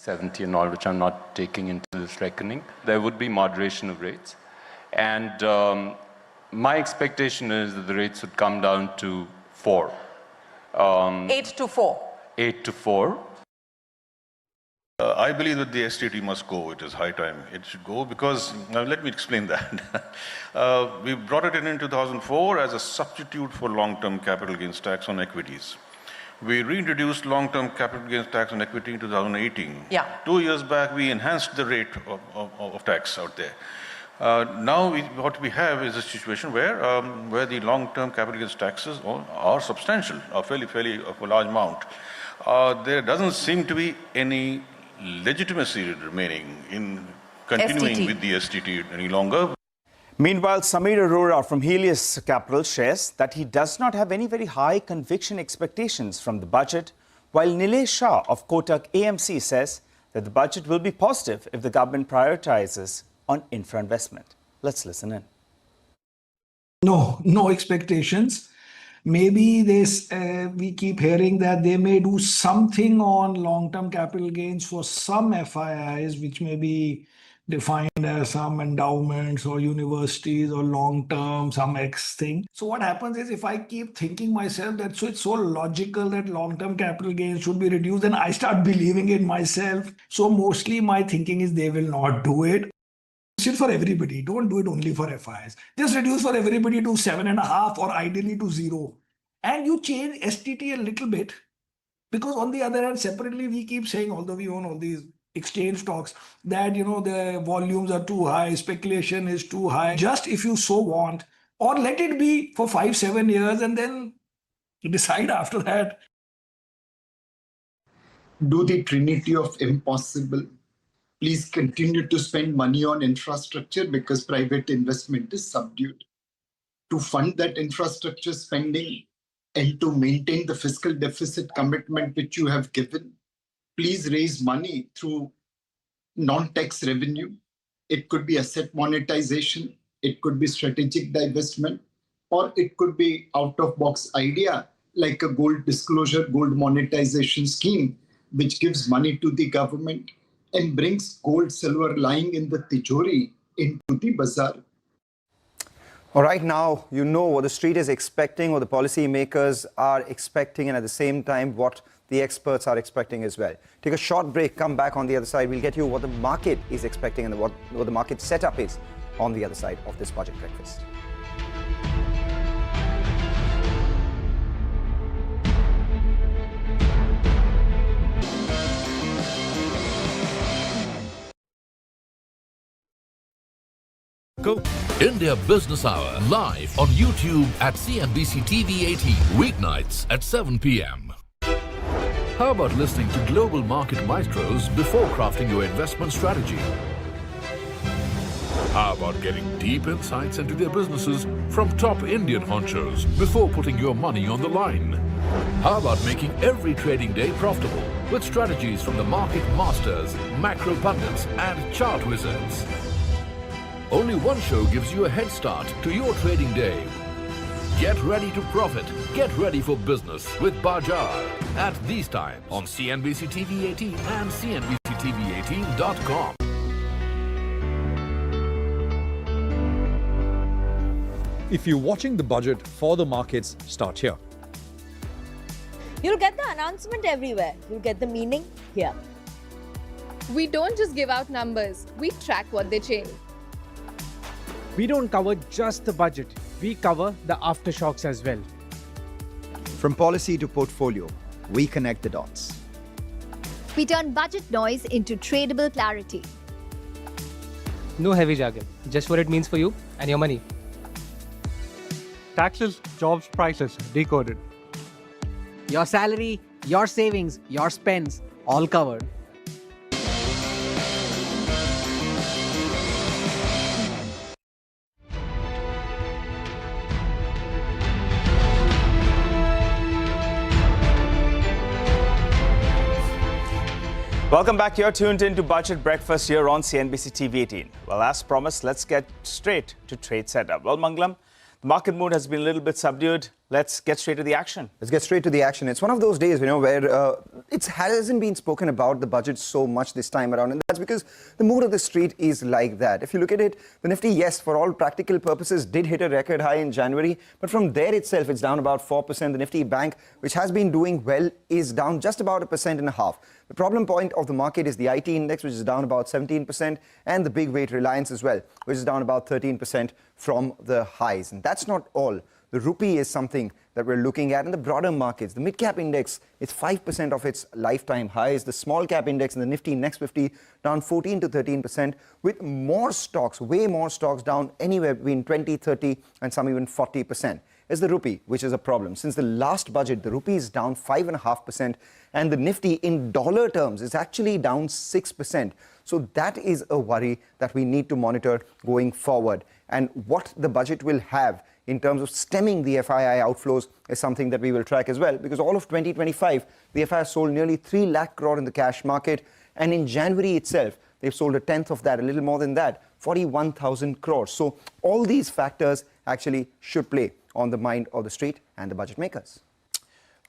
70 and all, which I'm not taking into this reckoning. There would be moderation of rates. And my expectation is that the rates would come down to 4. 8 to 4. 8 to 4. I believe that the STT must go. It is high time it should go because, now let me explain that. We brought it in 2004 as a substitute for long-term capital gains tax on equities. We reintroduced long-term capital gains tax on equity in 2018. Yeah. 2 years back, we enhanced the rate of tax out there. Now what we have is a situation where the long-term capital gains taxes are substantial, are fairly of a large amount. There doesn't seem to be any legitimacy remaining in continuing STT. with the STT any longer. Meanwhile, Samir Arora from Helios Capital shares that he does not have any very high conviction expectations from the budget, while Nilesh Shah of Kotak AMC says that the budget will be positive if the government prioritizes on infra investment. Let's listen in. No expectations. Maybe we keep hearing that they may do something on long-term capital gains for some FIIs, which may be defined as some endowments or universities or long-term, some X thing. So what happens is if I keep thinking myself that so it's so logical that long-term capital gains should be reduced, then I start believing it myself. So mostly my thinking is they will not do it. It's for everybody. Don't do it only for FIs. Just reduce for everybody to 7.5 or ideally to 0. And you change STT a little bit because on the other hand, separately, we keep saying, although we own all these exchange stocks, that, the volumes are too high, speculation is too high. Just if you so want, or let it be for 5-7 years and then decide after that. Do the trinity of impossible. Please continue to spend money on infrastructure because private investment is subdued. To fund that infrastructure spending and to maintain the fiscal deficit commitment which you have given, please raise money through non-tax revenue. It could be asset monetization, it could be strategic divestment, or it could be out-of-box idea like a gold disclosure, gold monetization scheme, which gives money to the government and brings gold, silver lying in the tijori into the bazaar. All right, now you know what the street is expecting, what the policy makers are expecting, and at the same time, what the experts are expecting as well. Take a short break, come back on the other side. We'll get you what the market is expecting and what the market setup is on the other side of this budget breakfast. Go India Business Hour live on YouTube at CNBC TV 18 weeknights at 7 p.m. How about listening to global market maestros before crafting your investment strategy? How about getting deep insights into their businesses from top Indian honchos before putting your money on the line? How about making every trading day profitable with strategies from the market masters, macro pundits and chart wizards? Only one show gives you a head start to your trading day. Get ready to profit. Get ready for business with Bajar at these times on CNBC TV 18 and CNBCTV18.com. If you're watching the budget for the markets, start here. You'll get the announcement everywhere. You'll get the meaning here. We don't just give out numbers, we track what they change. We don't cover just the budget, we cover the aftershocks as well. From policy to portfolio, we connect the dots. We turn budget noise into tradable clarity. No heavy jargon, just what it means for you and your money. Taxes, jobs, prices, decoded. Your salary, your savings, your spends, all covered. Welcome back. You're tuned in to Budget Breakfast here on CNBC TV 18. Well, as promised, let's get straight to trade setup. Well, Mangalam, the market mood has been a little bit subdued. let's get straight to the action. Let's get straight to the action. It's one of those days, where it hasn't been spoken about the budget so much this time around. And that's because the mood of the street is like that. If you look at it, the Nifty, yes, for all practical purposes, did hit a record high in January. But from there itself, it's down about 4%. The Nifty Bank, which has been doing well, is down just about 1.5%. The problem point of the market is the IT index, which is down about 17%, and the big weight Reliance as well, which is down about 13% from the highs. And that's not all. The rupee is something that we're looking at in the broader markets. The mid-cap index is 5% of its lifetime highs. The small-cap index in the Nifty Next 50 down 14 to 13%, with more stocks, way more stocks down anywhere between 20, 30, and some even 40%. Is the rupee, which is a problem. Since the last budget, the rupee is down 5.5%, and the Nifty in dollar terms is actually down 6%. So that is a worry that we need to monitor going forward. And what the budget will have in terms of stemming the FII outflows is something that we will track as well, because all of 2025, the FII sold nearly 3 lakh crore in the cash market, and in January itself, they've sold a tenth of that, a little more than that, 41,000 crores. So all these factors actually should play on the mind of the street and the budget makers.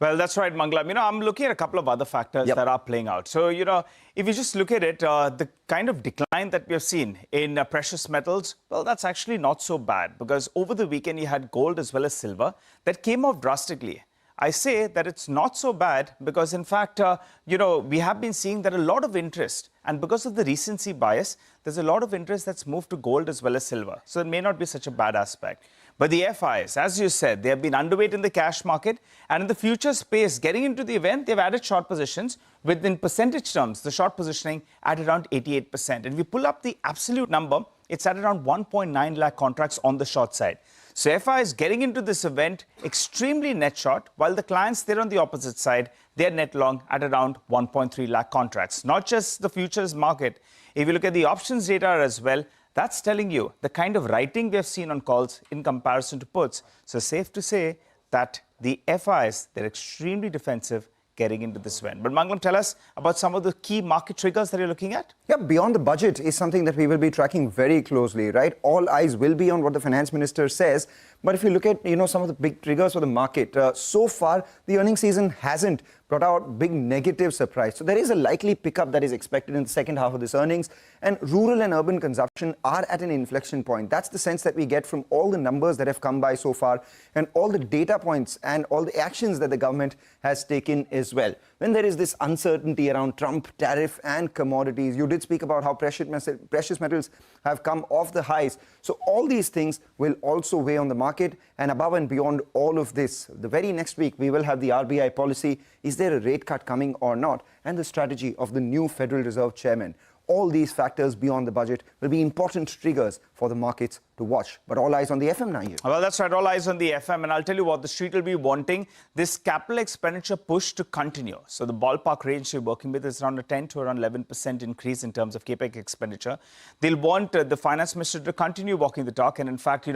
Well, that's right, Mangalam. I'm looking at a couple of other factors that are playing out. So, if you just look at it, the kind of decline that we have seen in precious metals, well, that's actually not so bad, because over the weekend you had gold as well as silver that came off drastically. I say that it's not so bad because, in fact, we have been seeing that a lot of interest, and because of the recency bias, there's a lot of interest that's moved to gold as well as silver. So it may not be such a bad aspect. But the FIs, as you said, they have been underweight in the cash market, and in the future space, getting into the event, they've added short positions, within percentage terms, the short positioning at around 88%. And if we pull up the absolute number, it's at around 1.9 lakh contracts on the short side. So FIs getting into this event extremely net short, while the clients there on the opposite side, they're net long at around 1.3 lakh contracts. Not just the futures market. If you look at the options data as well, that's telling you the kind of writing we have seen on calls in comparison to puts. So safe to say that the FIs, they're extremely defensive getting into this event. But Mangalam, tell us about some of the key market triggers that you're looking at. Yeah, beyond the budget is something that we will be tracking very closely, right? All eyes will be on what the finance minister says. But if you look at, some of the big triggers for the market, so far, the earnings season hasn't brought out big negative surprise. So there is a likely pickup that is expected in the second half of this earnings. And rural and urban consumption are at an inflection point. That's the sense that we get from all the numbers that have come by so far, and all the data points and all the actions that the government has taken as well. When there is this uncertainty around Trump, tariff, and commodities, you did speak about how precious metals have come off the highs. So all these things will also weigh on the market. And above and beyond all of this, the very next week, we will have the RBI policy. Is there a rate cut coming or not? And the strategy of the new Federal Reserve chairman. All these factors beyond the budget will be important triggers for the markets to watch. But all eyes on the FM now here. Well, that's right. All eyes on the FM. And I'll tell you what, the street will be wanting this capital expenditure push to continue. So the ballpark range you're working with is around a 10 to around 11% increase in terms of capex expenditure. They'll want the finance minister to continue walking the talk and, in fact,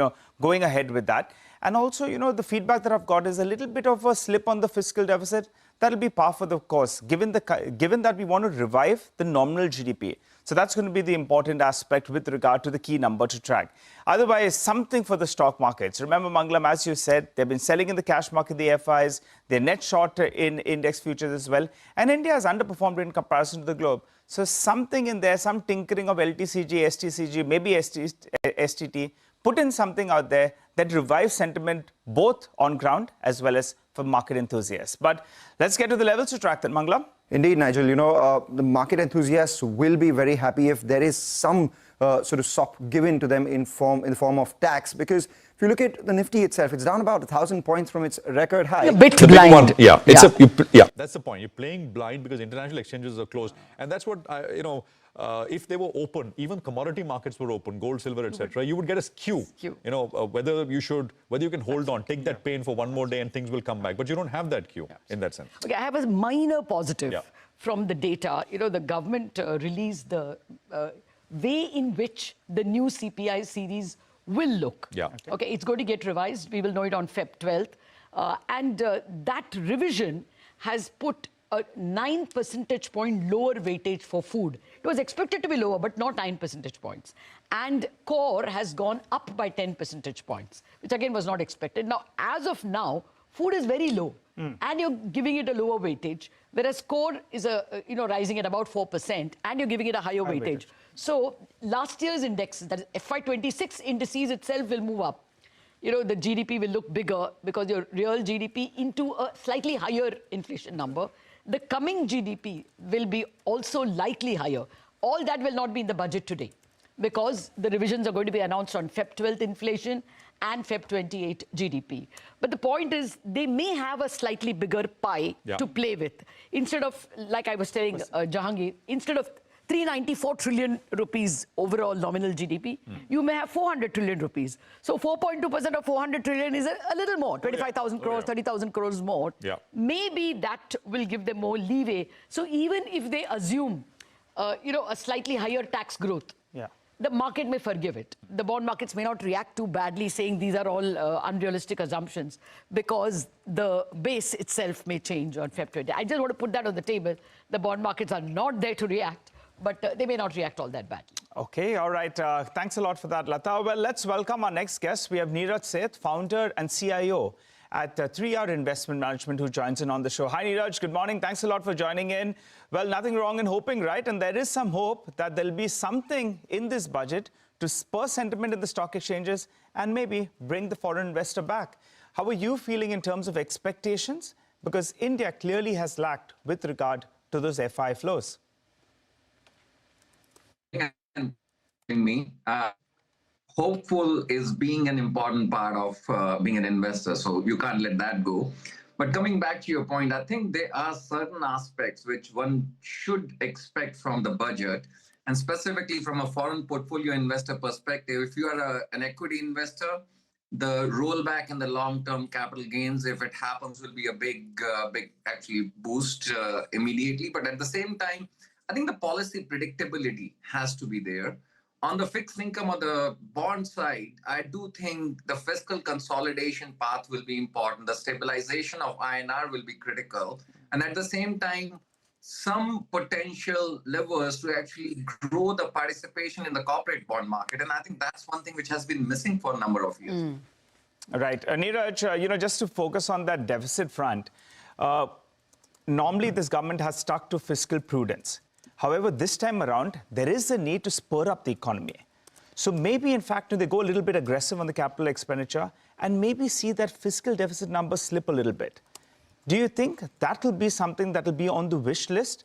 going ahead with that. And also, the feedback that I've got is a little bit of a slip on the fiscal deficit. That'll be par for the course, given that we want to revive the nominal GDP. So that's going to be the important aspect with regard to the key number to track. Otherwise, something for the stock markets. Remember, Mangalam, as you said, they've been selling in the cash market, the FIs. They're net short in index futures as well. And India has underperformed in comparison to the globe. So something in there, some tinkering of LTCG, STCG, maybe STT, put in something out there that revives sentiment both on ground as well as for market enthusiasts. But let's get to the levels to track that, Mangalam. Indeed, Nigel. The market enthusiasts will be very happy if there is some sort of sop given to them in the form of tax, because if you look at the Nifty itself, it's down about 1,000 points from its record high. A bit blind. That's the point. You're playing blind because international exchanges are closed, and that's what if they were open, even commodity markets were open, gold, silver, etc., you would get a skew. Whether you can hold on, take that pain for one more day, and things will come back. But you don't have that skew in that sense. Okay, I have a minor positive from the data. The government released the way in which the new CPI series will look. Okay, it's going to get revised. We will know it on Feb 12th. And that revision has put a 9 percentage point lower weightage for food. It was expected to be lower, but not 9 percentage points. And core has gone up by 10 percentage points, which again was not expected. Now, as of now, food is very low, and you're giving it a lower weightage, whereas core is rising at about 4%, and you're giving it a higher weightage. So last year's indexes, that is FY26 indices itself, will move up. The GDP will look bigger because your real GDP into a slightly higher inflation number. The coming GDP will be also likely higher. All that will not be in the budget today because the revisions are going to be announced on Feb 12th inflation and Feb 28 GDP. But the point is, they may have a slightly bigger pie to play with. Instead of, like I was telling Jahangir, instead of 394 trillion rupees overall nominal GDP, you may have 400 trillion rupees. So 4.2% of 400 trillion is a little more, 25,000 crores, 30,000 crores more. Maybe that will give them more leeway. So even if they assume, a slightly higher tax growth, the market may forgive it. The bond markets may not react too badly, saying these are all unrealistic assumptions, because the base itself may change on Feb 20. I just want to put that on the table. The bond markets are not there to react, but they may not react all that badly. Okay, all right. Thanks a lot for that, Lata. Well, let's welcome our next guest. We have Niraj Seth, founder and CIO at 3R Investment Management, who joins in on the show. Hi, Niraj. Good morning. Thanks a lot for joining in. Well, nothing wrong in hoping, right? And there is some hope that there'll be something in this budget to spur sentiment in the stock exchanges and maybe bring the foreign investor back. How are you feeling in terms of expectations? Because India clearly has lacked with regard to those FI flows. Me, hopeful is being an important part of being an investor, so you can't let that go. But coming back to your point, I think there are certain aspects which one should expect from the budget, and specifically from a foreign portfolio investor perspective. If you are an equity investor, the rollback and the long-term capital gains, if it happens, will be a big actually boost immediately. But at the same time, I think the policy predictability has to be there. On the fixed income or the bond side, I do think the fiscal consolidation path will be important. The stabilization of INR will be critical. And at the same time, some potential levers to actually grow the participation in the corporate bond market. And I think that's one thing which has been missing for a number of years. Right. Niraj, just to focus on that deficit front, normally this government has stuck to fiscal prudence. However, this time around, there is a need to spur up the economy. So maybe, in fact, they go a little bit aggressive on the capital expenditure and maybe see that fiscal deficit number slip a little bit. Do you think that will be something that will be on the wish list?